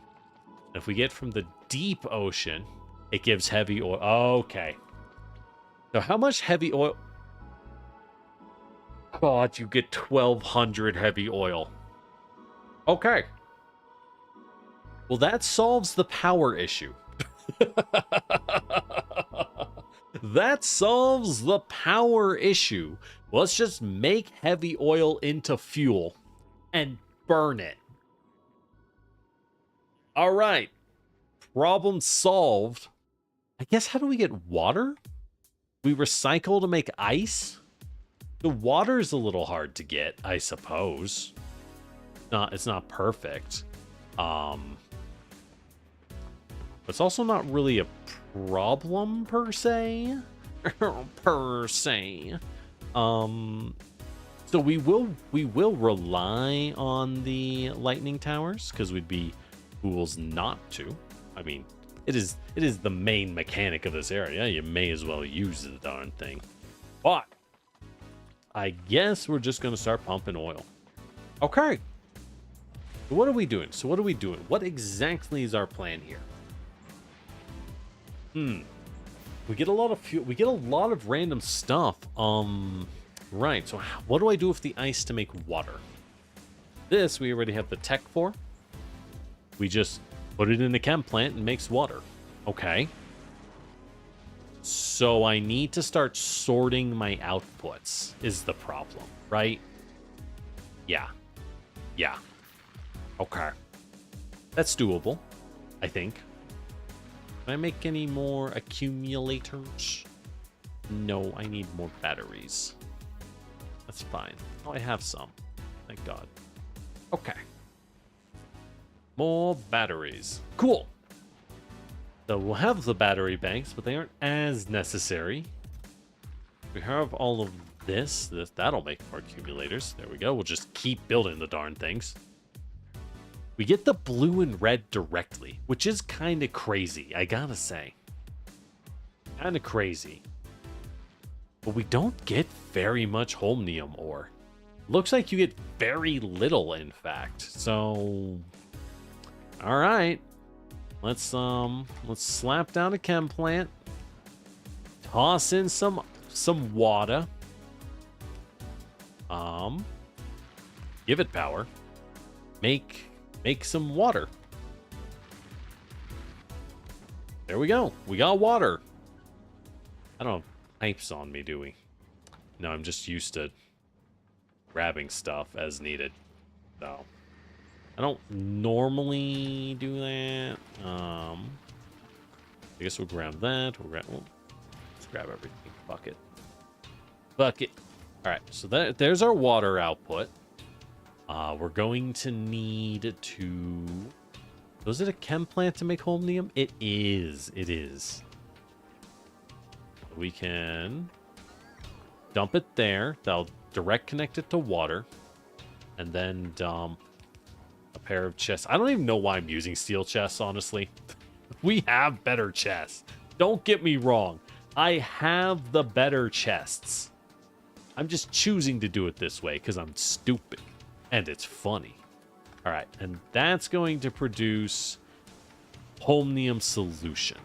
If we get from the deep ocean, it gives heavy oil. Okay. So how much heavy oil? God, you get 1,200 heavy oil. Okay. Well, that solves the power issue. That solves the power issue. Let's just make heavy oil into fuel and burn it. All right. Problem solved. I guess, how do we get water? We recycle to make ice? The water is a little hard to get, I suppose. It's not perfect. It's also not really a problem per se. So we will rely on the lightning towers because we'd be fools not to. I mean, it is the main mechanic of this area. You may as well use the darn thing. But I guess we're just gonna start pumping oil. Okay. What are we doing? What exactly is our plan here? We get a lot of fuel. We get a lot of random stuff. Right, so what do I do with the ice to make water? This we already have the tech for. We just put it in the chem plant and makes water. Okay. So I need to start sorting my outputs is the problem, right? Yeah. Yeah. Okay. That's doable, I think. Can I make any more accumulators? No, I need more batteries. That's fine. Oh, I have some. Thank God. Okay. More batteries. Cool. So we'll have the battery banks, but they aren't as necessary. We have all of this. That'll make more accumulators. There we go. We'll just keep building the darn things. We get the blue and red directly, which is kind of crazy, I gotta say. Kind of crazy. But we don't get very much holmium ore. Looks like you get very little, in fact. So, all right. Let's slap down a chem plant. Toss in some water. Give it power. Make some water. There we go. We got water. I don't have pipes on me, do we? No, I'm just used to grabbing stuff as needed. So I don't normally do that. I guess we'll grab that. Let's grab everything. Bucket. Bucket. All right. So there's our water output. We're going to need to... Was it a chem plant to make holmium? It is. It is. We can dump it there. That'll direct connect it to water. And then dump a pair of chests. I don't even know why I'm using steel chests, honestly. We have better chests. Don't get me wrong. I have the better chests. I'm just choosing to do it this way because I'm stupid. And it's funny. All right, and that's going to produce holmium solution.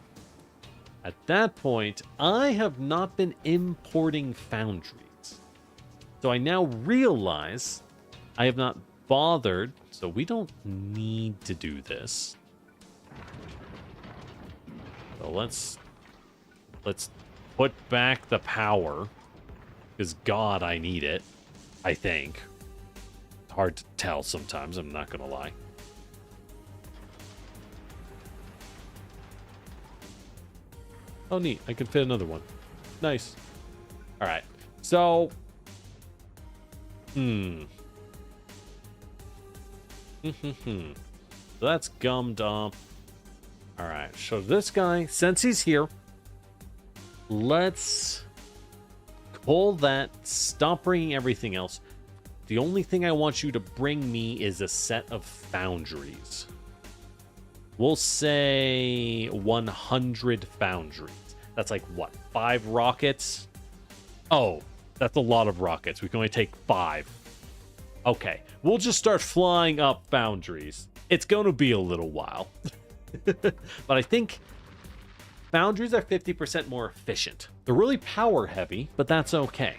At that point, I have not been importing foundries. So I now realize I have not bothered, so we don't need to do this. So let's put back the power, because God, I need it, I think. Hard to tell sometimes, I'm not gonna lie. Oh neat, I can fit another one. Nice. All right, so so that's gummed up. All right, so this guy, since he's here, let's pull that, stop bringing everything else. The only thing I want you to bring me is a set of foundries. We'll say 100 foundries. That's like, what, 5 rockets? Oh, that's a lot of rockets. We can only take 5. Okay, we'll just start flying up foundries. It's going to be a little while. But I think foundries are 50% more efficient. They're really power heavy, but that's okay.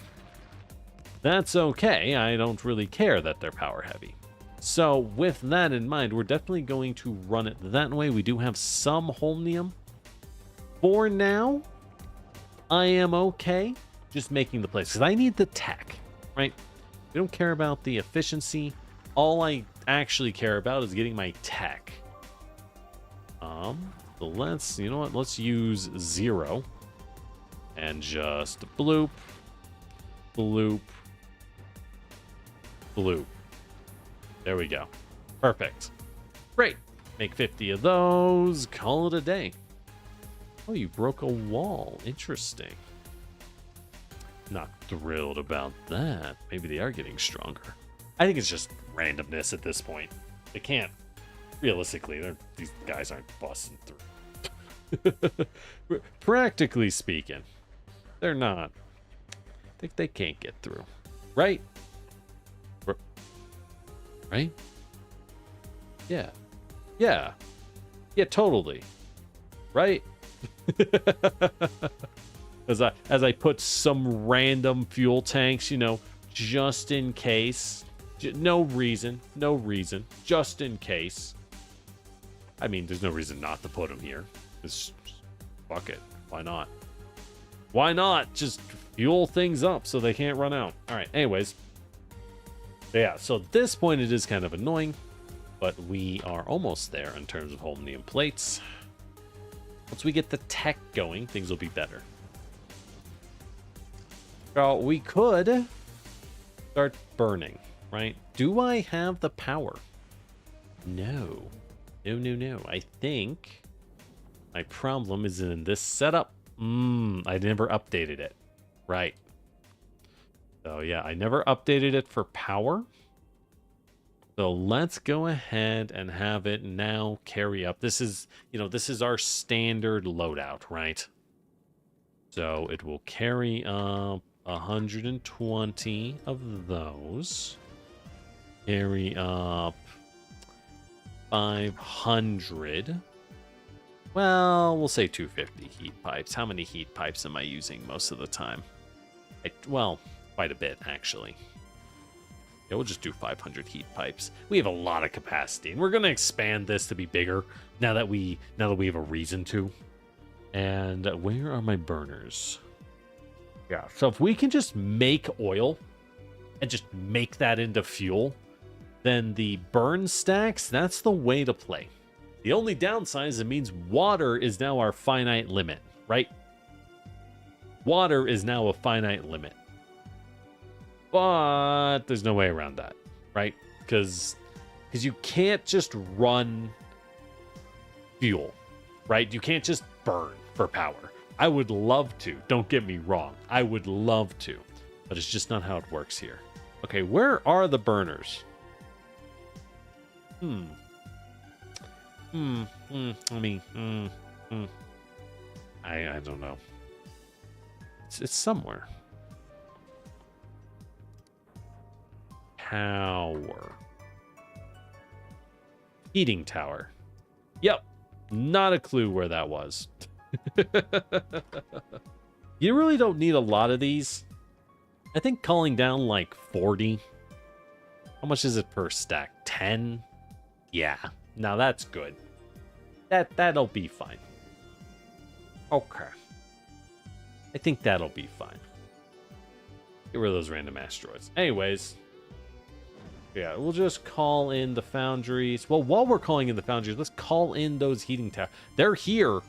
That's okay. I don't really care that they're power heavy. So with that in mind, we're definitely going to run it that way. We do have some holmium. For now, I am okay just making the place because I need the tech, right? We don't care about the efficiency. All I actually care about is getting my tech. So let's, you know what? Let's use 0 and just bloop, bloop, bloop. There we go. Perfect. Great. Make 50 of those. Call it a day. Oh, you broke a wall. Interesting. Not thrilled about that. Maybe they are getting stronger. I think it's just randomness at this point. They can't. Realistically, these guys aren't busting through. Practically speaking, they're not. I think they can't get through. Right? Right? Yeah. Yeah. Yeah, totally. Right? as I put some random fuel tanks, you know, just in case. No reason, just in case. I mean, there's no reason not to put them here. Just fuck it. Why not? Why not just fuel things up so they can't run out? All right, anyways. Yeah, so at this point it is kind of annoying, but we are almost there in terms of holmium plates. Once we get the tech going, things will be better. So we could start burning, right? Do I have the power? No. No. I think my problem is in this setup. I never updated it. Right. So yeah, I never updated it for power. So let's go ahead and have it now carry up. This is, you know, this is our standard loadout, right? So it will carry up 120 of those. Carry up 500. Well, we'll say 250 heat pipes. How many heat pipes am I using most of the time? Well, quite a bit, actually. Yeah, we'll just do 500 heat pipes. We have a lot of capacity, and we're going to expand this to be bigger now that we have a reason to. And where are my burners? Yeah, so if we can just make oil and just make that into fuel, then the burn stacks, that's the way to play. The only downside is it means water is now our finite limit, right? Water is now a finite limit. But there's no way around that, right? Because you can't just run fuel, right? You can't just burn for power. I would love to, don't get me wrong. I would love to, but it's just not how it works here. Okay, where are the burners? I don't know. It's somewhere. Tower. Heating tower. Yep. Not a clue where that was. You really don't need a lot of these. I think calling down like 40. How much is it per stack? 10? Yeah. Now that's good. That'll be fine. Okay. I think that'll be fine. Get rid of those random asteroids. Anyways. Yeah, we'll just call in the foundries. Well, while we're calling in the foundries, let's call in those heating towers. They're here.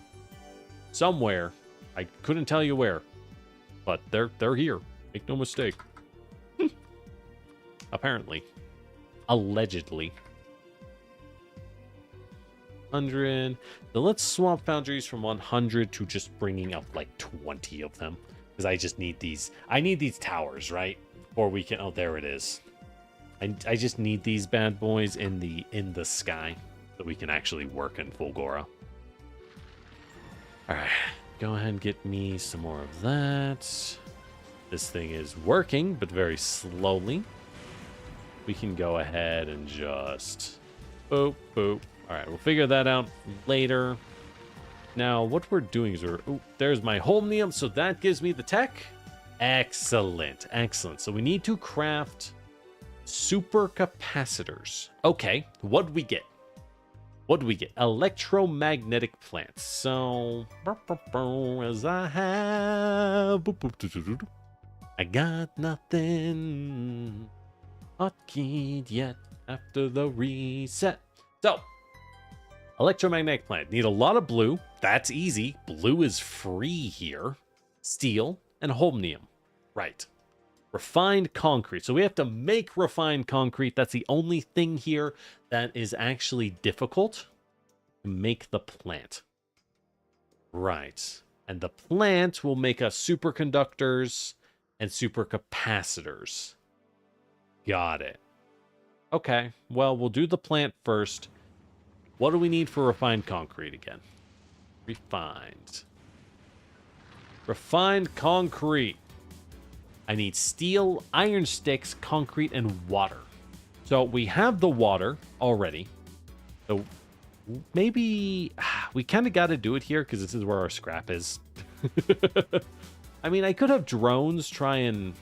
Somewhere. I couldn't tell you where. But they're here. Make no mistake. Apparently. Allegedly. 100. So let's swap foundries from 100 to just bringing up like 20 of them. Because I just need these. I need these towers, right? Or we can. Oh, there it is. I just need these bad boys in the sky so we can actually work in Fulgora. All right, go ahead and get me some more of that. This thing is working, but very slowly. We can go ahead and just boop, boop. All right, we'll figure that out later. Now, what we're doing is there's my holmium, so that gives me the tech. Excellent, excellent. So we need to craft super capacitors. Okay, what do we get? What do we get? Electromagnetic plants. So, as I have, I got nothing hotkeyed yet after the reset. So, electromagnetic plant. Need a lot of blue. That's easy. Blue is free here. Steel and holmium. Right. Refined concrete. So we have to make refined concrete. That's the only thing here that is actually difficult. To make the plant. Right. And the plant will make us superconductors and supercapacitors. Got it. Okay. Well, we'll do the plant first. What do we need for refined concrete again? Refined. Refined concrete. I need steel, iron sticks, concrete, and water. So we have the water already. So maybe we kind of got to do it here because this is where our scrap is. I mean, I could have drones try and...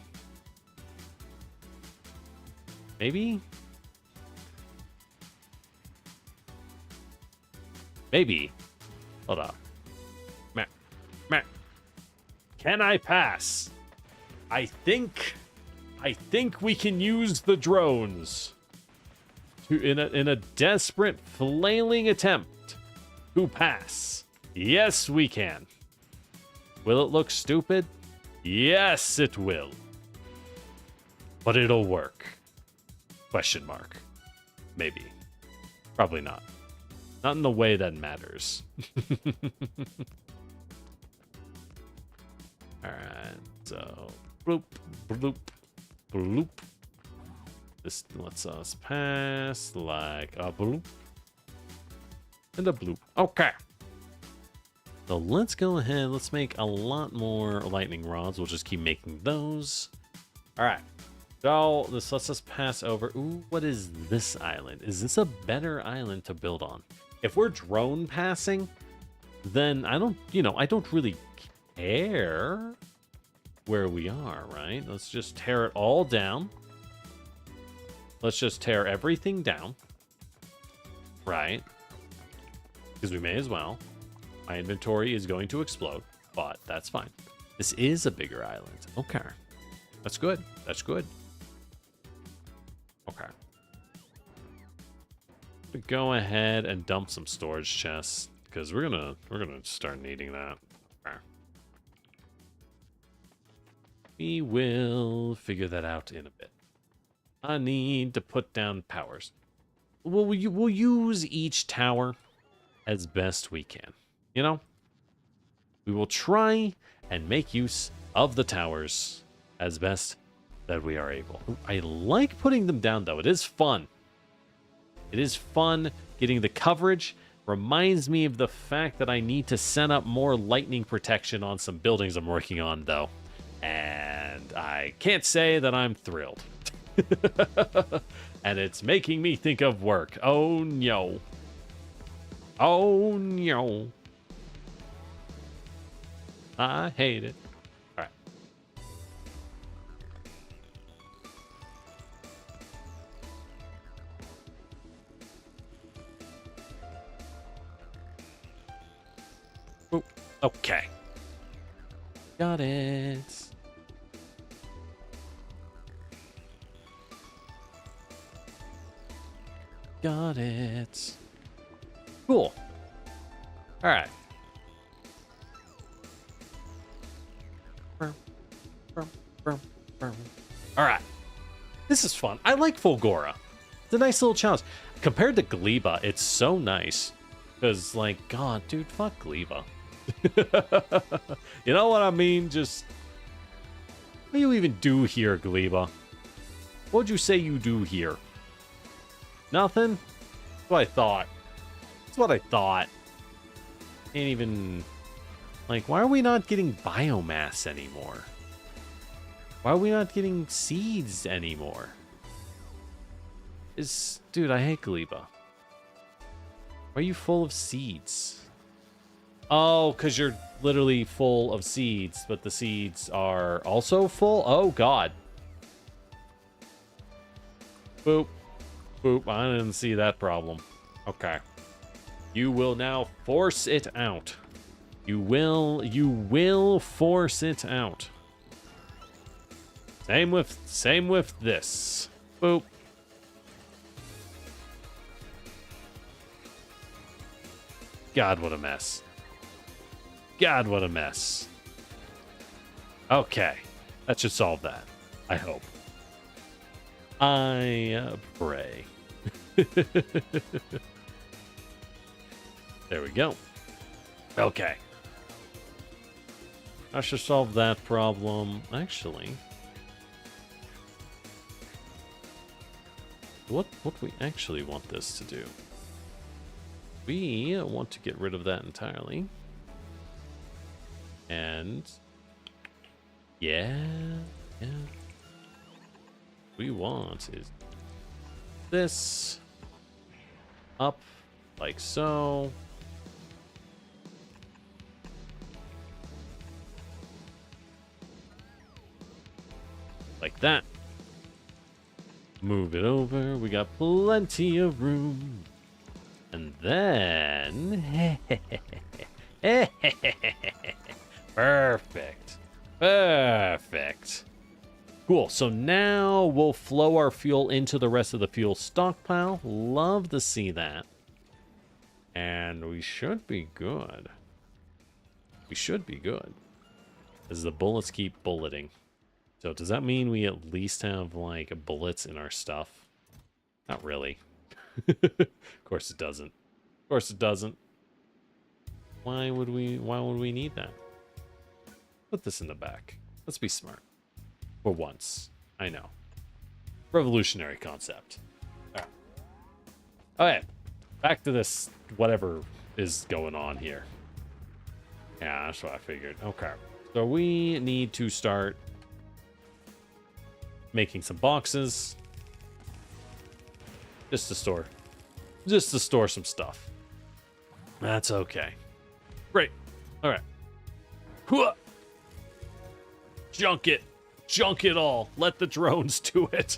Maybe? Maybe. Hold up. Meh. Meh. Can I pass? I think we can use the drones to in a desperate flailing attempt to pass. Yes, we can. Will it look stupid? Yes, it will. But it'll work. Question mark. Maybe. Probably not. Not in the way that matters. Alright, so bloop, bloop, bloop. This lets us pass like a bloop and a bloop. Okay. So let's go ahead. Let's make a lot more lightning rods. We'll just keep making those. Alright. So this lets us pass over. Ooh, what is this island? Is this a better island to build on? If we're drone passing, then I don't really care where we are, right? Let's just tear it all down. Let's just tear everything down. Right? Because we may as well. My inventory is going to explode, but that's fine. This is a bigger island. Okay. That's good. That's good. Okay. Go ahead and dump some storage chests because we're gonna start needing that. Okay. We will figure that out in a bit. I need to put down powers. We'll use each tower as best we can. You know, we will try and make use of the towers as best that we are able. I like putting them down though. It is fun. It is fun getting the coverage. Reminds me of the fact that I need to set up more lightning protection on some buildings I'm working on, though. And I can't say that I'm thrilled. And it's making me think of work. Oh, no. Oh, no. I hate it. Okay. Got it. Got it. Cool. All right. All right. This is fun. I like Fulgora. It's a nice little challenge. Compared to Gleba, it's so nice. Because, like, God, dude, fuck Gleba. You know what I mean? Just what do you even do here, Gleba? What'd you say you do here? Nothing? That's what I thought. That's what I thought. Ain't even like, why are we not getting biomass anymore? Why are we not getting seeds anymore? Dude, I hate Gleba. Why are you full of seeds? Oh, because you're literally full of seeds, but the seeds are also full? Oh, God. Boop. Boop. I didn't see that problem. Okay. You will now force it out. You will force it out. Same with this. Boop. God, what a mess. God, what a mess. Okay. That should solve that. I hope. I pray. There we go. Okay. I should solve that problem. Actually, what we actually want this to do? We want to get rid of that entirely. And yeah. We want is this up like so. like that. Move it over. We got plenty of room. And then... Perfect. Perfect. Cool. So now we'll flow our fuel into the rest of the fuel stockpile. Love to see that. And we should be good. We should be good. As the bullets keep bulleting. So does that mean we at least have, like, bullets in our stuff? Not really. Of course it doesn't. Of course it doesn't. Why would we need that? Put this in the back. Let's be smart. For once. I know. Revolutionary concept. Alright. Okay. Back to this whatever is going on here. Yeah, that's what I figured. Okay. So we need to start making some boxes. Just to store some stuff. That's okay. Great. All right. Hooah! Junk it. Junk it all. Let the drones do it.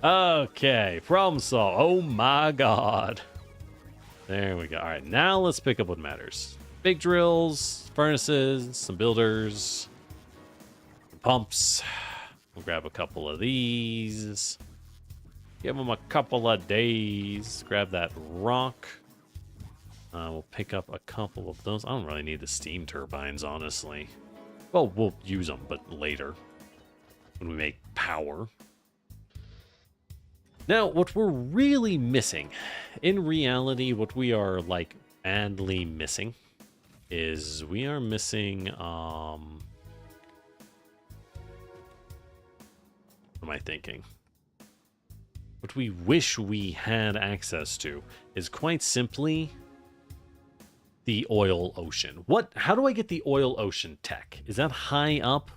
Okay. Problem solved. Oh my god. There we go. All right. Now let's pick up what matters. Big drills, furnaces, some builders, pumps. We'll grab a couple of these. Give them a couple of days. Grab that rock. We'll pick up a couple of those. I don't really need the steam turbines, honestly. Well, we'll use them, but later. When we make power. Now, what we're really missing, in reality, what we are, like, badly missing, is we are missing, what am I thinking? What we wish we had access to is quite simply the oil ocean. How do I get the oil ocean tech? Is that high up?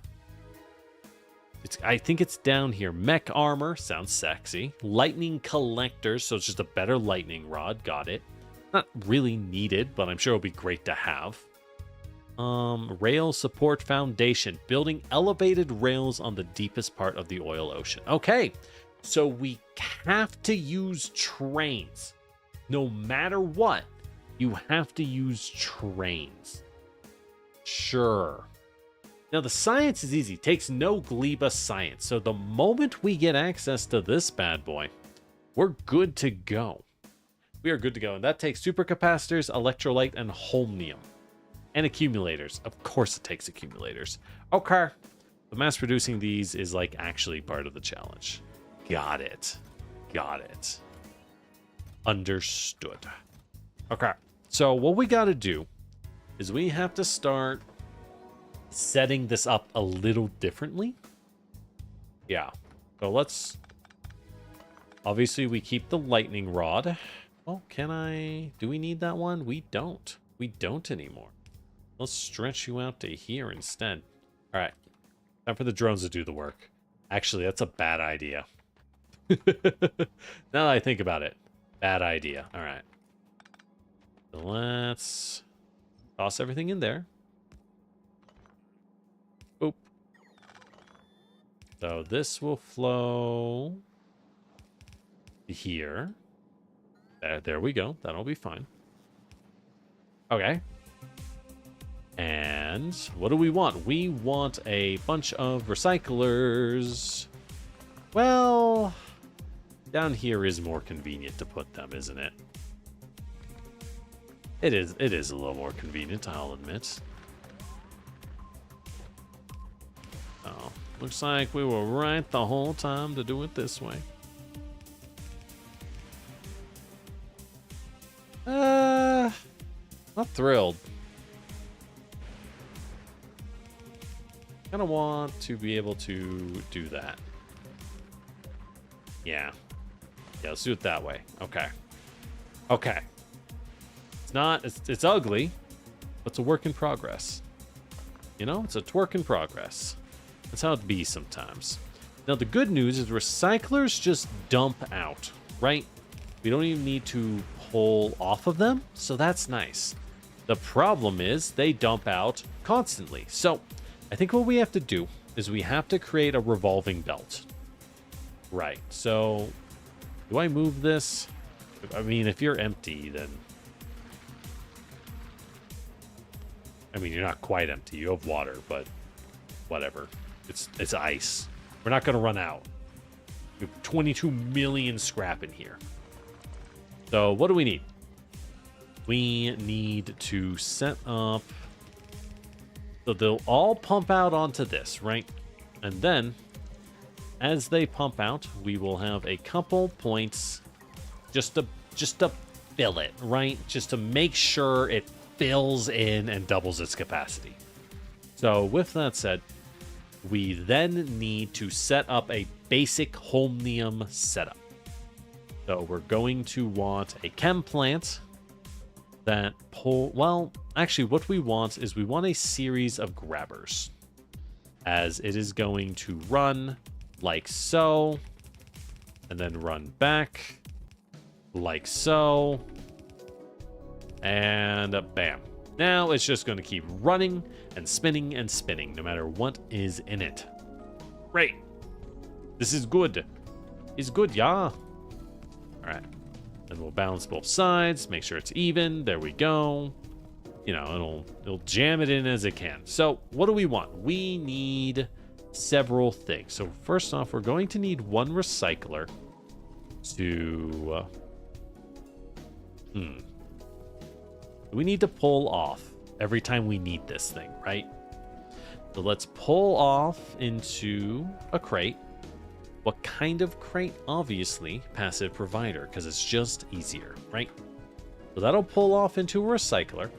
I think it's down here. Mech armor, sounds sexy. Lightning collector, so it's just a better lightning rod, got it. Not really needed, but I'm sure it'll be great to have. Rail support foundation, building elevated rails on the deepest part of the oil ocean. Okay, so we have to use trains. No matter what, you have to use trains. Sure. Now, the science is easy. It takes no Gleba science. So the moment we get access to this bad boy, we're good to go. We are good to go. And that takes supercapacitors, electrolyte, and holmium. And accumulators. Of course it takes accumulators. Okay. But mass producing these is, like, actually part of the challenge. Got it. Got it. Understood. Okay. So what we got to do is we have to start setting this up a little differently. Yeah. So let's... Obviously, we keep the lightning rod. Oh, do we need that one? We don't. We don't anymore. Let's stretch you out to here instead. All right. Time for the drones to do the work. Actually, that's a bad idea. Now that I think about it. Bad idea. All right. So let's toss everything in there. Oop. So this will flow here. There we go. That'll be fine. Okay. And what do we want? We want a bunch of recyclers. Well, down here is more convenient to put them, isn't it? It is a little more convenient, I'll admit. Oh, looks like we were right the whole time to do it this way. Not thrilled. Kind of want to be able to do that. Yeah. Yeah, let's do it that way. Okay. Okay. It's ugly, but it's a work in progress. You know, it's a work in progress. That's how it be sometimes. Now, the good news is recyclers just dump out, right? We don't even need to pull off of them, so that's nice. The problem is they dump out constantly. So I think what we have to do is we have to create a revolving belt. Right. So, do I move this? I mean, if you're empty, then... I mean, you're not quite empty. You have water, but whatever. It's ice. We're not going to run out. We have 22 million scrap in here. So, what do we need? We need to set up... So they'll all pump out onto this, right? And then, as they pump out, we will have a couple points just to fill it, right? Just to make sure it fills in and doubles its capacity. So with that said, we then need to set up a basic holmium setup. So we're going to want a chem plant that pull... Well, actually, what we want is we want a series of grabbers, as it is going to run like so, and then run back like so, and bam. Now it's just going to keep running and spinning and spinning, no matter what is in it. Great. This is good. It's good, yeah. All right. And we'll balance both sides, make sure it's even. There we go. You know, it'll jam it in as it can. So what do we want? We need several things. So first off, we're going to need one recycler to... We need to pull off every time we need this thing, right? So let's pull off into a crate. What kind of crate? Obviously, passive provider, because it's just easier, right? So that'll pull off into a recycler.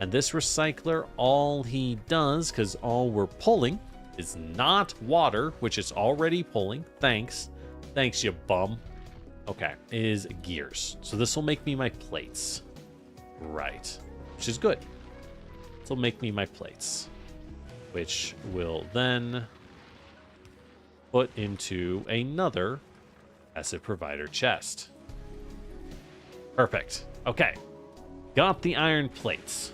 And this recycler, all he does, because all we're pulling is not water, which it's already pulling. Thanks. Thanks, you bum. Okay, is gears. So this will make me my plates. Right. Which is good. This will make me my plates. Which will then... put into another passive provider chest. Perfect. Okay. Got the iron plates.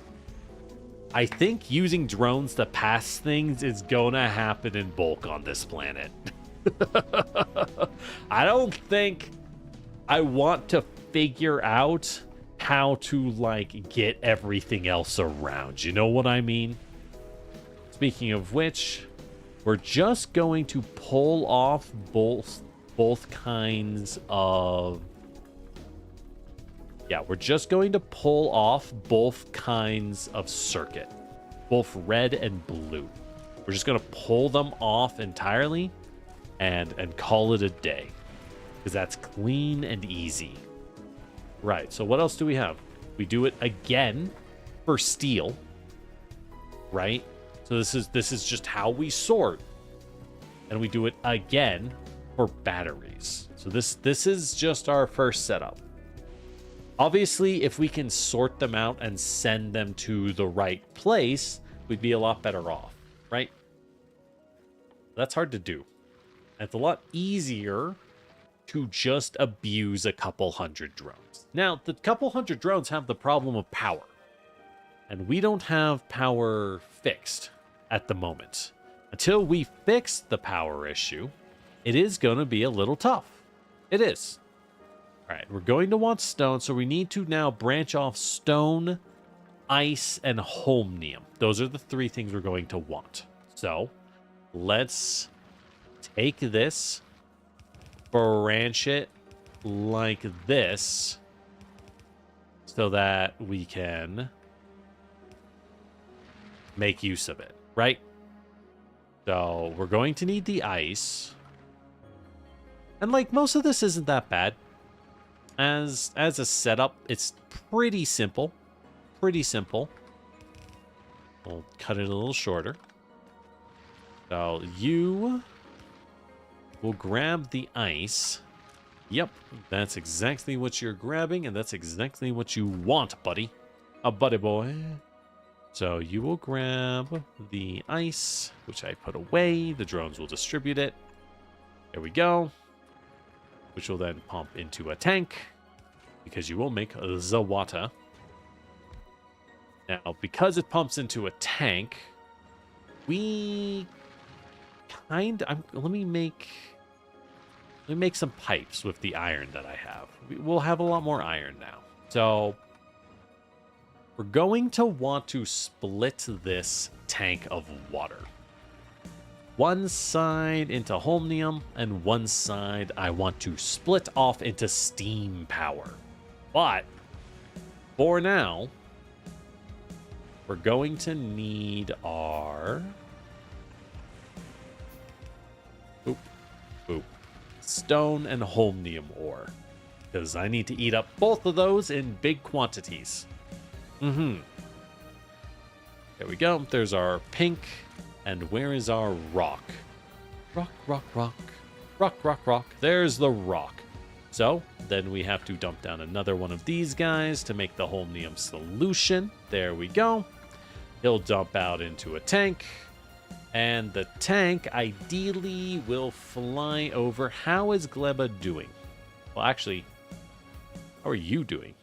I think using drones to pass things is gonna happen in bulk on this planet. I don't think I want to figure out how to, like, get everything else around. You know what I mean? Speaking of which... we're just going to pull off both kinds of... Yeah, we're just going to pull off both kinds of circuit. Both red and blue. We're just going to pull them off entirely and call it a day. Because that's clean and easy. Right, so what else do we have? We do it again for steel. Right? So this is just how we sort. And we do it again for batteries. So this is just our first setup. Obviously, if we can sort them out and send them to the right place, we'd be a lot better off, right? That's hard to do. And it's a lot easier to just abuse a couple hundred drones. Now, the couple hundred drones have the problem of power. And we don't have power fixed at the moment. Until we fix the power issue, it is going to be a little tough. It is. All right, we're going to want stone, so we need to now branch off stone, ice, and holmium. Those are the three things we're going to want. So let's take this, branch it like this, so that we can make use of it, right? So we're going to need the ice. And like most of this isn't that bad. As a setup, it's pretty simple. Pretty simple. We'll cut it a little shorter. So you will grab the ice. Yep, that's exactly what you're grabbing, and that's exactly what you want, buddy. A buddy boy. So you will grab the ice, which I put away. The drones will distribute it. There we go. Which will then pump into a tank, because you will make the water. Now, because it pumps into a tank, we let me make some pipes with the iron that I have. We'll have a lot more iron now. So we're going to want to split this tank of water. One side into holmium, and one side I want to split off into steam power. But for now, we're going to need our stone and holmium ore, because I need to eat up both of those in big quantities. There we go. There's our pink. And where is our rock? Rock, rock, rock. Rock, rock, rock. There's the rock. So then we have to dump down another one of these guys to make the holmium solution. There we go. He'll dump out into a tank. And the tank ideally will fly over. How is Gleba doing? Well, actually, how are you doing?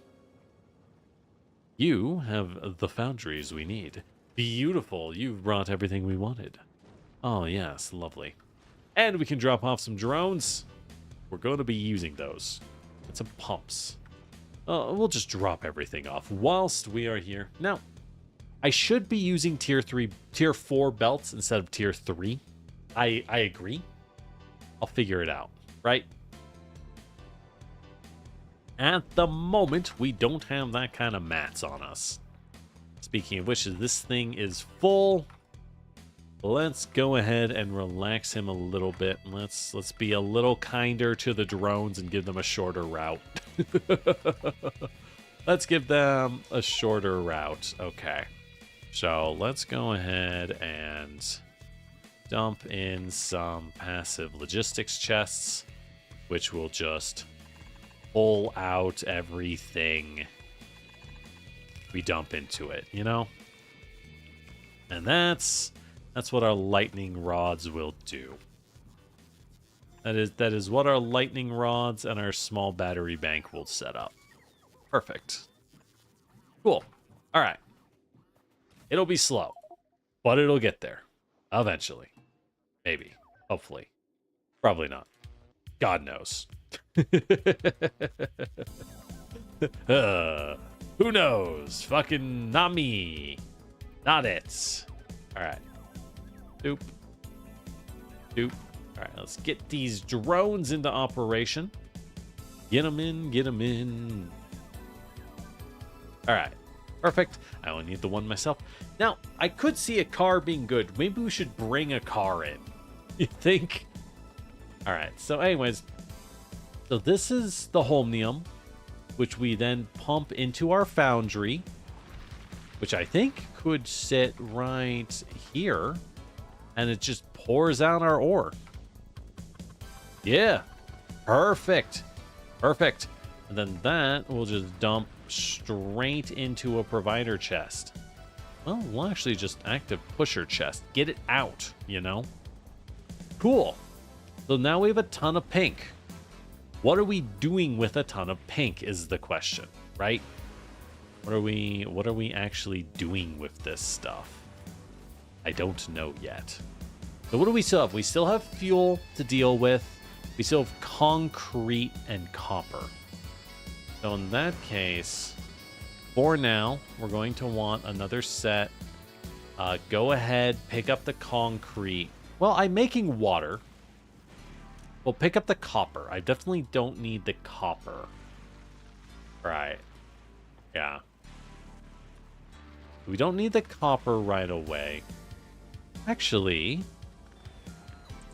You have the foundries we need. Beautiful. You've brought everything we wanted. Oh, yes. Lovely. And we can drop off some drones. We're going to be using those. And some pumps. We'll just drop everything off whilst we are here. Now, I should be using tier 4 belts instead of tier 3. I agree. I'll figure it out, right? At the moment, we don't have that kind of mats on us. Speaking of which, this thing is full. Let's go ahead and relax him a little bit. Let's be a little kinder to the drones and give them a shorter route. Let's give them a shorter route. Okay. So let's go ahead and dump in some passive logistics chests, which will just pull out everything we dump into it, you know? And that's what our lightning rods will do. That is what our lightning rods and our small battery bank will set up. Perfect. Cool. All right. It'll be slow, but it'll get there eventually. Maybe. Hopefully. Probably not. God knows. Who knows? Fucking not me. Not it. Alright. Doop. Doop. Alright, let's get these drones into operation. Get them in, get them in. Alright. Perfect. I only need the one myself. Now, I could see a car being good. Maybe we should bring a car in. You think? Alright, so anyways. So this is the holmium, which we then pump into our foundry, which I think could sit right here, and it just pours out our ore. Yeah, perfect, perfect. And then that will just dump straight into a provider chest. Well, we'll actually just active pusher chest. Get it out, you know? Cool. So now we have a ton of pink. What are we doing with a ton of pink is the question, right? What are we actually doing with this stuff? I don't know yet. So what do we still have? We still have fuel to deal with. We still have concrete and copper. So in that case, for now, we're going to want another set. Go ahead, pick up the concrete. Well, I'm making water. We'll pick up the copper. I definitely don't need the copper. Right. Yeah. We don't need the copper right away. Actually,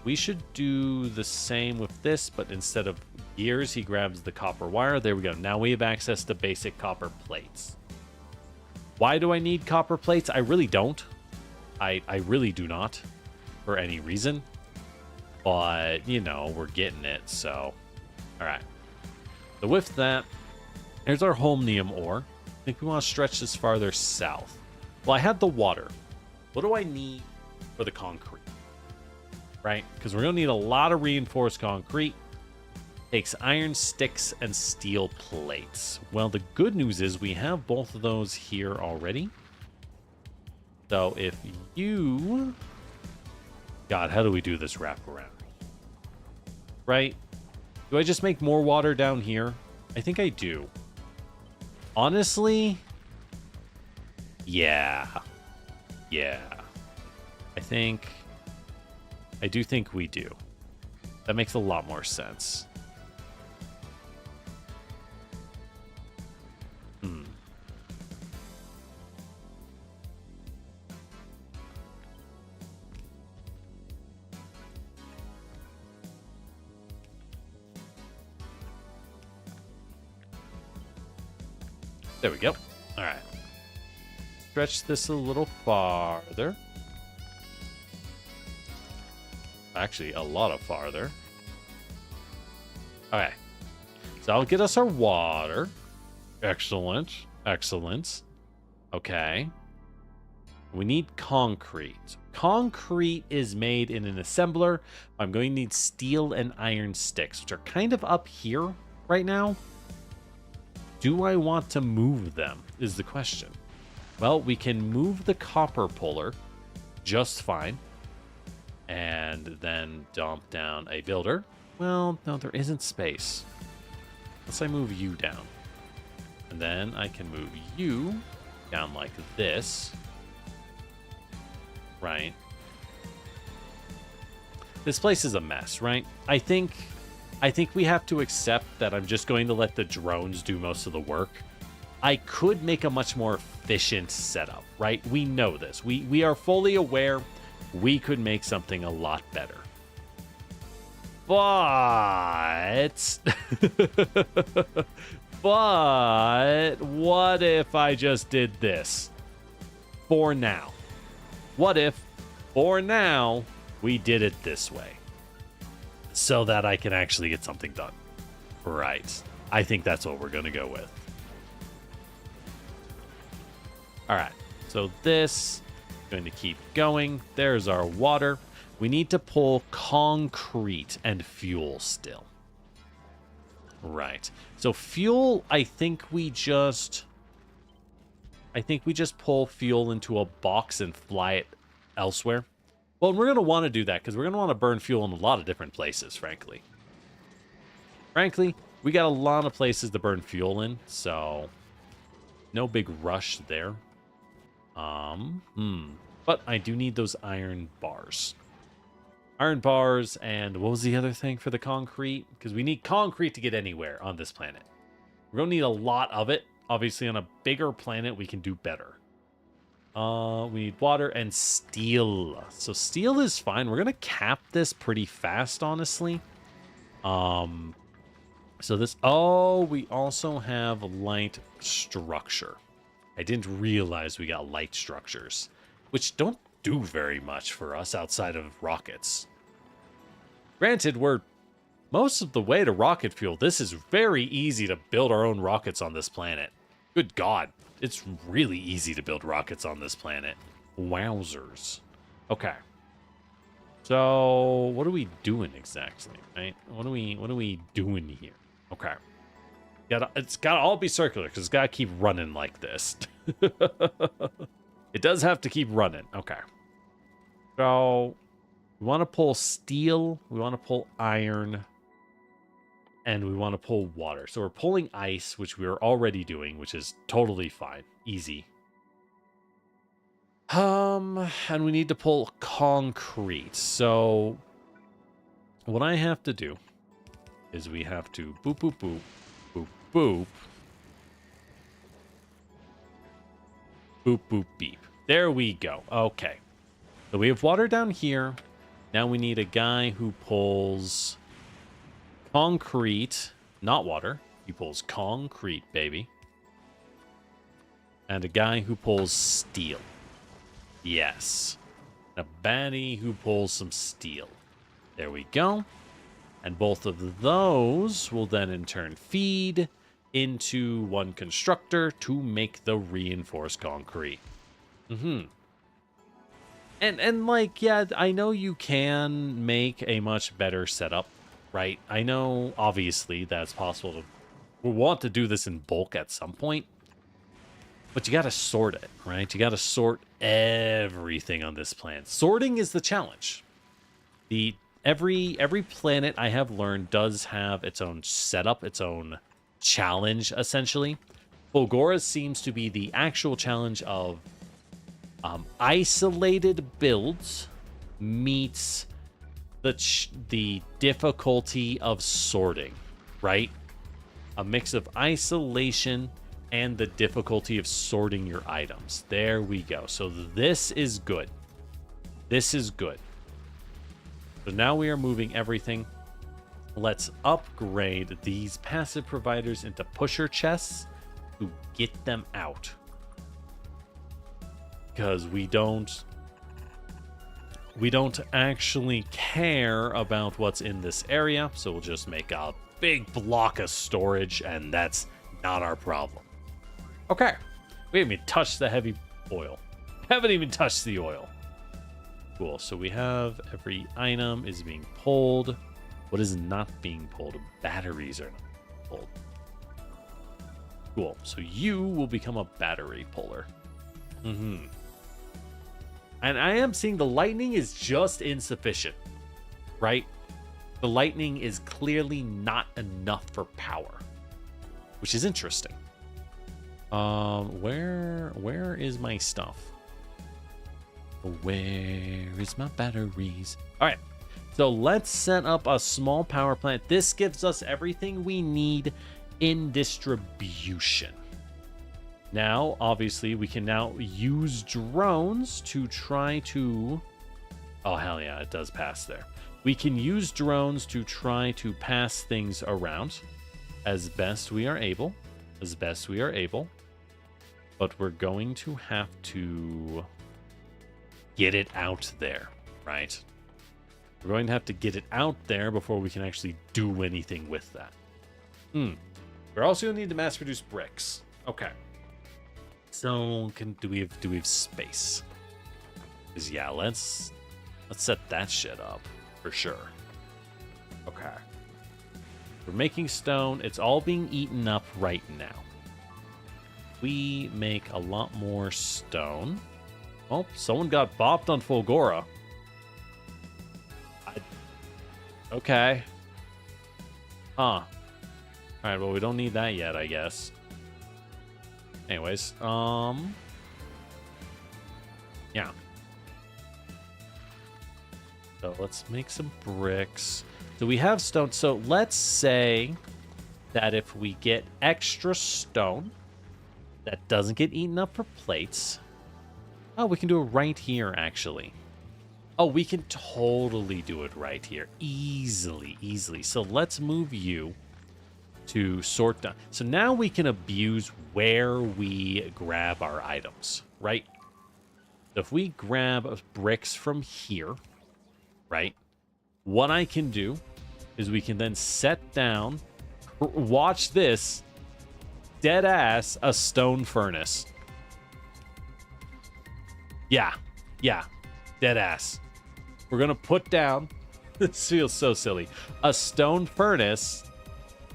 we should do the same with this, but instead of gears, he grabs the copper wire. There we go. Now we have access to basic copper plates. Why do I need copper plates? I really don't. I really do not for any reason. But, you know, we're getting it, so. Alright. So with that, here's our holmium ore. I think we want to stretch this farther south. Well, I had the water. What do I need for the concrete? Right? Because we're going to need a lot of reinforced concrete. Takes iron sticks and steel plates. Well, the good news is we have both of those here already. So if you God, how do we do this wraparound? Right? Do I just make more water down here? I think I do. Honestly, yeah. Yeah. I do think we do. That makes a lot more sense. There we go. All right. Stretch this a little farther. Actually, a lot of farther. Okay. So I'll get us our water. Excellent. Excellent. Okay. We need concrete. Concrete is made in an assembler. I'm going to need steel and iron sticks, which are kind of up here right now. Do I want to move them is the question. Well, we can move the copper puller just fine. And then dump down a builder. Well, no, there isn't space. Unless I move you down. And then I can move you down like this. Right. This place is a mess, right? I think we have to accept that I'm just going to let the drones do most of the work. I could make a much more efficient setup, right? We know this. We are fully aware we could make something a lot better. But... but what if I just did this? For now. What if, for now, we did it this way? So that I can actually get something done. Right. I think that's what we're going to go with. All right. So this is going to keep going. There's our water. We need to pull concrete and fuel still. Right. So fuel, I think we just pull fuel into a box and fly it elsewhere. Well, we're going to want to do that because we're going to want to burn fuel in a lot of different places, frankly. Frankly, we got a lot of places to burn fuel in, so no big rush there. But I do need those iron bars. Iron bars, and what was the other thing for the concrete? Because we need concrete to get anywhere on this planet. We're going to need a lot of it. Obviously, on a bigger planet, we can do better. We need water and steel. So steel is fine. We're going to cap this pretty fast, honestly. So this... Oh, we also have light structure. I didn't realize we got light structures, which don't do very much for us outside of rockets. Granted, we're most of the way to rocket fuel. This is very easy to build our own rockets on this planet. Good God. It's really easy to build rockets on this planet. Wowzers. Okay. So, what are we doing exactly, right? What are we doing here? Okay. It's gotta all be circular, because it's gotta keep running like this. It does have to keep running. Okay. So, we want to pull steel, we want to pull iron, and we want to pull water. So we're pulling ice, which we are already doing, which is totally fine. Easy. And we need to pull concrete. So what I have to do is we have to boop, boop, boop, boop, boop. Boop, boop, beep. There we go. Okay. So we have water down here. Now we need a guy who pulls concrete, not water. He pulls concrete, baby. And a guy who pulls steel. Yes. A baddie who pulls some steel. There we go. And both of those will then in turn feed into one constructor to make the reinforced concrete. And like, yeah, I know you can make a much better setup, right? I know, obviously, that's possible to... We want to do this in bulk at some point. But you got to sort it, right? You got to sort everything on this planet. Sorting is the challenge. The every planet I have learned does have its own setup, its own challenge, essentially. Fulgora seems to be the actual challenge of isolated builds meets the difficulty of sorting, right? A mix of isolation and the difficulty of sorting your items. There we go. So this is good. This is good. So now we are moving everything. Let's upgrade these passive providers into pusher chests to get them out. Because we don't actually care about what's in this area, so we'll just make a big block of storage, and that's not our problem. Okay, we haven't even touched the heavy oil. Haven't even touched the oil. Cool, so we have every item is being pulled. What is not being pulled? Batteries are not pulled. Cool, so you will become a battery puller. And I am seeing the lightning is just insufficient, right? The lightning is clearly not enough for power, which is interesting. Where is my stuff? Where is my batteries? All right, so let's set up a small power plant. This gives us everything we need in distribution. Now, obviously, we can now use drones to try to... Oh, hell yeah, it does pass there. We can use drones to try to pass things around as best we are able. As best we are able. But we're going to have to get it out there, right? We're going to have to get it out there before we can actually do anything with that. We're also going to need to mass produce bricks. Okay. So do we have space? Because yeah, let's set that shit up for sure. Okay. We're making stone. It's all being eaten up right now. We make a lot more stone. Oh, someone got bopped on Fulgora. Okay. Huh. All right, well, we don't need that yet, I guess. Anyways, yeah. So let's make some bricks. So we have stone. So let's say that if we get extra stone that doesn't get eaten up for plates. Oh, we can do it right here, actually. Oh, we can totally do it right here. Easily. So let's move you to sort down. So now we can abuse where we grab our items, right? So if we grab bricks from here, right? What I can do is we can then set down, watch this, dead ass, a stone furnace. Yeah, dead ass. We're gonna put down, this feels so silly, a stone furnace,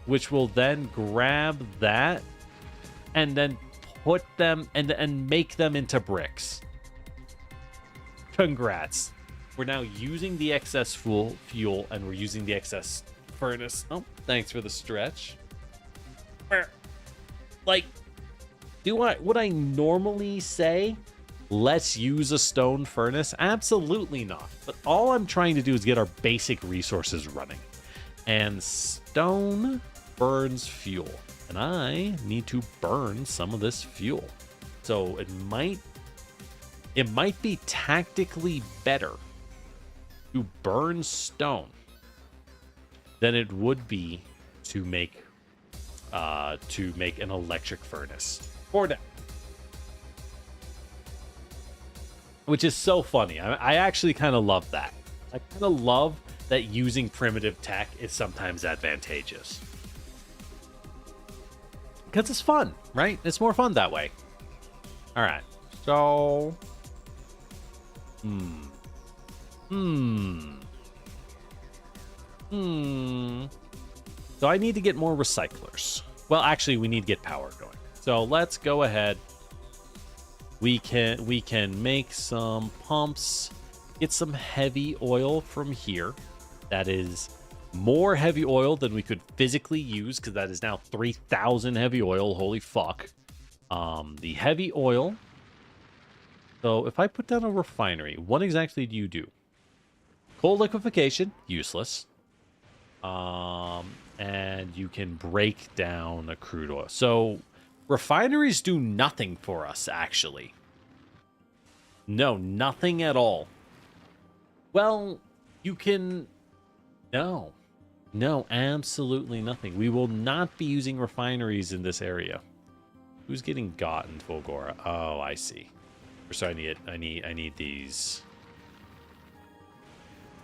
which will then grab that and then put them and make them into bricks. Congrats. We're now using the excess fuel and we're using the excess furnace. Oh, thanks for the stretch. Like, would I normally say, let's use a stone furnace? Absolutely not. But all I'm trying to do is get our basic resources running. And stone burns fuel. And I need to burn some of this fuel. So it might be tactically better to burn stone than it would be to make an electric furnace. For now. Which is so funny. I actually kind of love that. I kind of love that using primitive tech is sometimes advantageous. Because it's fun, right? It's more fun that way. All right. So... So I need to get more recyclers. Well, actually, we need to get power going. So let's go ahead. We can make some pumps get some heavy oil from here. That is more heavy oil than we could physically use, because that is now 3,000 heavy oil. Holy fuck. The heavy oil. So if I put down a refinery, what exactly do you do? Coal liquefaction, useless. And you can break down a crude oil. So refineries do nothing for us, actually. No, nothing at all. Well, you can... No. No, absolutely nothing. We will not be using refineries in this area. Who's getting got in Fulgora? Oh, I see. So I need these.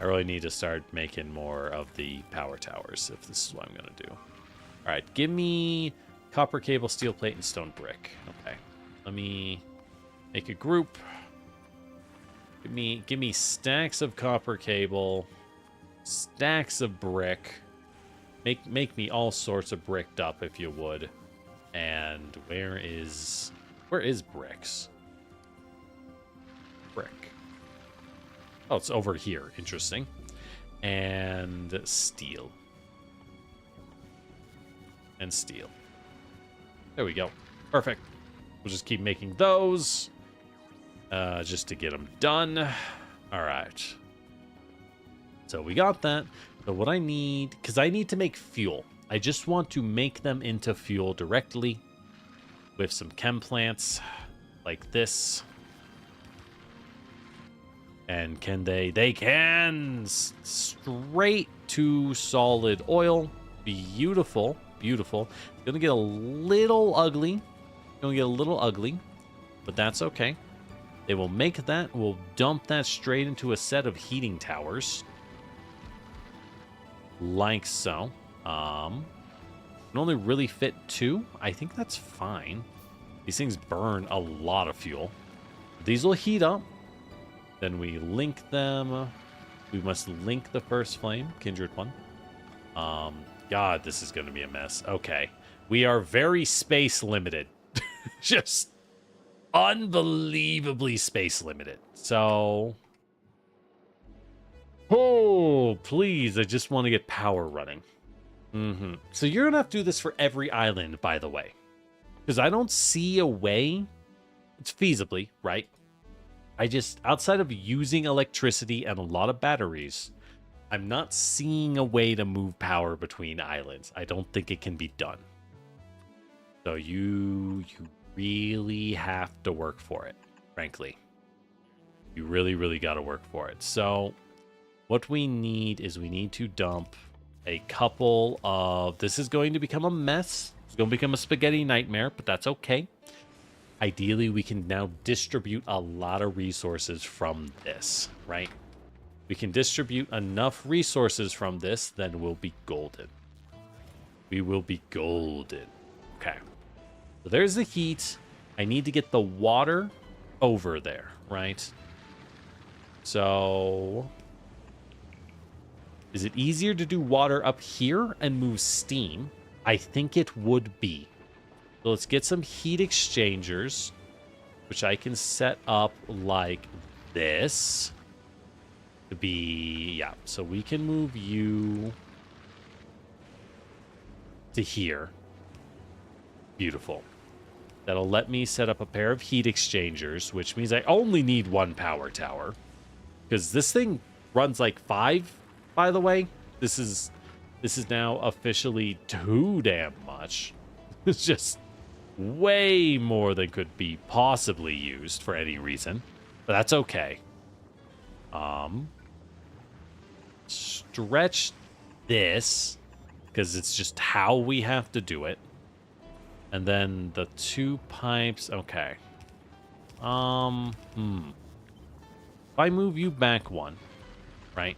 I really need to start making more of the power towers if this is what I'm gonna do. All right, give me copper cable, steel plate, and stone brick. Okay, let me make a group. Give me stacks of copper cable, stacks of brick. Make me all sorts of bricked up if you would. And where is bricks? Brick. Oh, it's over here. Interesting. And steel. And steel. There we go. Perfect. We'll just keep making those. Just to get them done. All right. So we got that. So what I need... Because I need to make fuel. I just want to make them into fuel directly. With some chem plants. Like this. And can they? They can! Straight to solid oil. Beautiful. Beautiful. It's gonna get a little ugly. But that's okay. They will make that. We'll dump that straight into a set of heating towers. Like so. Can only really fit 2. I think that's fine. These things burn a lot of fuel. These will heat up. Then we link them. We must link the first flame, kindred one. God, this is going to be a mess. Okay. We are very space limited. Just unbelievably space limited. So... Oh, please. I just want to get power running. So you're going to have to do this for every island, by the way. Because I don't see a way. It's feasibly, right? I just, outside of using electricity and a lot of batteries, I'm not seeing a way to move power between islands. I don't think it can be done. So you really have to work for it, frankly. You really, really got to work for it. So what we need is we need to dump a couple of... This is going to become a mess. It's going to become a spaghetti nightmare, but that's okay. Ideally, we can now distribute a lot of resources from this, right? We can distribute enough resources from this, then we'll be golden. We will be golden. Okay. So there's the heat. I need to get the water over there, right? So... Is it easier to do water up here and move steam? I think it would be. So let's get some heat exchangers, which I can set up like this. To be, yeah, so we can move you to here. Beautiful. That'll let me set up a pair of heat exchangers, which means I only need 1 power tower. Because this thing runs like 5, by the way. This is now officially too damn much. It's just way more than could be possibly used for any reason. But that's okay. Stretch this, because it's just how we have to do it. And then the 2 pipes, okay. If I move you back 1, right?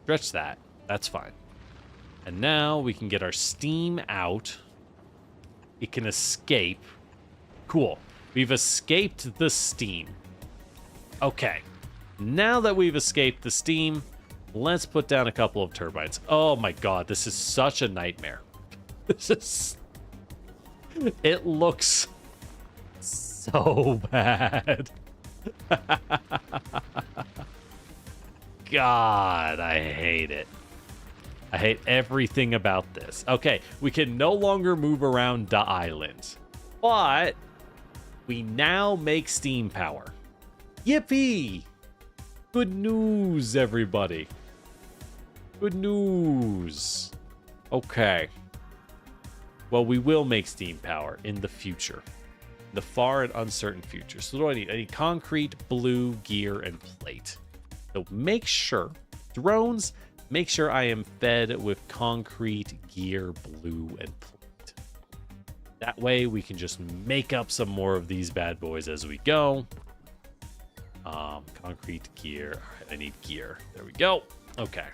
Stretch that. That's fine. And now we can get our steam out. It can escape. Cool. We've escaped the steam. Okay. Now that we've escaped the steam, let's put down a couple of turbines. Oh my god, this is such a nightmare. This is... It looks so bad. God, I hate it. I hate everything about this. Okay, we can no longer move around the island, but we now make steam power. Yippee! Good news, everybody. Good news. Okay. Well, we will make steam power in the future. The far and uncertain future. So what do I need? I need concrete, blue, gear, and plate. So make sure, drones, make sure I am fed with concrete, gear, blue, and plate. That way we can just make up some more of these bad boys as we go. Concrete, gear. I need gear. There we go. Okay.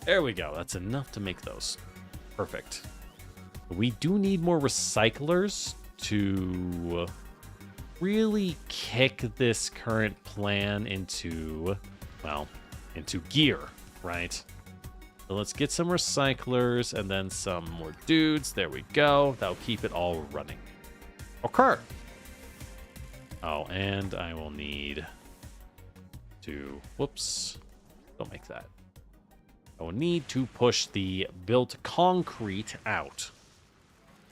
There we go. That's enough to make those. Perfect. We do need more recyclers to really kick this current plan into, well, into gear, right? So let's get some recyclers and then some more dudes. There we go. That'll keep it all running. Okay. Oh, and I will need to, whoops, don't make that. I will need to push the built concrete out.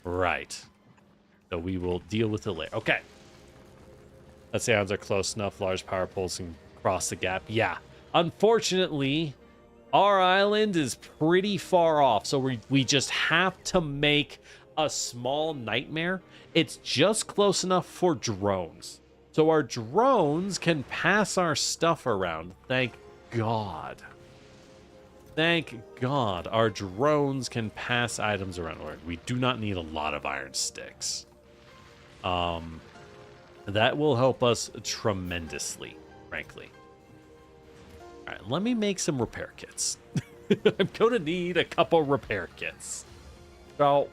Right. So we will deal with it later. Okay. Let's say odds are close enough. Large power poles can cross the gap. Yeah. Unfortunately, our island is pretty far off. So we just have to make a small nightmare. It's just close enough for drones. So our drones can pass our stuff around. Thank God. Thank God our drones can pass items around. We do not need a lot of iron sticks. That will help us tremendously, frankly. All right, let me make some repair kits. I'm going to need a couple repair kits. So,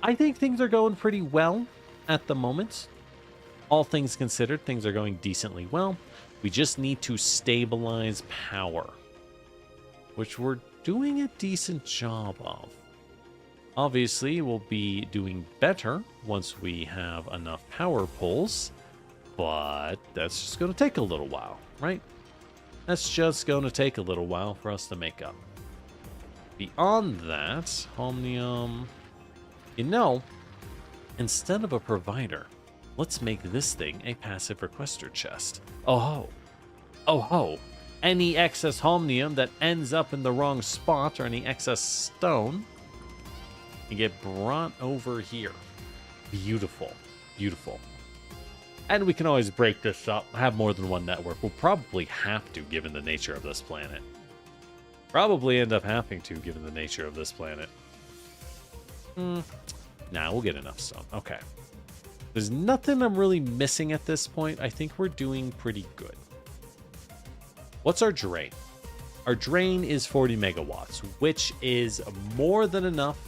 I think things are going pretty well at the moment. All things considered, things are going decently well. We just need to stabilize power, which we're doing a decent job of. Obviously, we'll be doing better once we have enough power poles, but that's just going to take a little while, right? That's just going to take a little while for us to make up. Beyond that, Homnium, you know, instead of a provider, let's make this thing a passive requester chest. Oh ho. Oh ho. Any excess Homnium that ends up in the wrong spot or any excess stone can get brought over here. Beautiful. Beautiful. And we can always break this up, have more than one network. We'll probably have to, given the nature of this planet. Probably end up having to, given the nature of this planet. Nah, we'll get enough stone. Okay. There's nothing I'm really missing at this point. I think we're doing pretty good. What's our drain? Our drain is 40 megawatts, which is more than enough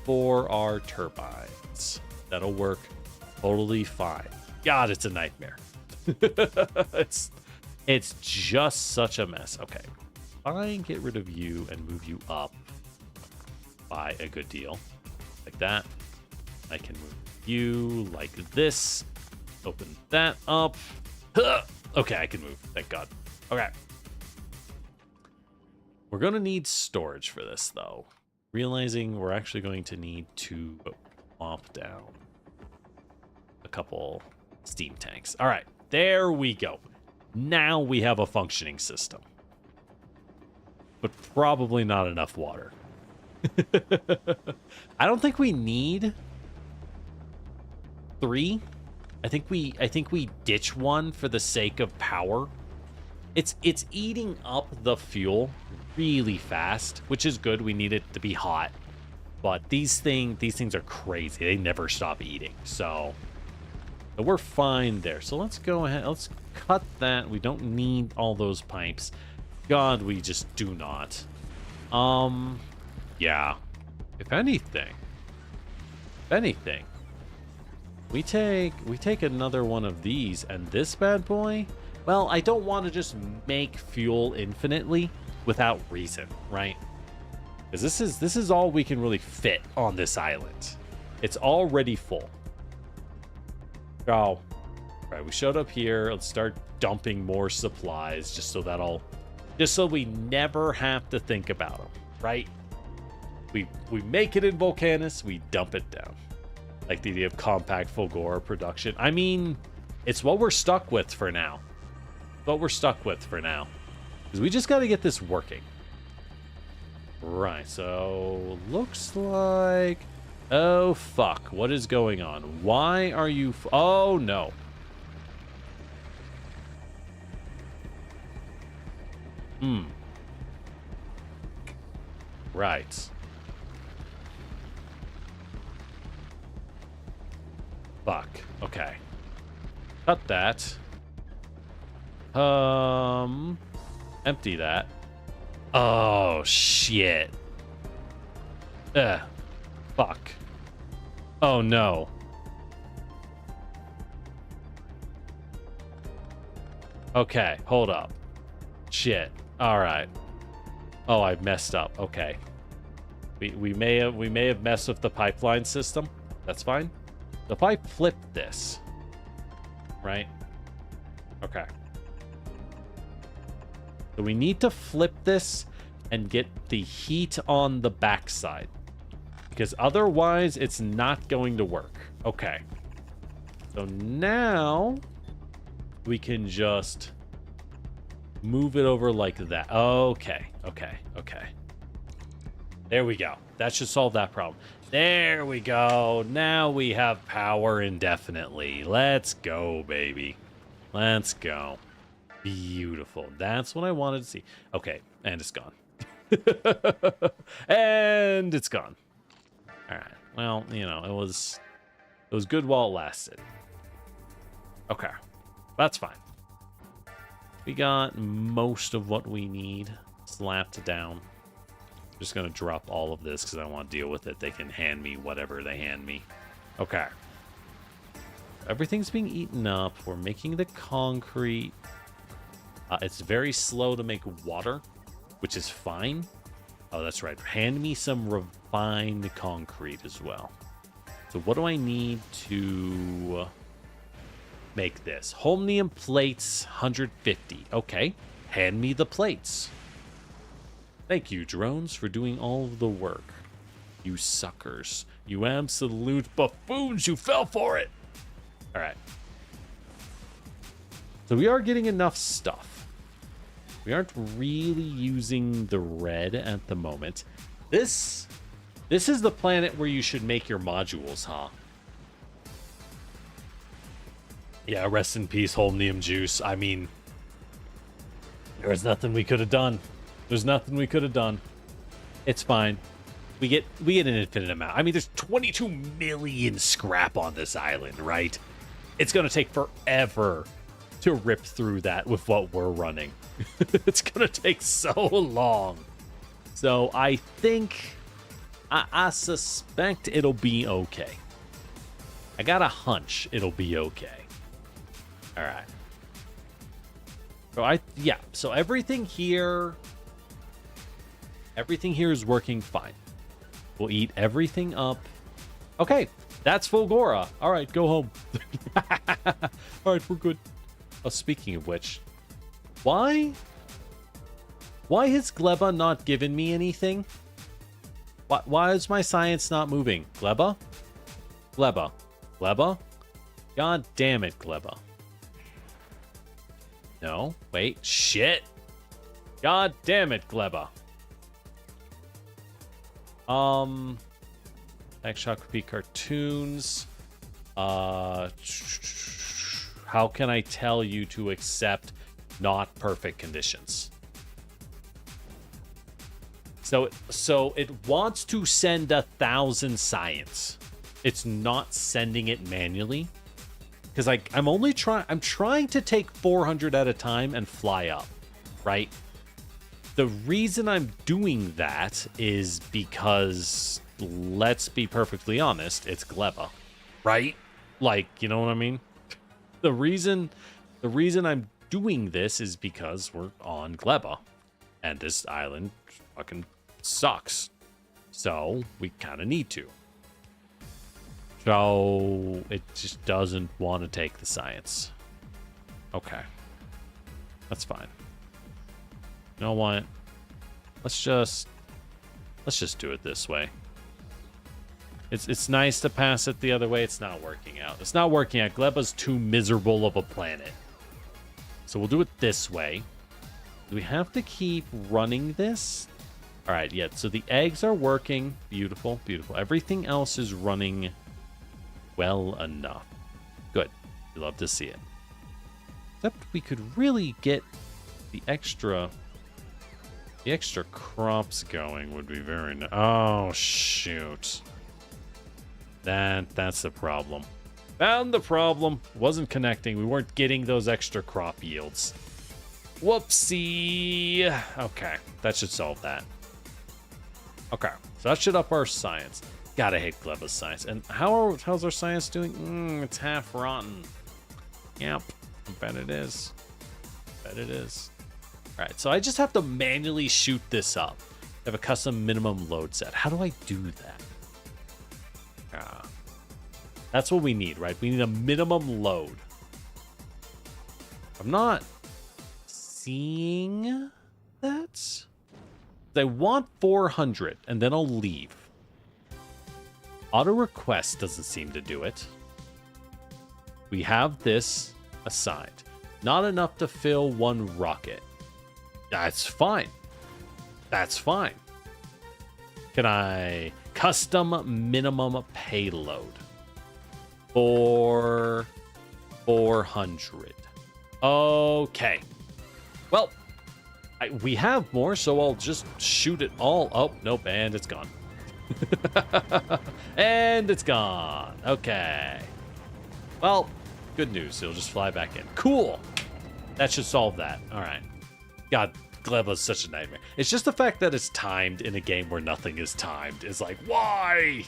for our turbines. That'll work totally fine. God, it's a nightmare. It's just such a mess. Okay. Fine, get rid of you and move you up by a good deal. Like that. I can move you like this. Open that up. Okay, I can move. Thank God. Okay. We're going to need storage for this, though. Realizing we're actually going to need to plop down a couple steam tanks. All right, there we go. Now we have a functioning system. But probably not enough water. I don't think we need 3. I think we ditch one for the sake of power. It's eating up the fuel really fast, which is good. We need it to be hot. But these things are crazy. They never stop eating. So we're fine there. So let's go ahead. Let's cut that. We don't need all those pipes. God, we just do not. Yeah. If anything, we take another one of these and this bad boy. Well, I don't want to just make fuel infinitely without reason, right? Because this is all we can really fit on this island. It's already full. So Right, we showed up here. Let's start dumping more supplies just so we never have to think about them, right? We make it in Volcanus, we dump it down. Like the idea of compact Fulgora production. I mean, it's what we're stuck with for now. Because we just got to get this working. Right, so looks like... Oh, fuck. What is going on? Why are you... Oh, no. Right. Fuck. Okay. Cut that. Empty that. Oh, shit. Fuck. Oh, no. Okay, hold up. Shit. All right. Oh, I messed up. Okay. We may have messed with the pipeline system. That's fine. So if I flip this, right? Okay. So we need to flip this and get the heat on the backside, because otherwise it's not going to work. Okay. So now we can just move it over like that. Okay. There we go. That should solve that problem. There we go. Now we have power indefinitely. Let's go, baby. Let's go. Beautiful. That's what I wanted to see. Okay, and it's gone. And it's gone. All right. Well, you know, it was good while it lasted. Okay. That's fine. We got most of what we need slapped down. Just gonna drop all of this because I don't want to deal with it. They can hand me whatever they hand me. Okay. Everything's being eaten up. We're making the concrete. It's very slow to make water, which is fine. Oh, that's right. Hand me some refined concrete as well. So what do I need to make this? Holmium plates, 150. Okay. Hand me the plates. Thank you, drones, for doing all of the work. You suckers. You absolute buffoons. You fell for it. All right. So we are getting enough stuff. We aren't really using the red at the moment. This is the planet where you should make your modules, huh? Yeah, rest in peace, Holmium juice. I mean, there was nothing we could have done. There's nothing we could have done. It's fine. We get an infinite amount. I mean, there's 22 million scrap on this island, right? It's going to take forever to rip through that with what we're running. It's going to take so long. So I think, I suspect it'll be okay. I got a hunch it'll be okay. All right. So so everything here is working fine. We'll eat everything up. Okay, that's Fulgora. All right, go home. All right, we're good. Oh, speaking of which, why has Gleba not given me anything? Why is my science not moving? Gleba? God damn it, Gleba. No, wait, shit. God damn it, Gleba. Next shot could be cartoons. How can I tell you to accept not perfect conditions? So it wants to send 1,000 science. It's not sending it manually. Because I'm trying to take 400 at a time and fly up, right? The reason I'm doing that is because, let's be perfectly honest, it's Gleba, right? Like, you know what I mean? The reason I'm doing this is because we're on Gleba, and this island fucking sucks. So we kind of need to. So it just doesn't want to take the science. Okay. That's fine. You know what? Let's just do it this way. It's nice to pass it the other way. It's not working out. It's not working out. Gleba's too miserable of a planet. So we'll do it this way. Do we have to keep running this? All right, yeah. So the eggs are working. Beautiful, beautiful. Everything else is running well enough. Good. We love to see it. Except we could really get the extra crops going would be very nice. Oh, shoot. That's the problem. Found the problem. Wasn't connecting. We weren't getting those extra crop yields. Whoopsie. Okay, that should solve that. Okay, so that should up our science. Gotta hate Gleba's science. And how's our science doing? It's half rotten. Yep, I bet it is. Bet it is. All right, so I just have to manually shoot this up. I have a custom minimum load set. How do I do that? That's what we need, right? We need a minimum load. I'm not seeing that. I want 400, and then I'll leave. Auto request doesn't seem to do it. We have this assigned. Not enough to fill one rocket. That's fine. That's fine. Can I custom minimum payload for 400? Okay. Well, we have more, so I'll just shoot it all. Oh, nope, and it's gone. And it's gone. Okay. Well, good news. It'll just fly back in. Cool. That should solve that. All right. God, Gleba's such a nightmare. It's just the fact that it's timed in a game where nothing is timed. It's like, why?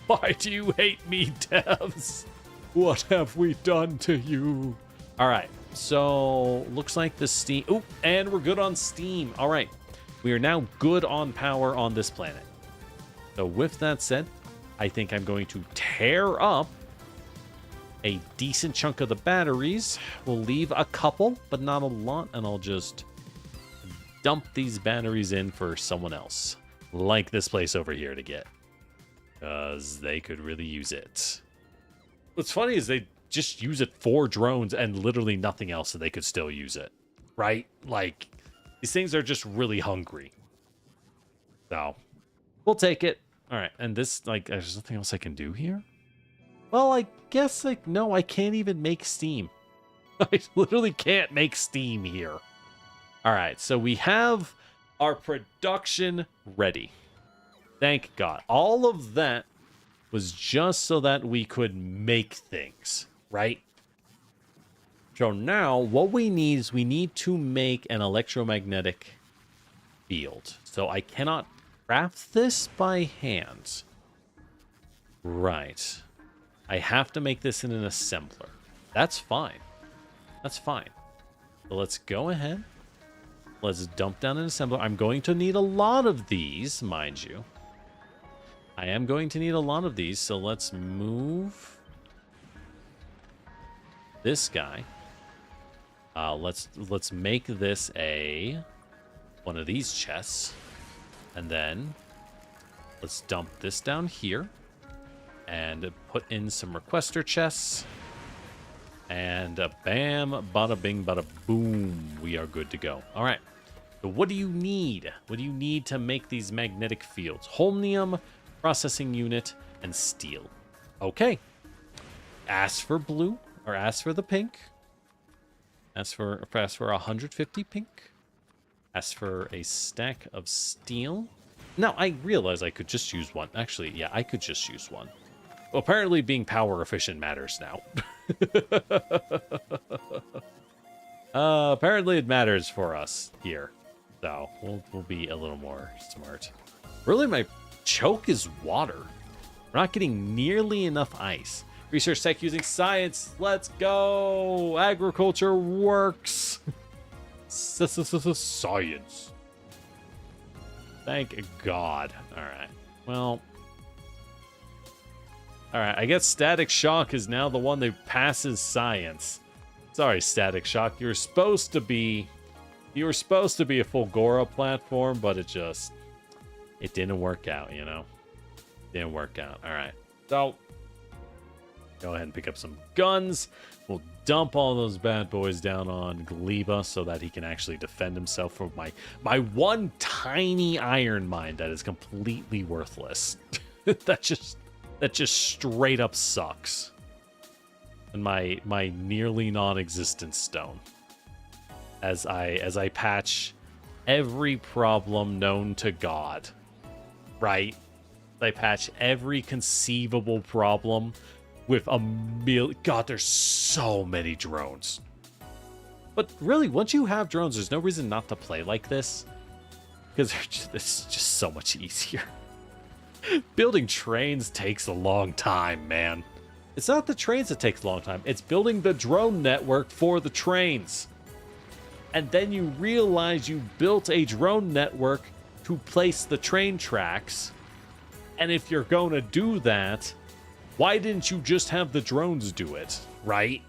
Why do you hate me, devs? What have we done to you? All right. So, looks like the steam... Oop, and we're good on steam. All right. We are now good on power on this planet. So, with that said, I think I'm going to tear up a decent chunk of the batteries. We'll leave a couple, but not a lot, and I'll just dump these batteries in for someone else, like this place over here, to get, because they could really use it. What's funny is they just use it for drones and literally nothing else, so they could still use it, right? Like, these things are just really hungry. So, we'll take it. All right, and this, like, there's nothing else I can do here? Well, I guess, like, no, I can't even make steam. I literally can't make steam here. All right, so we have our production ready. Thank God. All of that was just so that we could make things, right? So now what we need is we need to make an electromagnetic field. So I cannot craft this by hand. Right. I have to make this in an assembler. That's fine. That's fine. So let's go ahead. Let's dump down an assembler. I'm going to need a lot of these, mind you. I am going to need a lot of these, so let's move this guy. Let's make this one of these chests, and then let's dump this down here and put in some requester chests, and bam, bada bing, bada boom, we are good to go. All right. So what do you need? What do you need to make these magnetic fields? Holmium, processing unit, and steel. Okay. Ask for blue, or ask for the pink. Ask for 150 pink. Ask for a stack of steel. Now, I realize I could just use one. Actually, yeah, I could just use one. Well, apparently being power efficient matters now. Apparently it matters for us here. So, we'll be a little more smart. Really, my choke is water. We're not getting nearly enough ice. Research tech using science. Let's go. Agriculture works. Science. Thank God. All right. Well. All right. I guess static shock is now the one that passes science. Sorry, Static Shock. You were supposed to be a Fulgora platform, but it didn't work out, you know? Didn't work out. All right. So, go ahead and pick up some guns. We'll dump all those bad boys down on Gleba so that he can actually defend himself from my one tiny iron mine that is completely worthless. that just straight up sucks. And my nearly non-existent stone. As I patch every problem known to God. Right? I patch every conceivable problem with a million. God, there's so many drones. But really, once you have drones, there's no reason not to play like this. Because it's just so much easier. Building trains takes a long time, man. It's not the trains that takes a long time. It's building the drone network for the trains. And then you realize you built a drone network to place the train tracks. And if you're going to do that, why didn't you just have the drones do it, right?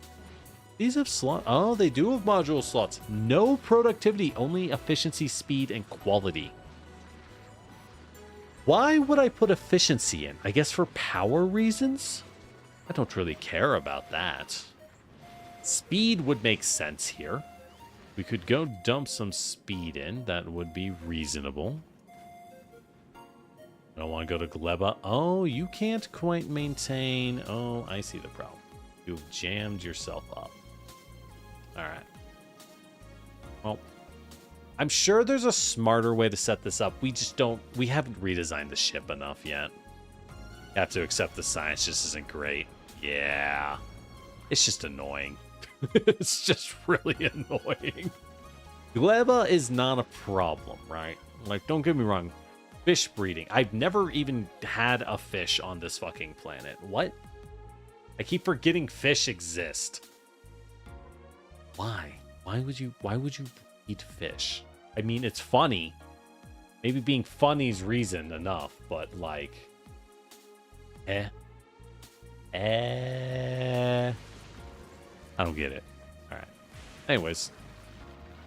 These have slots. Oh, they do have module slots. No productivity, only efficiency, speed, and quality. Why would I put efficiency in? I guess for power reasons? I don't really care about that. Speed would make sense here. We could go dump some speed in. That would be reasonable. I don't want to go to Gleba. Oh, you can't quite maintain. Oh, I see the problem. You've jammed yourself up. All right. Well, I'm sure there's a smarter way to set this up. We haven't redesigned the ship enough yet. You have to accept the science just isn't great. Yeah. It's just annoying. It's just really annoying. Gleba is not a problem, right? Like, don't get me wrong. Fish breeding. I've never even had a fish on this fucking planet. What? I keep forgetting fish exist. Why? Why would you breed fish? I mean, it's funny. Maybe being funny's reason enough, but like... I don't get it. Alright. Anyways.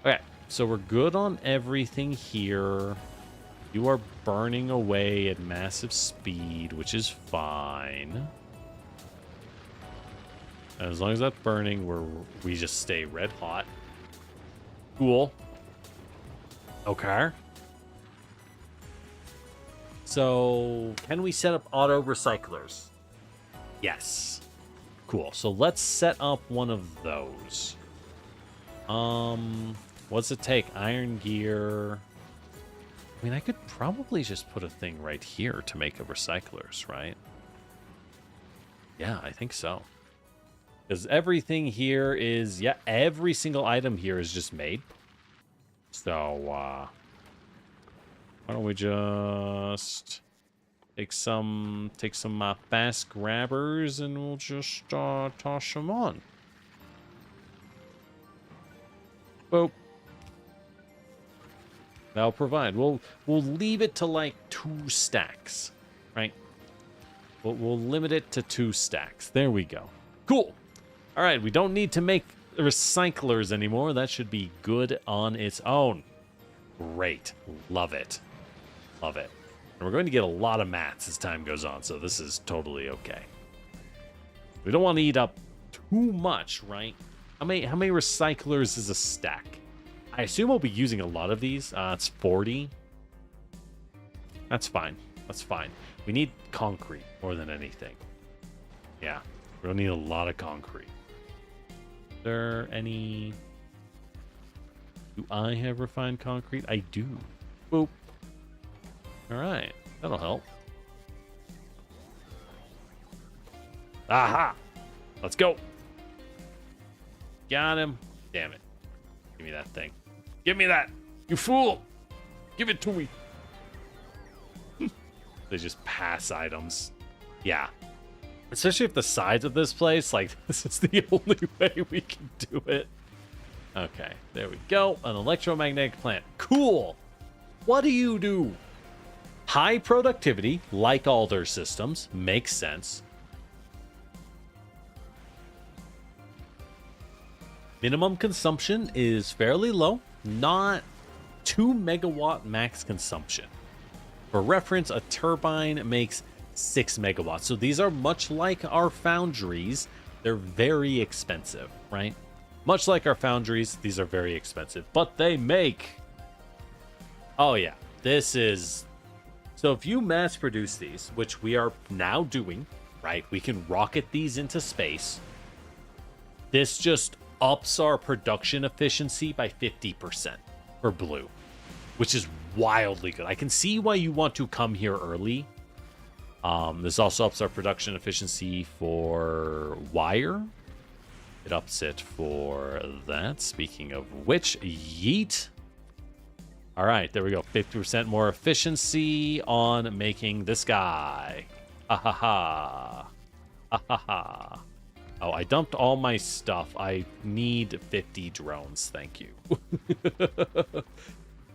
Okay, so we're good on everything here. You are burning away at massive speed, which is fine. And as long as that's burning, we just stay red hot. Cool. Okay. So, can we set up auto recyclers? Yes. Cool. So let's set up one of those. What's it take? Iron gear. I mean, I could probably just put a thing right here to make a recyclers, right? Yeah, I think so. Because everything here is, yeah, every single item here is just made. So, why don't we just take some fast grabbers and we'll just toss them on. Boop. That'll provide. We'll leave it to like 2 stacks, right? We'll limit it to 2 stacks. There we go. Cool. All right, we don't need to make recyclers anymore. That should be good on its own. Great. Love it. Love it. And we're going to get a lot of mats as time goes on, so this is totally okay. We don't want to eat up too much, right? How many recyclers is a stack? I assume we'll be using a lot of these. It's 40. That's fine. That's fine. We need concrete more than anything. Yeah, we'll need a lot of concrete. Is there any... Do I have refined concrete? I do. Boop. All right, that'll help. Aha! Let's go. Got him. Damn it. Give me that thing. Give me that. You fool. Give it to me. They just pass items. Yeah. Especially if the sides of this place, like, this is the only way we can do it. Okay, there we go. An electromagnetic plant. Cool. What do you do? High productivity, like all their systems. Makes sense. Minimum consumption is fairly low, not 2 megawatt max consumption. For reference, a turbine makes 6 megawatts. So these are much like our foundries. They're very expensive, right? Much like our foundries, these are very expensive, but they make... Oh yeah, this is... So if you mass produce these, which we are now doing, right? We can rocket these into space. This just ups our production efficiency by 50% for blue, which is wildly good. I can see why you want to come here early. This also ups our production efficiency for wire. It ups it for that. Speaking of which, yeet. All right, there we go. 50% more efficiency on making this guy. Ha ha ha. Ha ha ha. Oh, I dumped all my stuff. I need 50 drones. Thank you.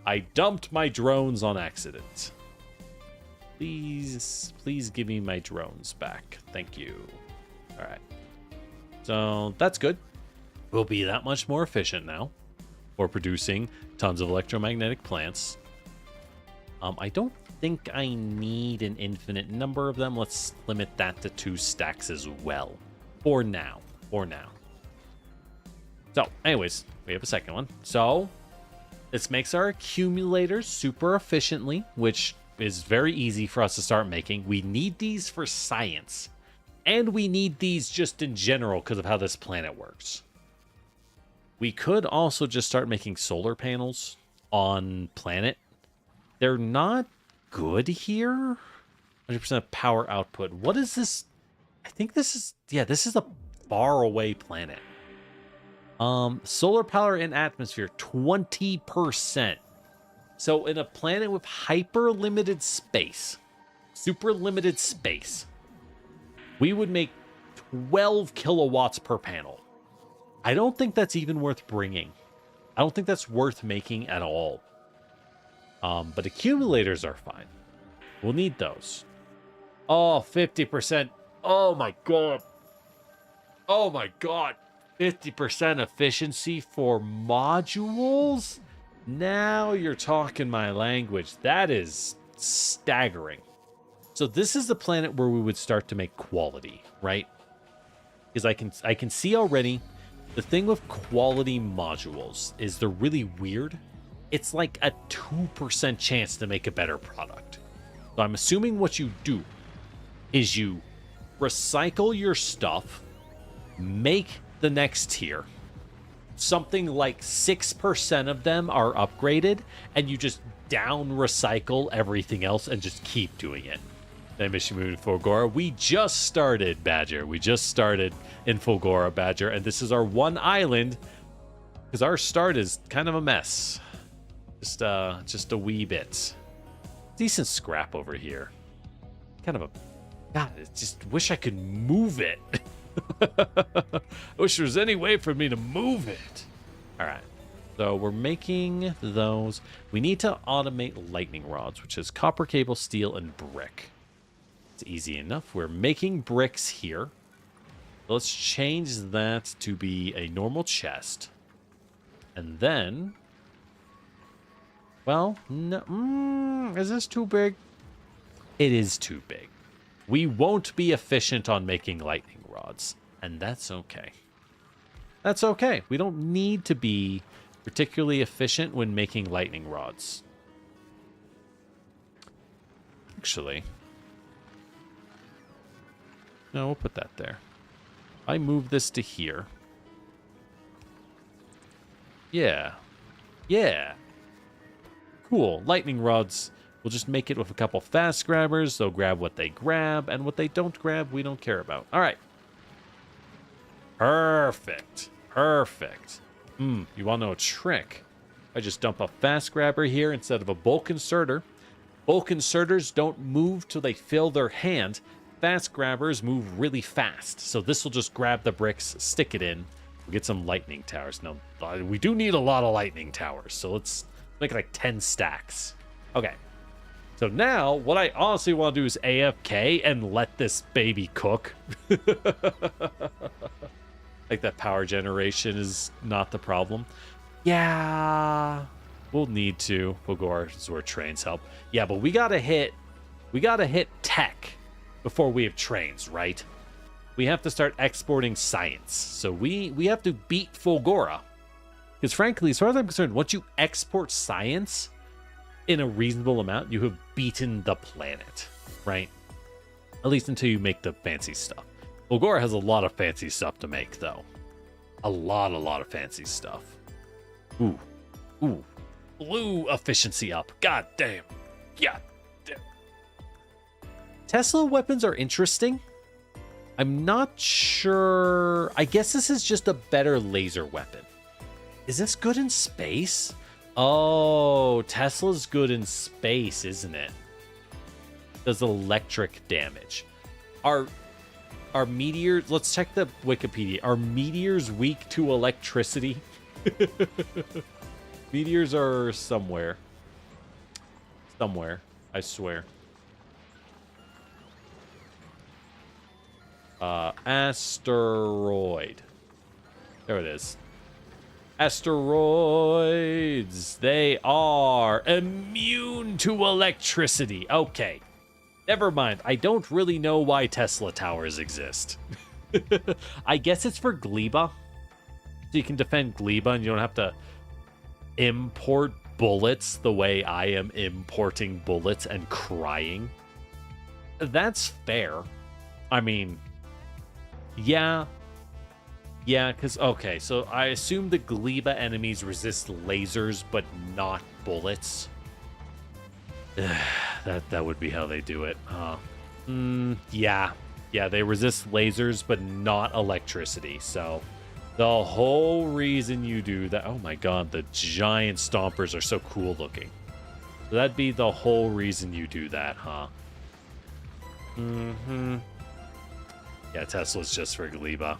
I dumped my drones on accident. Please give me my drones back. Thank you. All right. So that's good. We'll be that much more efficient now for producing tons of electromagnetic plants. I don't think I need an infinite number of them. Let's limit that to 2 stacks as well. For now. So, anyways, we have a second one. So, this makes our accumulators super efficiently, which is very easy for us to start making. We need these for science. And we need these just in general because of how this planet works. We could also just start making solar panels on planet. They're not good here. 100% power output. What is this? I think this is, yeah, this is a far away planet. Solar power in atmosphere, 20%. So in a planet with hyper limited space, super limited space, we would make 12 kilowatts per panel. I don't think that's even worth bringing. I don't think that's worth making at all. But accumulators are fine. We'll need those. Oh, 50%. Oh my god. Oh my god. 50% efficiency for modules? Now you're talking my language. That is staggering. So this is the planet where we would start to make quality, right? Because I can see already the thing with quality modules is they're really weird. It's like a 2% chance to make a better product. So I'm assuming what you do is you recycle your stuff, make the next tier. Something like 6% of them are upgraded, and you just down recycle everything else and just keep doing it. Then mission moving to Fulgora. We just started, Badger. We just started in Fulgora, Badger, and this is our one island because our start is kind of a mess. Just a wee bit. Decent scrap over here. Kind of a... God, I just wish I could move it. I wish there was any way for me to move it. All right. So we're making those. We need to automate lightning rods, which is copper cable, steel, and brick. It's easy enough. We're making bricks here. Let's change that to be a normal chest. And then... Well, no, is this too big? It is too big. We won't be efficient on making lightning rods, and that's okay. That's okay. We don't need to be particularly efficient when making lightning rods. Actually, no, we'll put that there. I move this to here. Yeah. Yeah. Cool. Lightning rods. We'll just make it with a couple fast grabbers. They'll grab what they grab, and what they don't grab, we don't care about. All right. Perfect. Perfect. You want to know a trick? I just dump a fast grabber here instead of a bulk inserter. Bulk inserters don't move till they fill their hand. Fast grabbers move really fast. So this will just grab the bricks, stick it in. We'll get some lightning towers. Now, we do need a lot of lightning towers, so let's make like 10 stacks. Okay. So now, what I honestly want to do is AFK and let this baby cook. Like that power generation is not the problem. Yeah, we'll need to. We'll go where trains help. Yeah, but we gotta hit tech before we have trains, right? We have to start exporting science. So we have to beat Fulgora. Because frankly, as far as I'm concerned, once you export science in a reasonable amount, you have beaten the planet, right? At least until you make the fancy stuff. Fulgora has a lot of fancy stuff to make, though. A lot of fancy stuff. Ooh. Blue efficiency up. God damn. God damn. Tesla weapons are interesting. I'm not sure. I guess this is just a better laser weapon. Is this good in space? Oh, Tesla's good in space, isn't it? Does electric damage. Are meteors, let's check the Wikipedia. Are meteors weak to electricity? Meteors are somewhere. Somewhere, I swear. Asteroid. There it is. Asteroids. They are immune to electricity. Okay. Never mind. I don't really know why Tesla towers exist. I guess it's for Gleba. So you can defend Gleba and you don't have to import bullets the way I am importing bullets and crying. That's fair. I mean, yeah, because, okay, so I assume the Gleba enemies resist lasers, but not bullets. That would be how they do it. Yeah, they resist lasers, but not electricity, so the whole reason you do that... Oh my god, the giant stompers are so cool looking. So that'd be the whole reason you do that, huh? Yeah, Tesla's just for Gleba.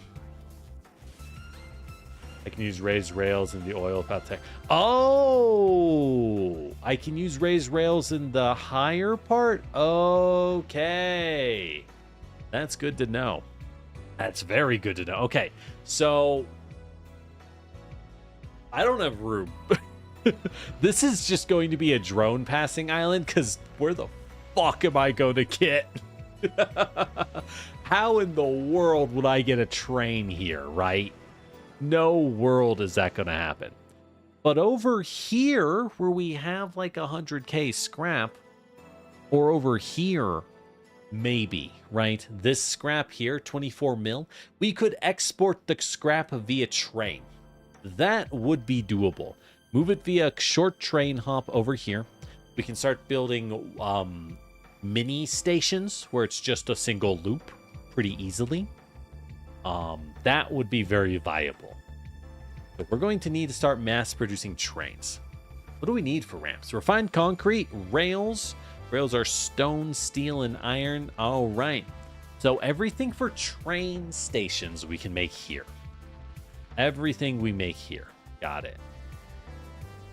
I can use raised rails in the oil path tech. Oh! I can use raised rails in the higher part? Okay. That's good to know. That's very good to know. Okay, so... I don't have room. This is just going to be a drone passing island, because where the fuck am I going to get... How in the world would I get a train here, right? No world is that going to happen. But over here, where we have like 100k scrap, or over here, maybe, right? This scrap here, 24 mil, we could export the scrap via train. That would be doable. Move it via a short train hop over here. We can start building mini stations where it's just a single loop pretty easily. That would be very viable. But we're going to need to start mass producing trains. What do we need for ramps? Refined concrete, rails. Rails are stone, steel, and iron. All right. So everything for train stations we can make here. Everything we make here. Got it.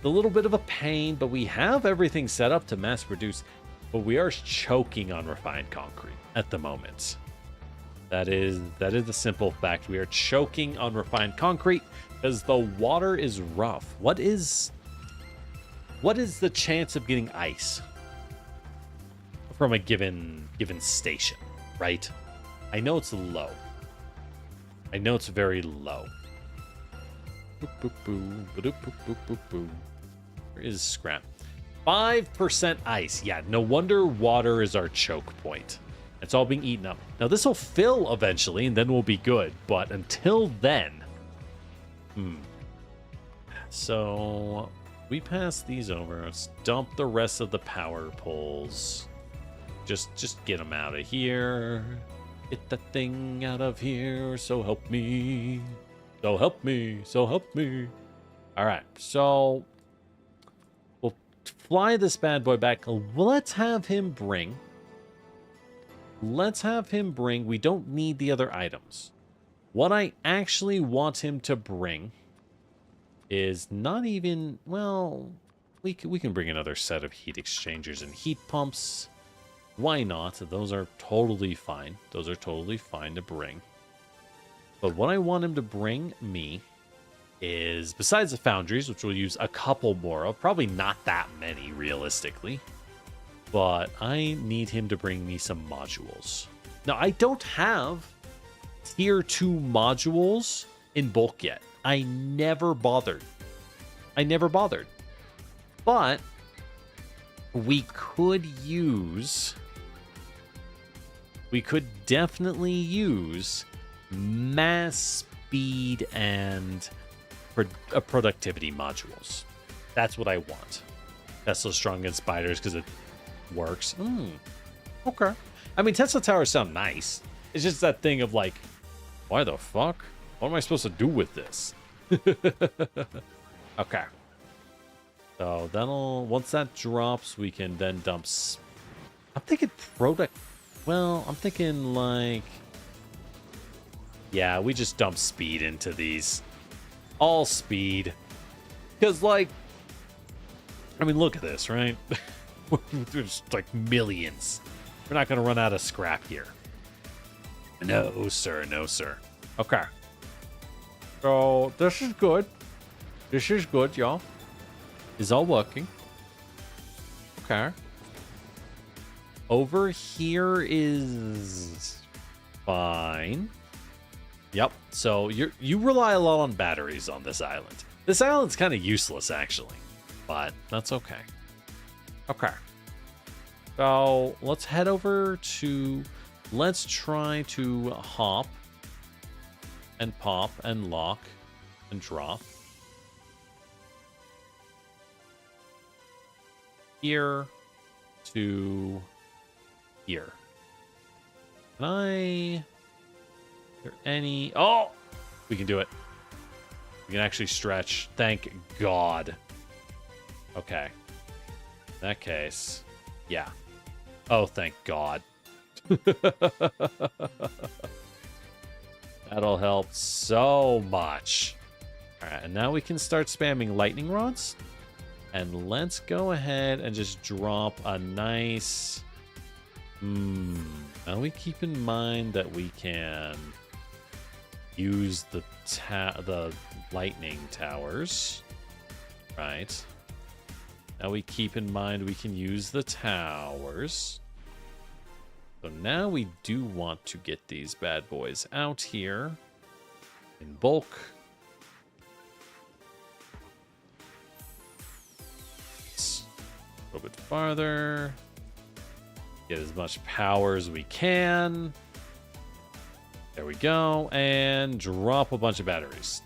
A little bit of a pain, but we have everything set up to mass produce. But we are choking on refined concrete at the moment. That is the simple fact. We are choking on refined concrete because the water is rough. What is the chance of getting ice from a given station, right? I know it's low. I know it's very low. Where is scrap? 5% ice. Yeah, no wonder water is our choke point. It's all being eaten up. Now, this will fill eventually, and then we'll be good. But until then... So, we pass these over. Let's dump the rest of the power poles. Just get them out of here. Get the thing out of here. So help me. So help me. So help me. All right, so... we'll fly this bad boy back. Let's have him bring... We don't need the other items. What I actually want him to bring is not even... Well, we can bring another set of heat exchangers and heat pumps. Why not? Those are totally fine. Those are totally fine to bring. But what I want him to bring me is, besides the foundries, which we'll use a couple more of, probably not that many realistically, but I need him to bring me some modules. Now, I don't have tier 2 modules in bulk yet. I never bothered. But we could definitely use mass speed and productivity modules. That's what I want. Tesla strong against spiders because it works. Okay. I mean, Tesla towers sound nice. It's just that thing of like, why the fuck? What am I supposed to do with this? Okay. So once that drops, we can then dump. I'm thinking I'm thinking like, yeah, we just dump speed into these. All speed. Because, like, I mean, look at this, right? There's like millions. We're not going to run out of scrap here. No, sir. No, sir. Okay. So, this is good. This is good, y'all. It's all working. Okay. Over here is fine. Yep. So you rely a lot on batteries on this island. This island's kind of useless, actually, but that's okay. Okay. So let's head over to. Let's try to hop and pop and lock and drop. Here to here. Can I... Is there any... Oh! We can do it. We can actually stretch. Thank God. Okay. In that case, yeah. Oh, thank God. That'll help so much. All right, and now we can start spamming lightning rods. And let's go ahead and just drop a nice... Now we keep in mind that we can use the lightning towers. Right. Now we keep in mind we can use the towers. So now we do want to get these bad boys out here in bulk. A little bit farther. Get as much power as we can. There we go. And drop a bunch of batteries.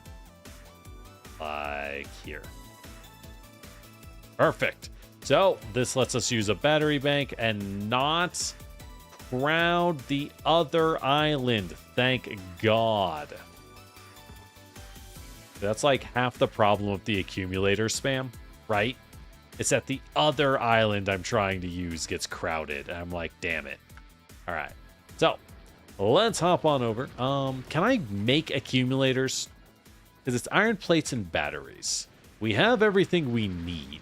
Like here. Perfect. So this lets us use a battery bank and not crowd the other island. Thank God. That's like half the problem with the accumulator spam, right? It's that the other island I'm trying to use gets crowded. And I'm like, damn it. All right. So let's hop on over. Can I make accumulators? Because it's iron plates and batteries. We have everything we need.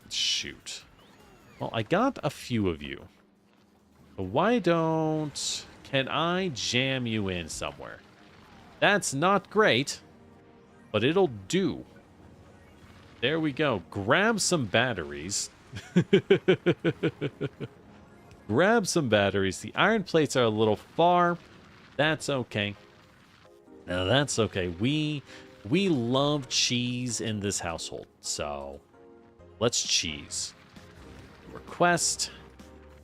Shoot. Well, I got a few of you. But why don't... Can I jam you in somewhere? That's not great, but it'll do. There we go. Grab some batteries. Grab some batteries. The iron plates are a little far. That's okay. No, that's okay. We love cheese in this household, so let's cheese. Request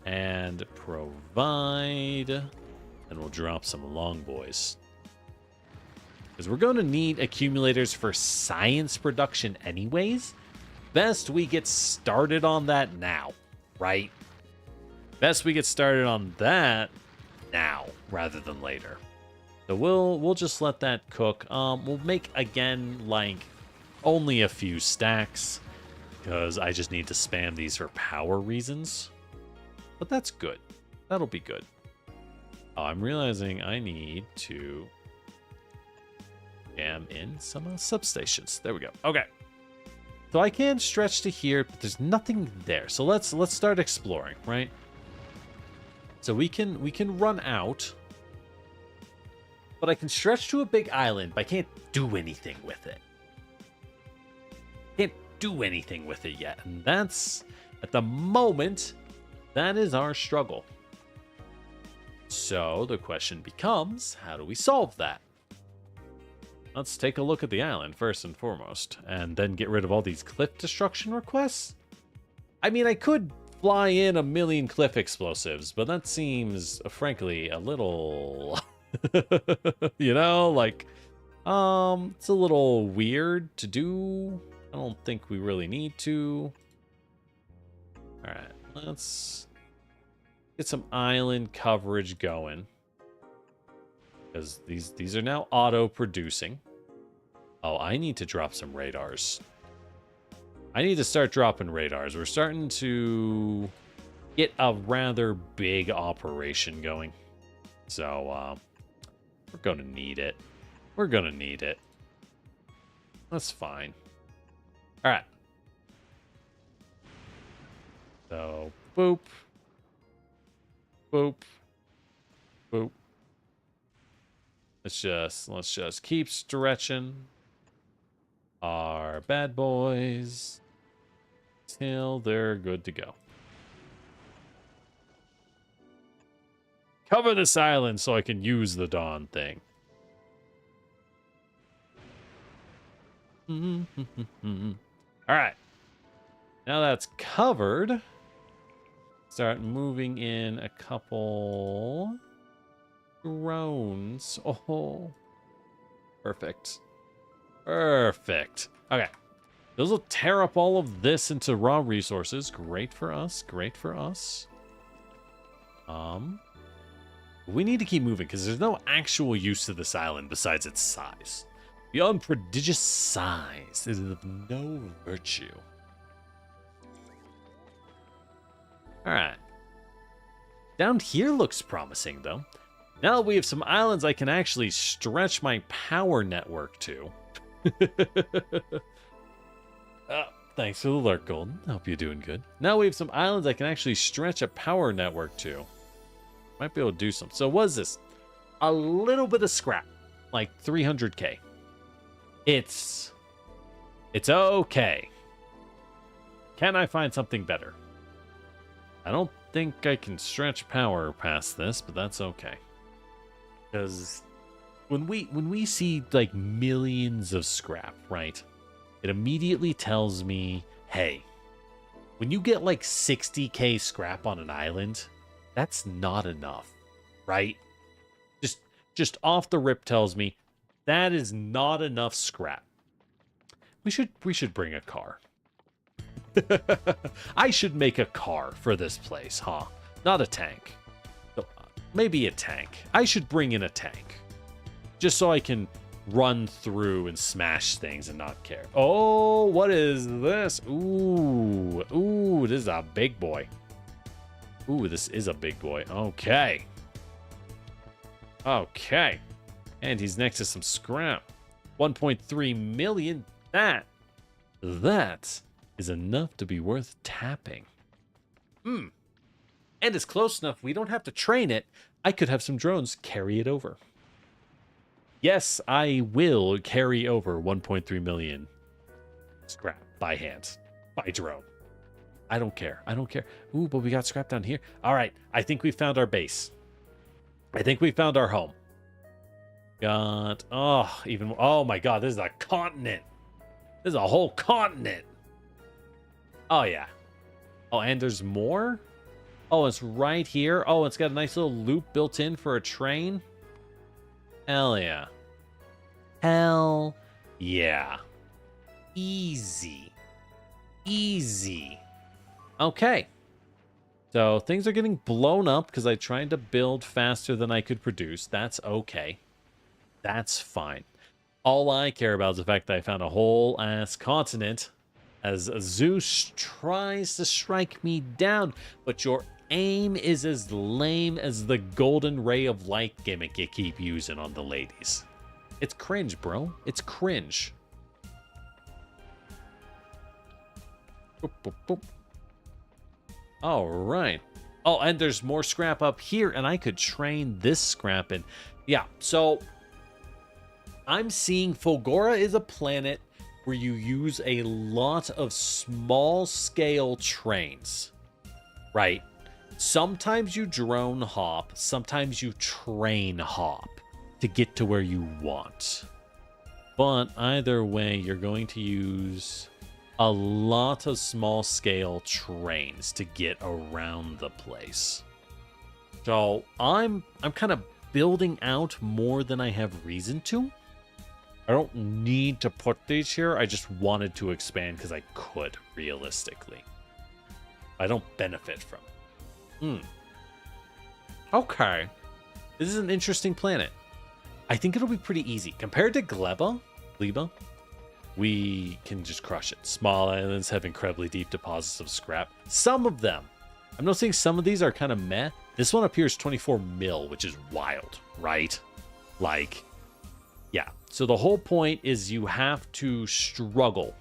and provide, and we'll drop some long boys. Because we're going to need accumulators for science production anyways. Best we get started on that now, right? Best we get started on that now rather than later. So we'll just let that cook. We'll make, again, like, only a few stacks. Because I just need to spam these for power reasons. But that's good. That'll be good. Oh, I'm realizing I need to jam in some substations. There we go. Okay. So I can stretch to here, but there's nothing there. So let's start exploring, right? So we can run out But I can stretch to a big island, but I can't do anything with it. Can't do anything with it yet. And that's, at the moment, that is our struggle. So the question becomes, how do we solve that? Let's take a look at the island first and foremost, and then get rid of all these cliff destruction requests. I mean, I could fly in 1,000,000 cliff explosives, but that seems, frankly, a little, you know, like, it's a little weird to do. I don't think we really need to. All right, let's get some island coverage going. Because these are now auto-producing. Oh, I need to drop some radars. I need to start dropping radars. We're starting to get a rather big operation going. So, we're going to need it. We're going to need it. That's fine. All right. So, boop. Boop. Boop. Let's just keep stretching our bad boys till they're good to go. Cover this island so I can use the dawn thing. All right. Now that's covered. Start moving in a couple drones. Oh, perfect. Perfect. Okay. Those will tear up all of this into raw resources. Great for us. Great for us. We need to keep moving because there's no actual use to this island besides its size. Beyond prodigious size, it is of no virtue. Alright. Down here looks promising, though. Now that we have some islands I can actually stretch my power network to. Thanks for the alert, Golden. Hope you're doing good. Now we have some islands I can actually stretch a power network to. Might be able to do some. So what is this? A little bit of scrap. Like 300k. It's okay. Can I find something better? I don't think I can stretch power past this, but that's okay. Because when we see like millions of scrap, right? It immediately tells me, hey, when you get like 60k scrap on an island, that's not enough, right? Just off the rip tells me that is not enough scrap. We should bring a car. I should make a car for this place, huh? Not a tank. Maybe a tank. I should bring in a tank. Just so I can run through and smash things and not care. Oh, what is this? Ooh. Ooh, this is a big boy. Ooh, this is a big boy. Okay. Okay. And he's next to some scrap. 1.3 million. That is enough to be worth tapping. And it's close enough we don't have to train it. I could have some drones carry it over. Yes, I will carry over 1.3 million scrap by hand, by drone. I don't care. I don't care. Ooh, but we got scrap down here. All right. I think we found our base. I think we found our home. Oh my God, this is a continent. This is a whole continent. Oh, yeah. Oh, and there's more? Oh, it's right here. Oh, it's got a nice little loop built in for a train. Hell yeah. Hell yeah. Easy. Easy. Okay. So things are getting blown up because I tried to build faster than I could produce. That's okay. That's fine. All I care about is the fact that I found a whole ass continent as Zeus tries to strike me down. But your aim is as lame as the golden ray of light gimmick you keep using on the ladies. It's cringe, bro. It's cringe. Boop, boop, boop. All right. Oh, and there's more scrap up here, and I could train this scrap in. Yeah, so I'm seeing Fulgora is a planet where you use a lot of small scale trains, right? Sometimes you drone hop, sometimes you train hop to get to where you want. But either way, you're going to use a lot of small scale trains to get around the place. So I'm kind of building out more than I have reason to. I don't need to put these here. I just wanted to expand because I could, realistically. I don't benefit from it. Okay. This is an interesting planet. I think it'll be pretty easy. Compared to Gleba, we can just crush it. Small islands have incredibly deep deposits of scrap. Some of them. I'm noticing some of these are kind of meh. This one appears 24 mil, which is wild, right? Like, yeah. So the whole point is you have to struggle.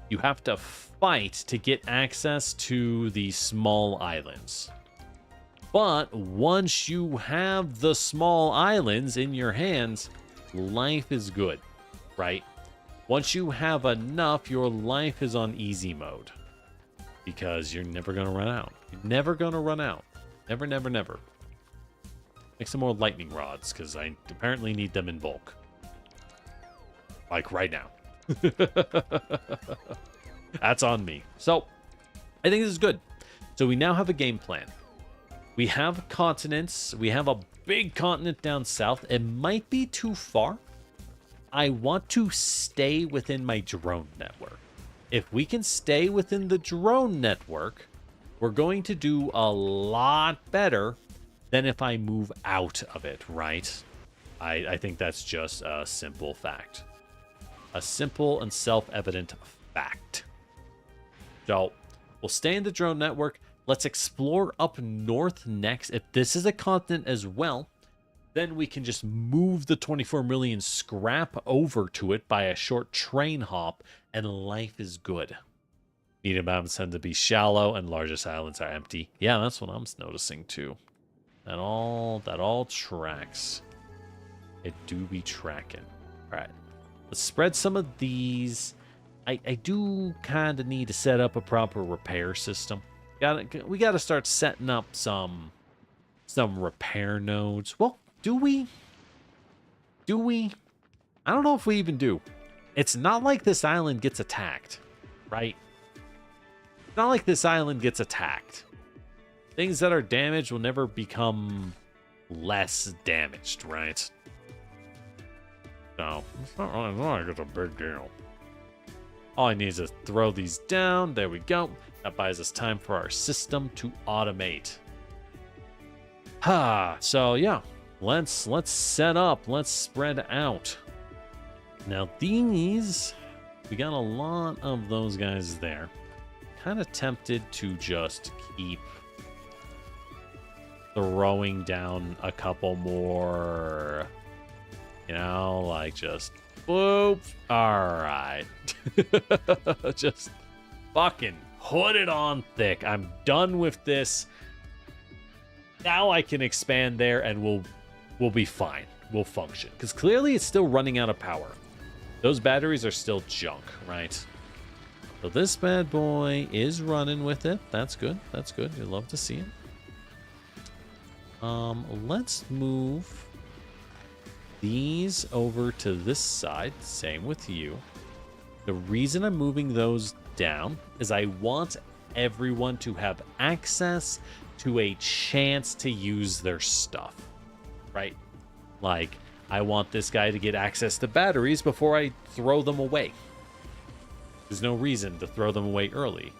You have to fight to get access to the small islands. But once you have the small islands in your hands, life is good, right? Once you have enough, your life is on easy mode. Because you're never going to run out. You're never going to run out. Never, never, never. Make some more lightning rods, because I apparently need them in bulk. Like right now. That's on me. So, I think this is good. So we now have a game plan. We have continents. We have a big continent down south. It might be too far. I want to stay within my drone network. If we can stay within the drone network, we're going to do a lot better than if I move out of it, right? I think that's just a simple fact. A simple and self-evident fact. So, we'll stay in the drone network. Let's explore up north next. If this is a continent as well, then we can just move the 24 million scrap over to it by a short train hop, and life is good. Medium islands tend to be shallow, and largest islands are empty. Yeah, that's what I'm noticing too. That all tracks. It do be tracking. All right, let's spread some of these. I do kind of need to set up a proper repair system. We gotta start setting up some repair nodes. Well, do we? I don't know if we even do. It's not like this island gets attacked, right? It's not like this island gets attacked. Things that are damaged will never become less damaged, right? So, it's not really like it's a big deal. All I need is to throw these down. There we go. That buys us time for our system to automate. So yeah. Let's set up. Let's spread out. Now these, we got a lot of those guys there. Kind of tempted to just keep throwing down a couple more. You know, like just boop. All right. Just fucking put it on thick. I'm done with this. Now I can expand there and we'll be fine. We'll function. Because clearly it's still running out of power. Those batteries are still junk, right? So this bad boy is running with it. That's good. That's good. You love to see it. Let's move these over to this side. Same with you. The reason I'm moving those down is I want everyone to have access to a chance to use their stuff. Right? Like, I want this guy to get access to batteries before I throw them away. There's no reason to throw them away early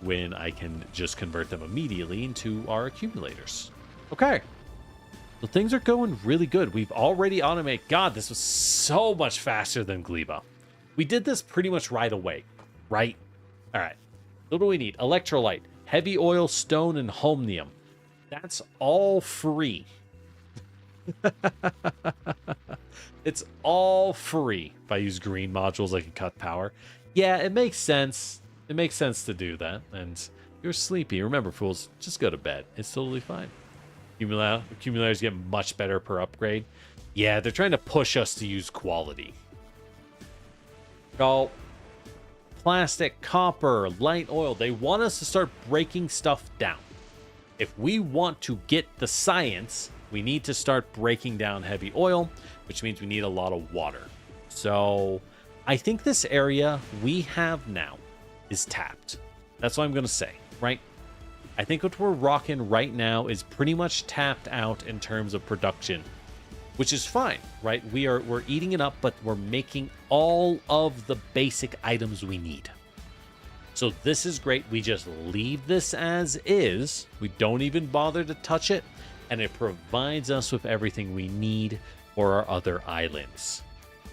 when I can just convert them immediately into our accumulators. Okay. So things are going really good. We've already automated. God, this was so much faster than Gleba. We did this pretty much right away, right? All right. What do we need? Electrolyte, heavy oil, stone, and holmium. That's all free. It's all free. If I use green modules, I can cut power. Yeah, it makes sense. It makes sense to do that. And you're sleepy. Remember, fools, just go to bed. It's totally fine. Accumulators get much better per upgrade. Yeah, they're trying to push us to use quality. So, plastic, copper, light oil. They want us to start breaking stuff down. If we want to get the science, we need to start breaking down heavy oil, which means we need a lot of water. So, I think this area we have now is tapped. That's what I'm going to say, right? I think what we're rocking right now is pretty much tapped out in terms of production, which is fine, right? We're eating it up, but we're making all of the basic items we need. So this is great. We just leave this as is. We don't even bother to touch it, and it provides us with everything we need for our other islands.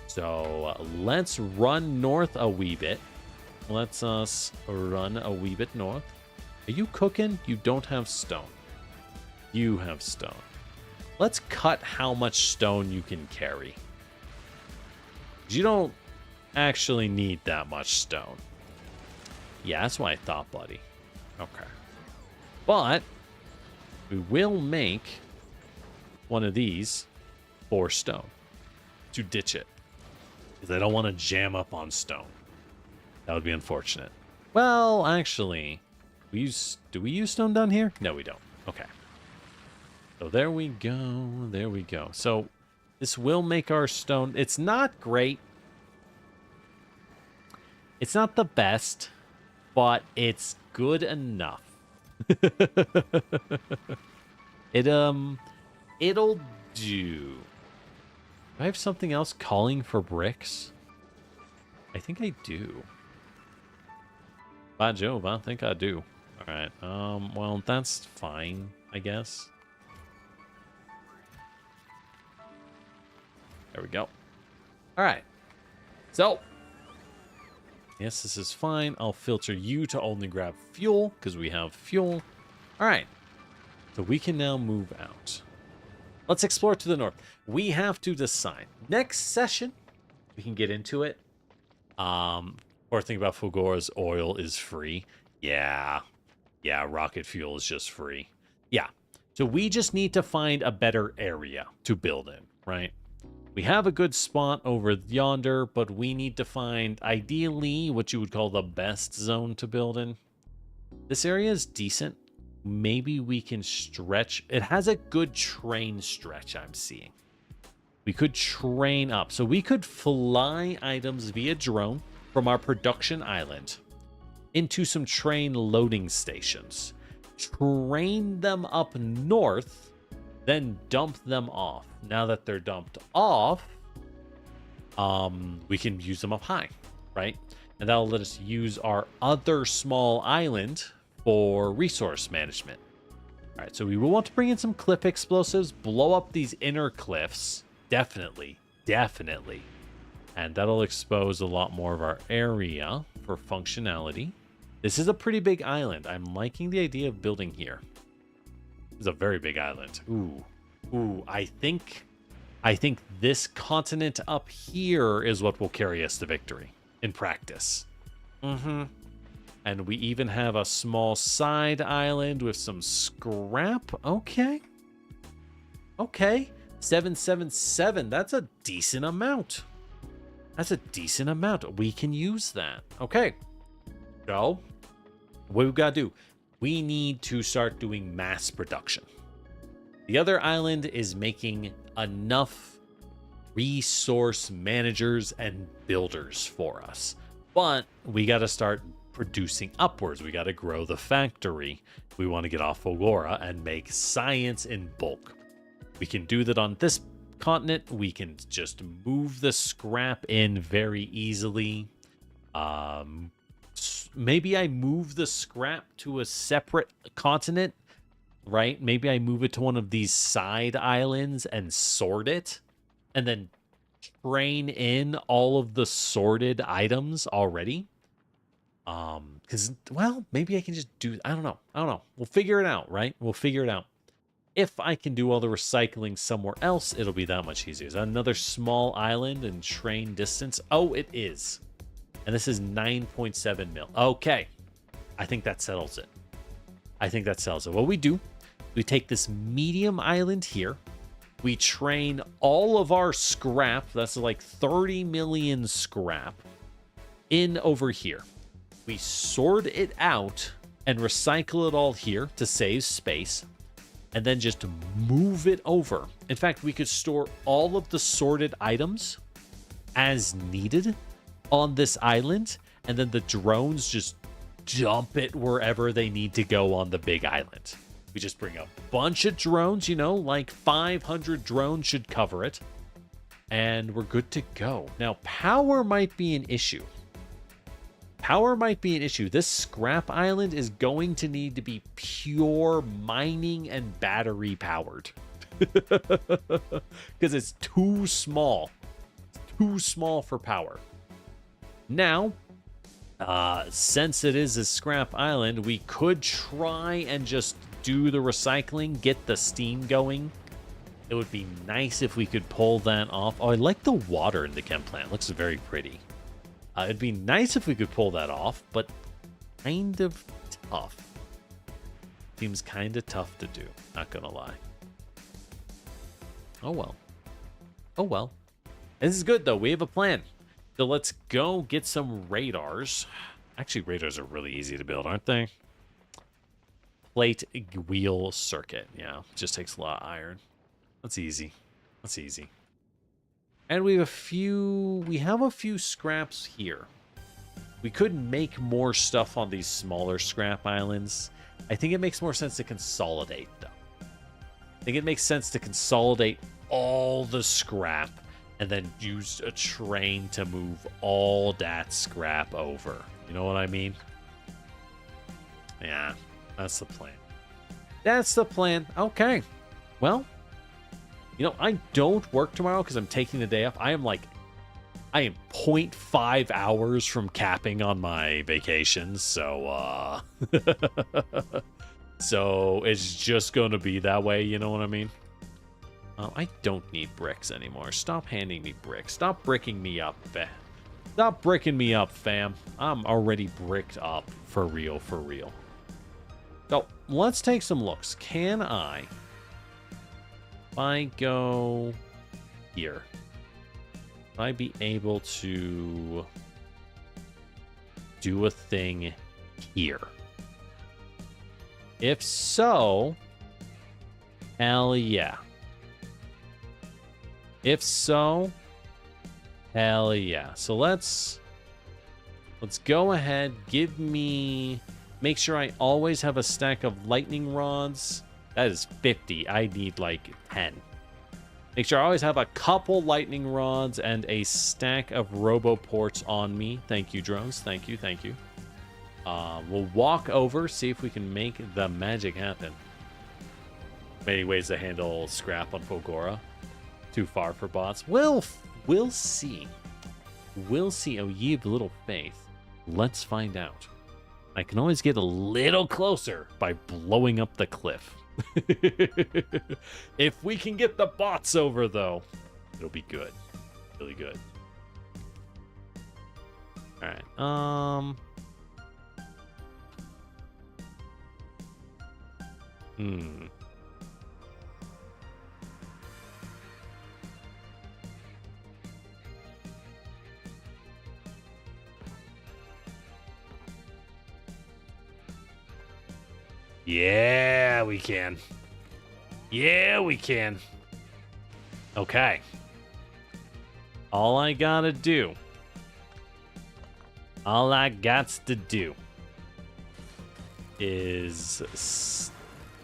So let's run north a wee bit. Let's us run a wee bit north. Are you cooking? You don't have stone. You have stone. Let's cut how much stone you can carry. You don't actually need that much stone. Yeah, that's what I thought, buddy. Okay. But we will make one of these for stone to ditch it, because I don't want to jam up on stone. That would be unfortunate. Well, actually, do we use stone down here? No, we don't. Okay. So there we go. There we go. So this will make our stone. It's not great. It's not the best, but it's good enough. It'll do. Do I have something else calling for bricks? I think I do. By Jove, I think I do. All right. Well, that's fine, I guess. There we go. All right. So, yes, this is fine. I'll filter you to only grab fuel because we have fuel. All right. So we can now move out. Let's explore to the north. We have to decide. Next session, we can get into it. Or think about Fulgora's oil is free. Yeah. Yeah, rocket fuel is just free. Yeah. So we just need to find a better area to build in, right? We have a good spot over yonder, but we need to find, ideally, what you would call the best zone to build in. This area is decent. Maybe we can stretch. It has a good train stretch, I'm seeing. We could train up. So we could fly items via drone from our production island into some train loading stations. Train them up north, then dump them off. Now that they're dumped off, we can use them up high, right? And that'll let us use our other small island for resource management. All right, so we will want to bring in some cliff explosives, blow up these inner cliffs. Definitely. And that'll expose a lot more of our area for functionality. This is a pretty big island. I'm liking the idea of building here. This is a very big island. Ooh, I think this continent up here is what will carry us to victory in practice. And we even have a small side island with some scrap. Okay. 777. That's a decent amount. We can use that. Okay. So, what we've got to do, we need to start doing mass production. The other island is making enough resource managers and builders for us. But we got to start producing upwards. We got to grow the factory. We want to get off Fulgora and make science in bulk. We can do that on this continent. We can just move the scrap in very easily. Maybe I move the scrap to a separate continent, right? Maybe I move it to one of these side islands and sort it, and then train in all of the sorted items already. Because, well, maybe I can just do, I don't know. We'll figure it out, right? If I can do all the recycling somewhere else, it'll be that much easier. Is that another small island and train distance? Oh, it is. And this is 9.7 mil. Okay. I think that settles it. What we do We take this medium island here. We train all of our scrap, that's like 30 million scrap, in over here. We sort it out and recycle it all here to save space, and then just move it over. In fact, we could store all of the sorted items as needed on this island, and then the drones just dump it wherever they need to go on the big island. We just bring a bunch of drones, you know, like 500 drones should cover it, and we're good to go. Now, power might be an issue. Power might be an issue. This scrap island is going to need to be pure mining and battery powered. Because it's too small. Too small for power. Now, since it is a scrap island, we could try and just do the recycling, get the steam going. It would be nice if we could pull that off. Oh, I like the water in the chem plant. It looks very pretty. It'd be nice if we could pull that off, but kind of tough. Seems kind of tough to do, not gonna lie. Oh well. Oh well. This is good though, we have a plan. So let's go get some radars. Actually, radars are really easy to build, aren't they? Plate wheel circuit. Yeah, just takes a lot of iron. That's easy. That's easy. And we have a few scraps here. We could make more stuff on these smaller scrap islands. I think it makes more sense to consolidate, though. I think it makes sense to consolidate all the scrap and then use a train to move all that scrap over. You know what I mean? Yeah, that's the plan. That's the plan. Okay. Well, you know, I don't work tomorrow because I'm taking the day off. I am 0.5 hours from capping on my vacation. So, so it's just going to be that way. You know what I mean? I don't need bricks anymore. Stop handing me bricks. Stop bricking me up, fam. Stop bricking me up, fam. I'm already bricked up for real, for real. So let's take some looks. Can I go here, would I be able to do a thing here? If so, hell yeah. If so, hell yeah. So let's go ahead, make sure I always have a stack of lightning rods. That is 50. I need like 10. Make sure I always have a couple lightning rods and a stack of roboports on me. Thank you, drones. Thank you, thank you. We'll walk over, see if we can make the magic happen. Many ways to handle scrap on Fulgora. Too far for bots. We'll see. We'll see. Oh, ye of little faith. Let's find out. I can always get a little closer by blowing up the cliff. If we can get the bots over, though, it'll be good. Really good. All right. Yeah, we can. Yeah, we can. Okay. All I got to do is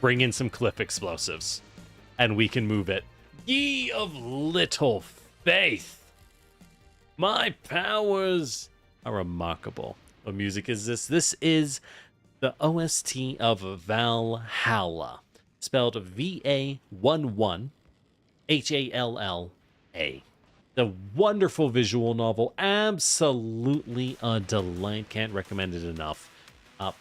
bring in some cliff explosives, and we can move it. Ye of little faith, my powers are remarkable. What music is this? This is the OST of Valhalla, spelled V-A-1-1-H-A-L-L-A. The wonderful visual novel, absolutely a delight. Can't recommend it enough.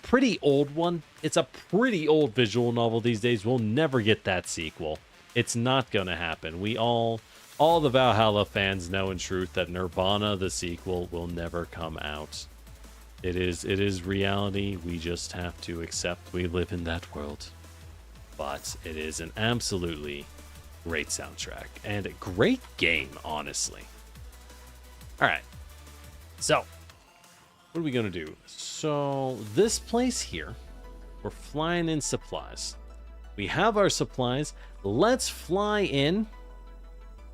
Pretty old one. It's a pretty old visual novel these days. We'll never get that sequel. It's not gonna happen. We all the Valhalla fans know in truth that Nirvana, the sequel, will never come out. It is reality. We just have to accept we live in that world. but it is an absolutely great soundtrack and a great game, honestly. All right, so what are we gonna do? So this place here, we're flying in supplies. We have our supplies. Let's fly in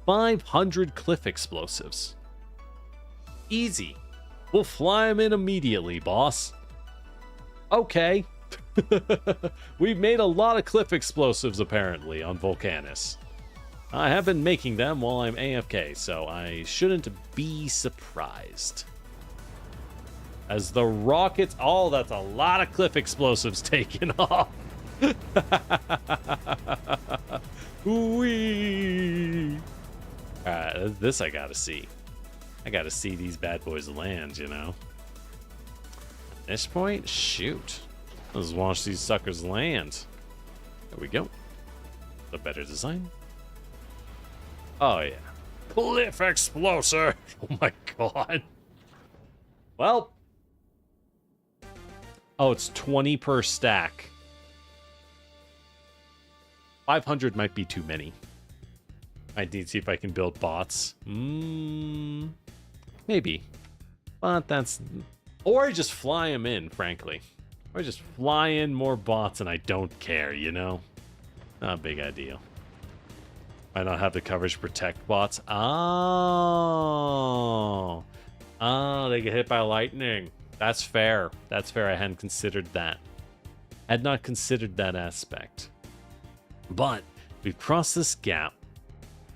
500 cliff explosives. Easy. We'll fly them in immediately, boss. Okay. We've made a lot of cliff explosives, apparently, on Volcanus. I have been making them while I'm AFK, so I shouldn't be surprised. As the rockets... Oh, that's a lot of cliff explosives taken off. Whee! Alright, this I gotta see. I gotta see these bad boys land, you know? At this point, shoot. Let's watch these suckers land. There we go. A better design. Oh, yeah. Cliff explosive! Oh my god. Well. Oh, it's 20 per stack. 500 might be too many. I need to see if I can build bots. Maybe. But that's... Or I just fly them in, frankly. Or I just fly in more bots and I don't care, you know? Not a big idea. I don't have the coverage to protect bots. Oh. Oh, they get hit by lightning. That's fair. That's fair. I hadn't considered that. I had not considered that aspect. But we've crossed this gap.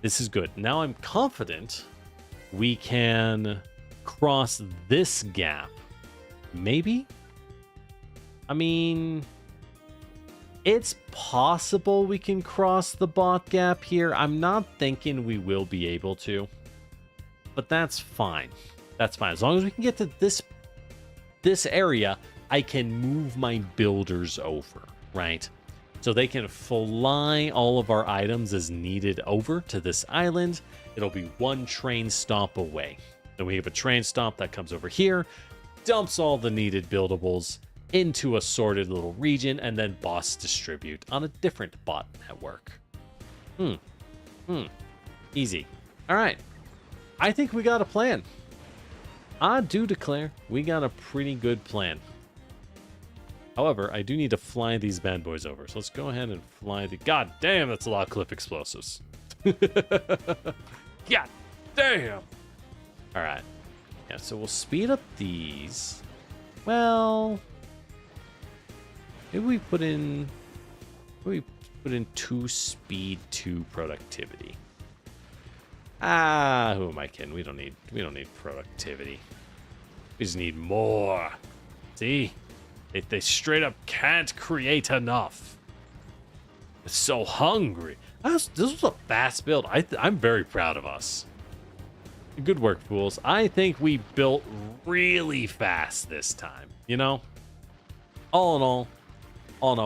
This is good. Now I'm confident we can cross this gap. Maybe? I mean, it's possible we can cross the bot gap here. I'm not thinking we will be able to. But that's fine. That's fine. As long as we can get to this area, I can move my builders over, right? So they can fly all of our items as needed over to this island. It'll be one train stop away. Then we have a train stop that comes over here, dumps all the needed buildables into a sorted little region, and then boss distribute on a different bot network. Easy. All right. I think we got a plan. I do declare we got a pretty good plan. However, I do need to fly these bad boys over. So let's go ahead and fly the... God damn, that's a lot of cliff explosives. God damn. All right. Yeah, so we'll speed up these. Well, maybe we put in... Maybe we put in 2 speed, 2 productivity. Who am I kidding? We don't need productivity. We just need more. See? They straight up can't create enough. It's so hungry. This was a fast build. I'm very proud of us. Good work, fools. I think we built really fast this time. You know? All in all,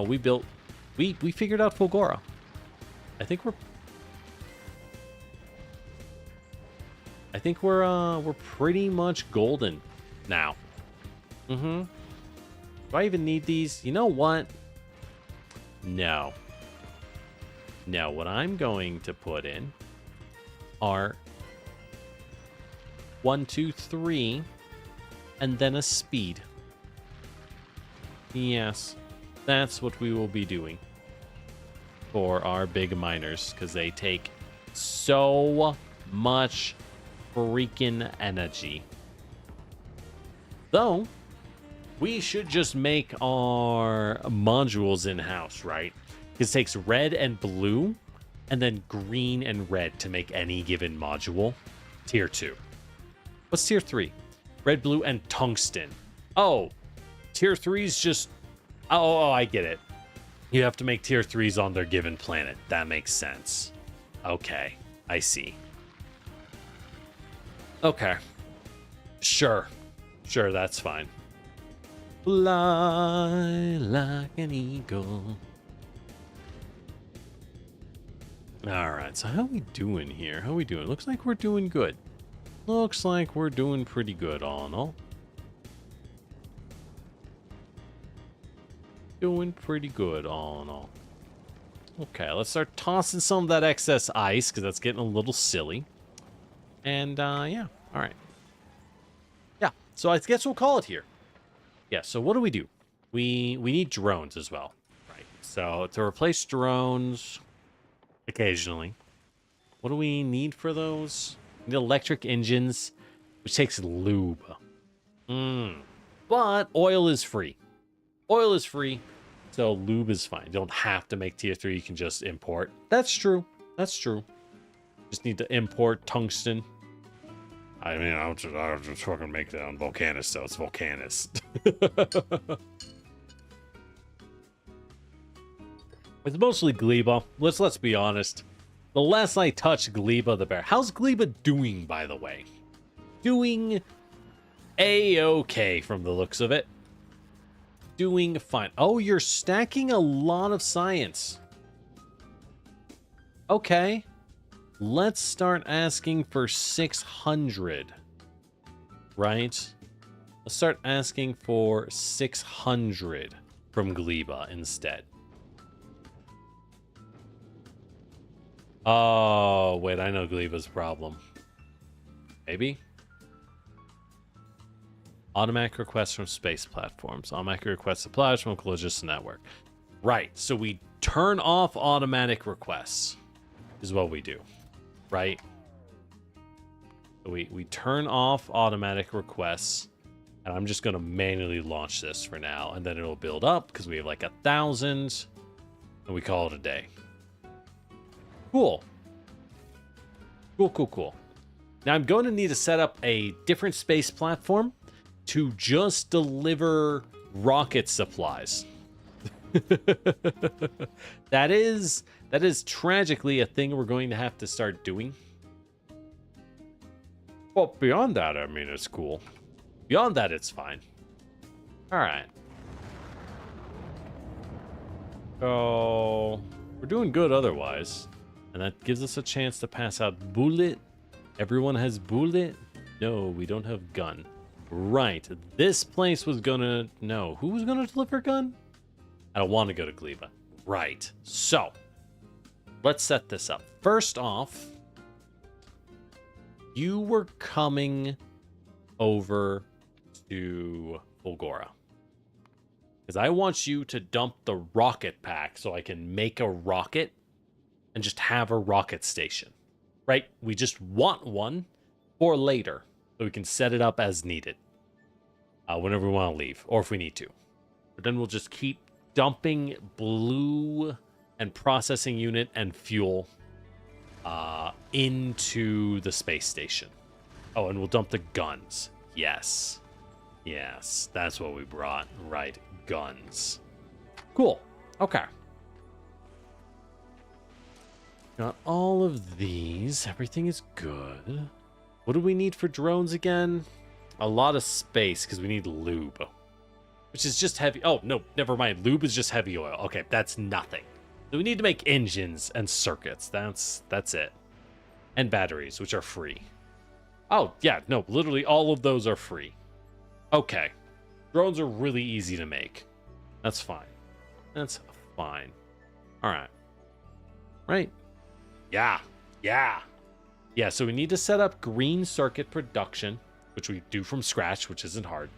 we figured out Fulgora. I think we're pretty much golden now. Do I even need these? You know what? No. No, what I'm going to put in are 1, 2, 3, and then a speed. Yes, that's what we will be doing for our big miners, because they take so much freaking energy. Though, we should just make our modules in-house, right? It takes red and blue, and then green and red to make any given module. Tier 2. What's tier 3? Red, blue, and tungsten. Oh, tier 3's just... Oh, I get it. You have to make tier 3s on their given planet. That makes sense. Okay, I see. Okay. Sure, that's fine. Fly like an eagle. Alright, so how are we doing here? How are we doing? Looks like we're doing good. Looks like we're doing pretty good, all in all. Doing pretty good, all in all. Okay, let's start tossing some of that excess ice, because that's getting a little silly. And, yeah. All right. Yeah, so I guess we'll call it here. Yeah, so what do? We need drones as well. Right. So to replace drones occasionally, what do we need for those? We need electric engines, which takes lube. But oil is free. Oil is free, so lube is fine. You don't have to make tier 3, you can just import. That's true. That's true. Just need to import tungsten. I mean, I'll just fucking make that on Volcanus, so it's Volcanus. It's mostly Gleba. Let's be honest. The less I touch Gleba, the better. How's Gleba doing, by the way? Doing A-okay from the looks of it. Doing fine. Oh, you're stacking a lot of science. Okay. Let's start asking for 600. Right? Let's start asking for 600 from Gleba instead. Oh, wait, I know Gleba's problem. Maybe? Automatic requests from space platforms. Automatic requests supplies from Collisions Network. Right, so we turn off automatic requests is what we do. Right? So we turn off automatic requests, and I'm just going to manually launch this for now, and then it'll build up because we have like 1,000, and we call it a day. Cool. Cool. Now I'm going to need to set up a different space platform to just deliver rocket supplies. That is tragically a thing we're going to have to start doing. Well, beyond that, I mean, it's cool. Beyond that, it's fine. All right. So we're doing good otherwise. And that gives us a chance to pass out bullet. Everyone has bullet? No, we don't have gun. Right. This place was gonna... No, who was gonna deliver gun? I don't want to go to Gleba. Right. So, let's set this up. First off, you were coming over to Fulgora. Because I want you to dump the rocket pack so I can make a rocket and just have a rocket station, right? We just want one for later, so we can set it up as needed whenever we want to leave, or if we need to. But then we'll just keep dumping blue and processing unit and fuel into the space station. Oh, and we'll dump the guns. Yes, that's what we brought, right? Guns. Cool. Okay. Got all of these. Everything is good. What do we need for drones again? A lot of space, because we need lube. Which is just heavy. Oh, no, never mind. Lube is just heavy oil. Okay, that's nothing. So we need to make engines and circuits. That's it. And batteries, which are free. Oh, yeah, no, literally all of those are free. Okay. Drones are really easy to make. That's fine. That's fine. All right. Right. Yeah, so we need to set up green circuit production, which we do from scratch, which isn't hard.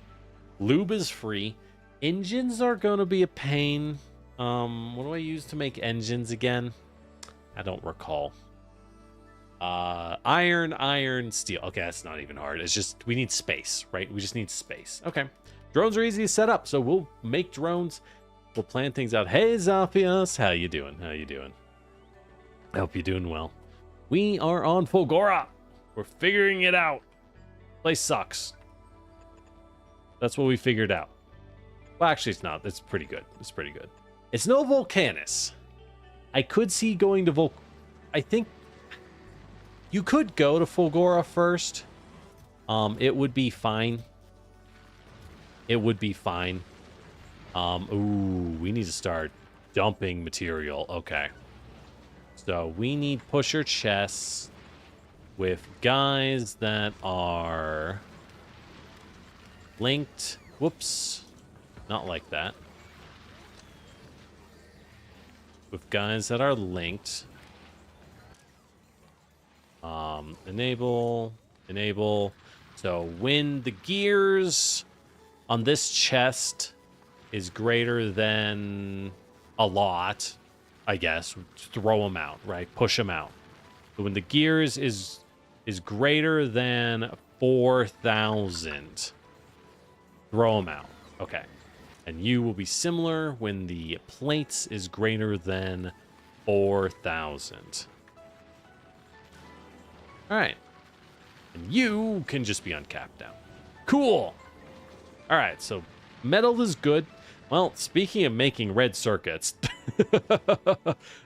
Lube is free. Engines are going to be a pain. What do I use to make engines again? I don't recall. Iron, steel. Okay, that's not even hard. It's just, we need space, right? We just need space. Okay. Drones are easy to set up, so we'll make drones. We'll plan things out. Hey, Zaphias, how you doing? I hope you're doing well. We are on Fulgora. We're figuring it out. Place sucks. That's what we figured out. Well, actually, it's not. It's pretty good. It's no Volcanus. I could see going to I think you could go to Fulgora first. It would be fine. Ooh, we need to start dumping material. Okay. So we need pusher chests with guys that are linked. Whoops. Not like that. with guys that are linked. Enable. So when the gears on this chest is greater than a lot, I guess, throw them out, right? Push them out. So when the gears is greater than 4,000, throw them out. Okay. And you will be similar when the plates is greater than 4,000. All right. And you can just be uncapped now. Cool. All right, so metal is good. Well, speaking of making red circuits,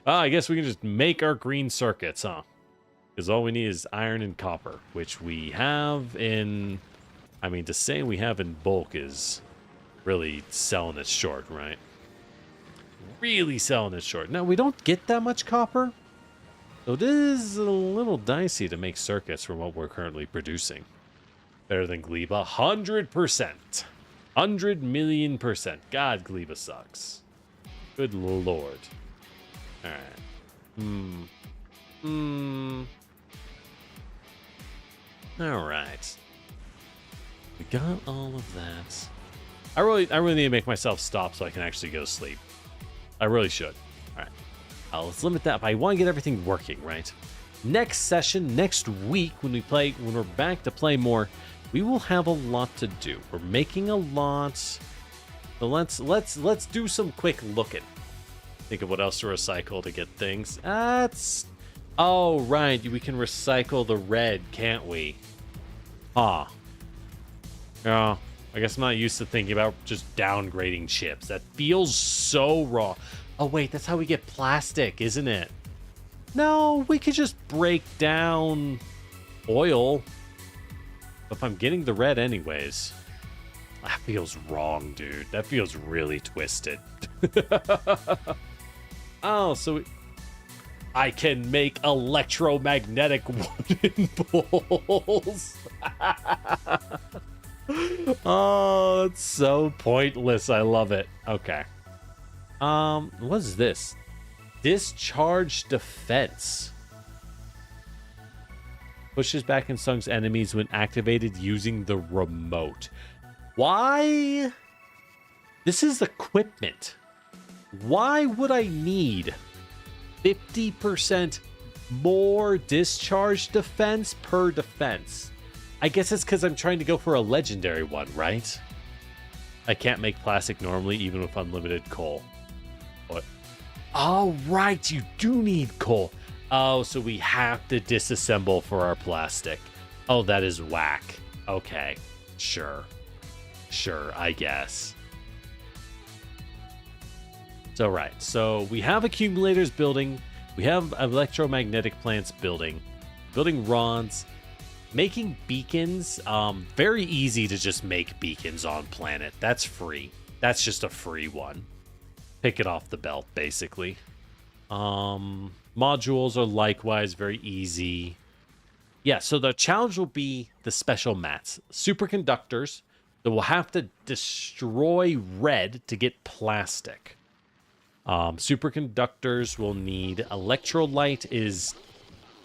I guess we can just make our green circuits, huh? Because all we need is iron and copper, which we have in... I mean, to say we have in bulk is really selling it short, right? Really selling it short. Now, we don't get that much copper, so it is a little dicey to make circuits from what we're currently producing. Better than Gleba, 100%. 100 million %. God, Gleba sucks. Good lord. Alright. Alright. We got all of that. I really need to make myself stop so I can actually go to sleep. I really should. Alright. Let's limit that, but I want to get everything working, right? Next session, next week, when we're back to play more, we will have a lot to do. We're making a lot. So let's do some quick looking. Think of what else to recycle to get things. Oh right, we can recycle the red, can't we? Yeah, I guess I'm not used to thinking about just downgrading chips. That feels so raw. Oh wait, that's how we get plastic, isn't it? No, we could just break down oil. If I'm getting the red anyways, that feels wrong, dude. That feels really twisted. Oh, so I can make electromagnetic wooden balls. Oh, that's so pointless. I love it. Okay. What is this? Discharge defense. Pushes back and stunts enemies when activated using the remote. Why? This is equipment. Why would I need 50% more discharge defense per defense? I guess it's because I'm trying to go for a legendary one, right? I can't make plastic normally, even with unlimited coal. What? Oh, right, you do need coal. Oh, so we have to disassemble for our plastic. Oh, that is whack. Okay, sure. Sure, I guess. So, right. So, we have accumulators building. We have electromagnetic plants building. Building rods. Making beacons. Very easy to just make beacons on planet. That's free. That's just a free one. Pick it off the belt, basically. Modules are likewise very easy. Yeah, so the challenge will be the special mats. Superconductors that will have to destroy red to get plastic. Superconductors will need electrolyte is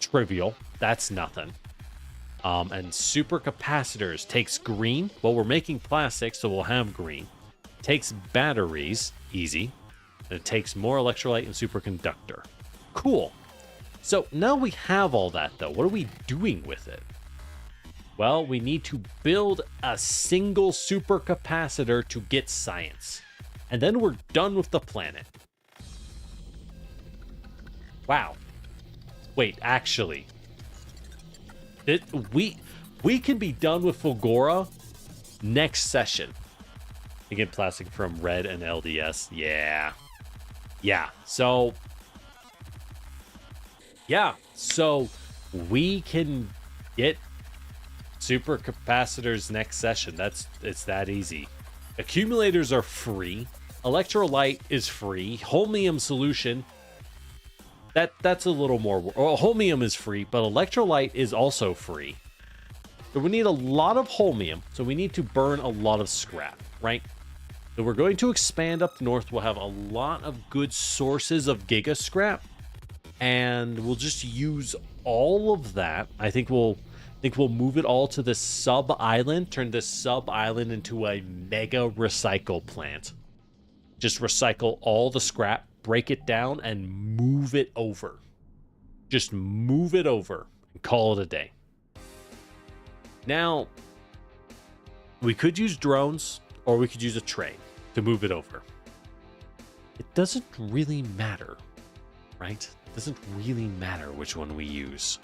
trivial. That's nothing. And supercapacitors takes green. Well, we're making plastic, so we'll have green. Takes batteries, easy. And it takes more electrolyte and superconductor. Cool. So now we have all that, though. What are we doing with it? Well, we need to build a single supercapacitor to get science. And then we're done with the planet. Wow. Wait, actually. We can be done with Fulgora next session. You get plastic from red and LDS. Yeah. So we can get supercapacitors next session. It's that easy. Accumulators are free. Electrolyte is free. Holmium solution. That's a little more. Holmium is free, but electrolyte is also free. So we need a lot of holmium. So we need to burn a lot of scrap, right? So we're going to expand up north. We'll have a lot of good sources of giga scrap, and we'll just use all of that. I think we'll move it all to this sub island, turn this sub island into a mega recycle plant. Just recycle all the scrap, break it down, and move it over. Just move it over and call it a day. Now, we could use drones or we could use a train to move it over. It doesn't really matter, right? It doesn't really matter which one we use,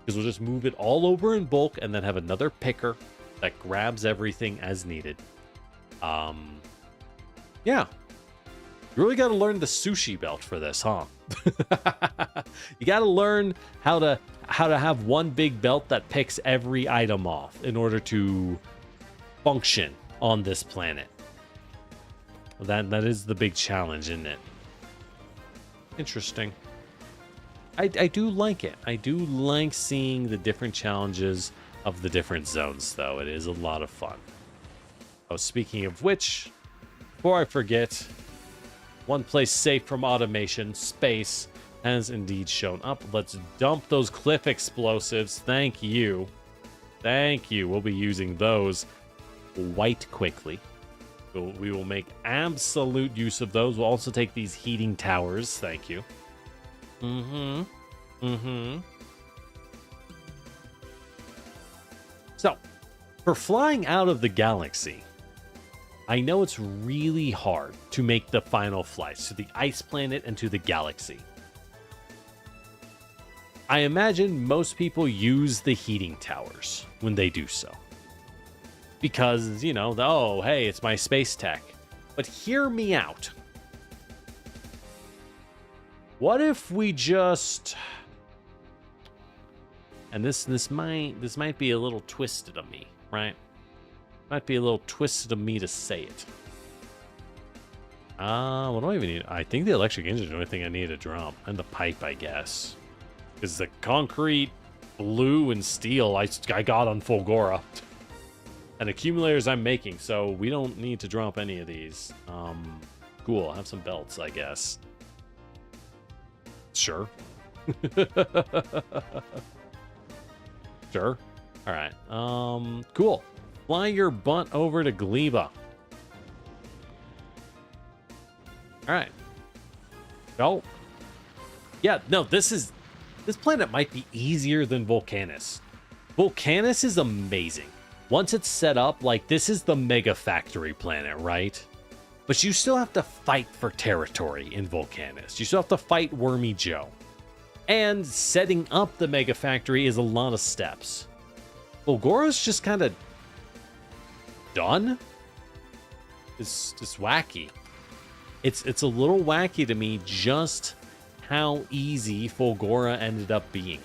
because we'll just move it all over in bulk and then have another picker that grabs everything as needed. Yeah. You really got to learn the sushi belt for this, huh? You got to learn how to have one big belt that picks every item off in order to function on this planet. That is the big challenge, isn't it? Interesting. I do like it. I do like seeing the different challenges of the different zones, though. It is a lot of fun. Oh, speaking of which, before I forget, one place safe from automation, space, has indeed shown up. Let's dump those cliff explosives. Thank you. Thank you. We'll be using those quite quickly. We will make absolute use of those. We'll also take these heating towers. Thank you. So, for flying out of the galaxy, I know it's really hard to make the final flights to the ice planet and to the galaxy. I imagine most people use the heating towers when they do so. Because, you know, oh, hey, it's my space tech. But hear me out. What if we just... And this might be a little twisted of me, right? Might be a little twisted of me to say it. What do I even need? I think the electric engine is the only thing I need to drop. And the pipe, I guess. Because the concrete, blue, and steel I got on Fulgora. And accumulators I'm making, so we don't need to drop any of these. Cool, I'll have some belts, I guess. Sure. Sure. Alright. Cool. Fly your butt over to Gleba. Alright. Oh. Yeah, no, this planet might be easier than Volcanus. Volcanus is amazing. Once it's set up, like, this is the mega factory planet, right? But you still have to fight for territory in Volcanus. You still have to fight Wormy Joe. And setting up the mega factory is a lot of steps. Fulgora's just kind of done. It's just wacky. It's a little wacky to me just how easy Fulgora ended up being.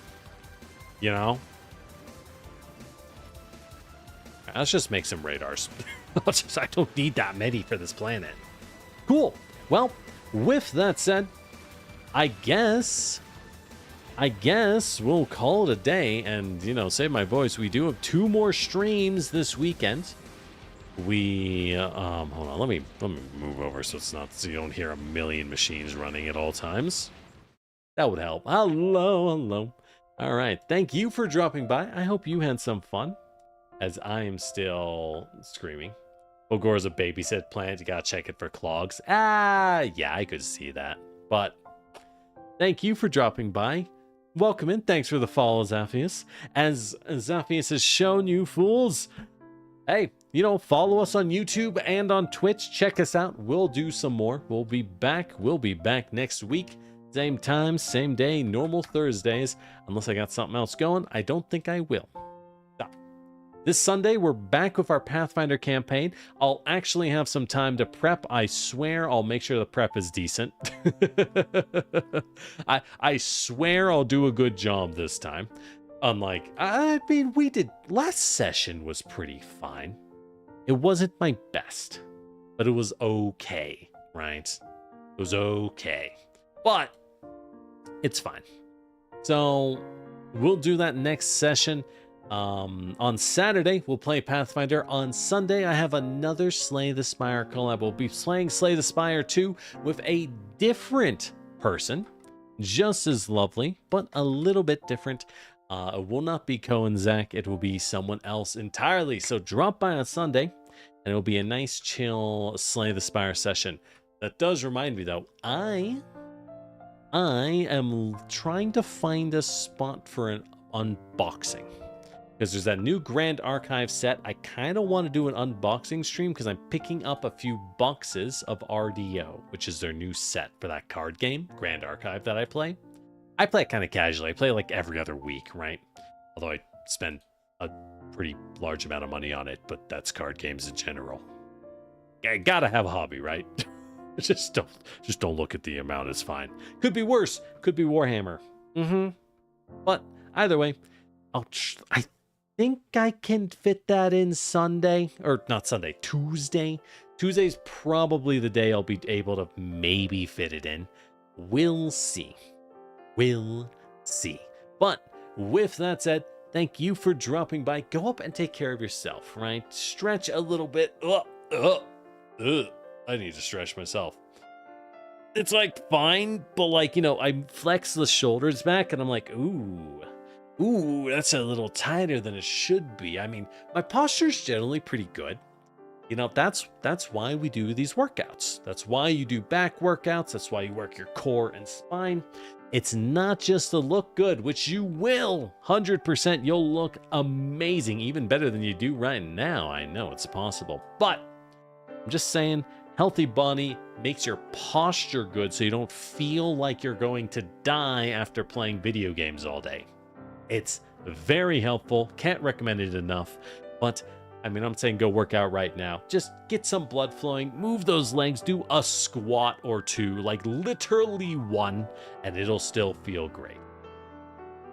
You know? Let's just make some radars. I don't need that many for this planet. Cool. Well, with that said, I guess we'll call it a day and, you know, save my voice. We do have 2 more streams this weekend. We, hold on, let me move over so you don't hear a million machines running at all times. That would help. Hello. All right. Thank you for dropping by. I hope you had some fun. As I am still screaming. Fulgora's a babysit plant. You gotta check it for clogs. Yeah, I could see that. But thank you for dropping by. Welcome in. Thanks for the follow, Zaphius. As Zaphius has shown you fools, hey, you know, follow us on YouTube and on Twitch. Check us out. We'll do some more. We'll be back. We'll be back next week. Same time, same day, normal Thursdays. Unless I got something else going. I don't think I will. This Sunday, we're back with our Pathfinder campaign. I'll actually have some time to prep. I swear I'll make sure the prep is decent. I swear I'll do a good job this time. Unlike, I mean, last session was pretty fine. It wasn't my best, but it was okay, right? It was okay, but it's fine. So we'll do that next session. On Saturday, we'll play Pathfinder. On Sunday, I have another Slay the Spire collab. We'll be playing Slay the Spire 2 with a different person. Just as lovely, but a little bit different. It will not be Ko and Zach. It will be someone else entirely. So drop by on Sunday, and it'll be a nice, chill Slay the Spire session. That does remind me, though, I am trying to find a spot for an unboxing. Because there's that new Grand Archive set. I kind of want to do an unboxing stream because I'm picking up a few boxes of RDO, which is their new set for that card game, Grand Archive, that I play. I play it kind of casually. I play like every other week, right? Although I spend a pretty large amount of money on it, but that's card games in general. I gotta have a hobby, right? just don't look at the amount. It's fine. Could be worse. Could be Warhammer. But either way, I think I can fit that in Sunday, or not Sunday, Tuesday. Tuesday's probably the day I'll be able to maybe fit it in. We'll see. We'll see. But with that said, thank you for dropping by. Go up and take care of yourself, right? Stretch a little bit. I need to stretch myself. It's like fine, but like, you know, I flex the shoulders back and I'm like, ooh, that's a little tighter than it should be. I mean, my posture's generally pretty good. You know, that's why we do these workouts. That's why you do back workouts. That's why you work your core and spine. It's not just to look good, which you will. 100%, you'll look amazing, even better than you do right now. I know it's possible. But I'm just saying, healthy body makes your posture good so you don't feel like you're going to die after playing video games all day. It's very helpful. Can't recommend it enough. But I mean, I'm saying go work out right now. Just get some blood flowing, move those legs, do a squat or two, like literally one, and it'll still feel great.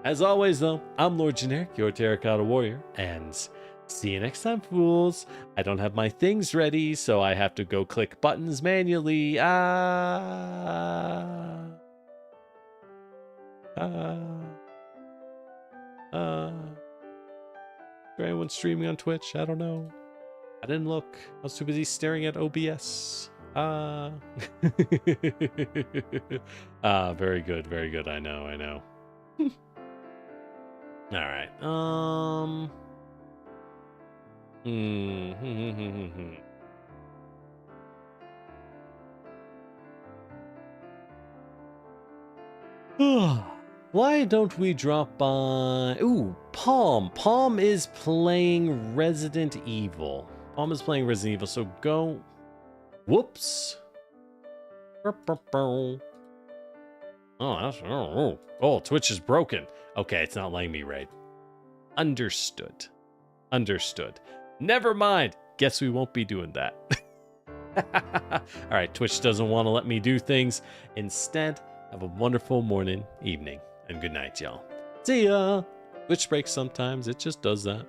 As always, though, I'm Lord Generic, your Terracotta Warrior, and see you next time, fools. I don't have my things ready, so I have to go click buttons manually. Anyone streaming on Twitch? I don't know. I didn't look. I was too busy staring at OBS. Very good, very good. I know. All right. Why don't we drop by... Ooh, Palm. Palm is playing Resident Evil. So go... Whoops. Oh, Twitch is broken. Okay, it's not letting me raid. Understood. Never mind. Guess we won't be doing that. Alright, Twitch doesn't want to let me do things. Instead, have a wonderful morning, evening, and good night, y'all. See ya! Twitch breaks sometimes, it just does that.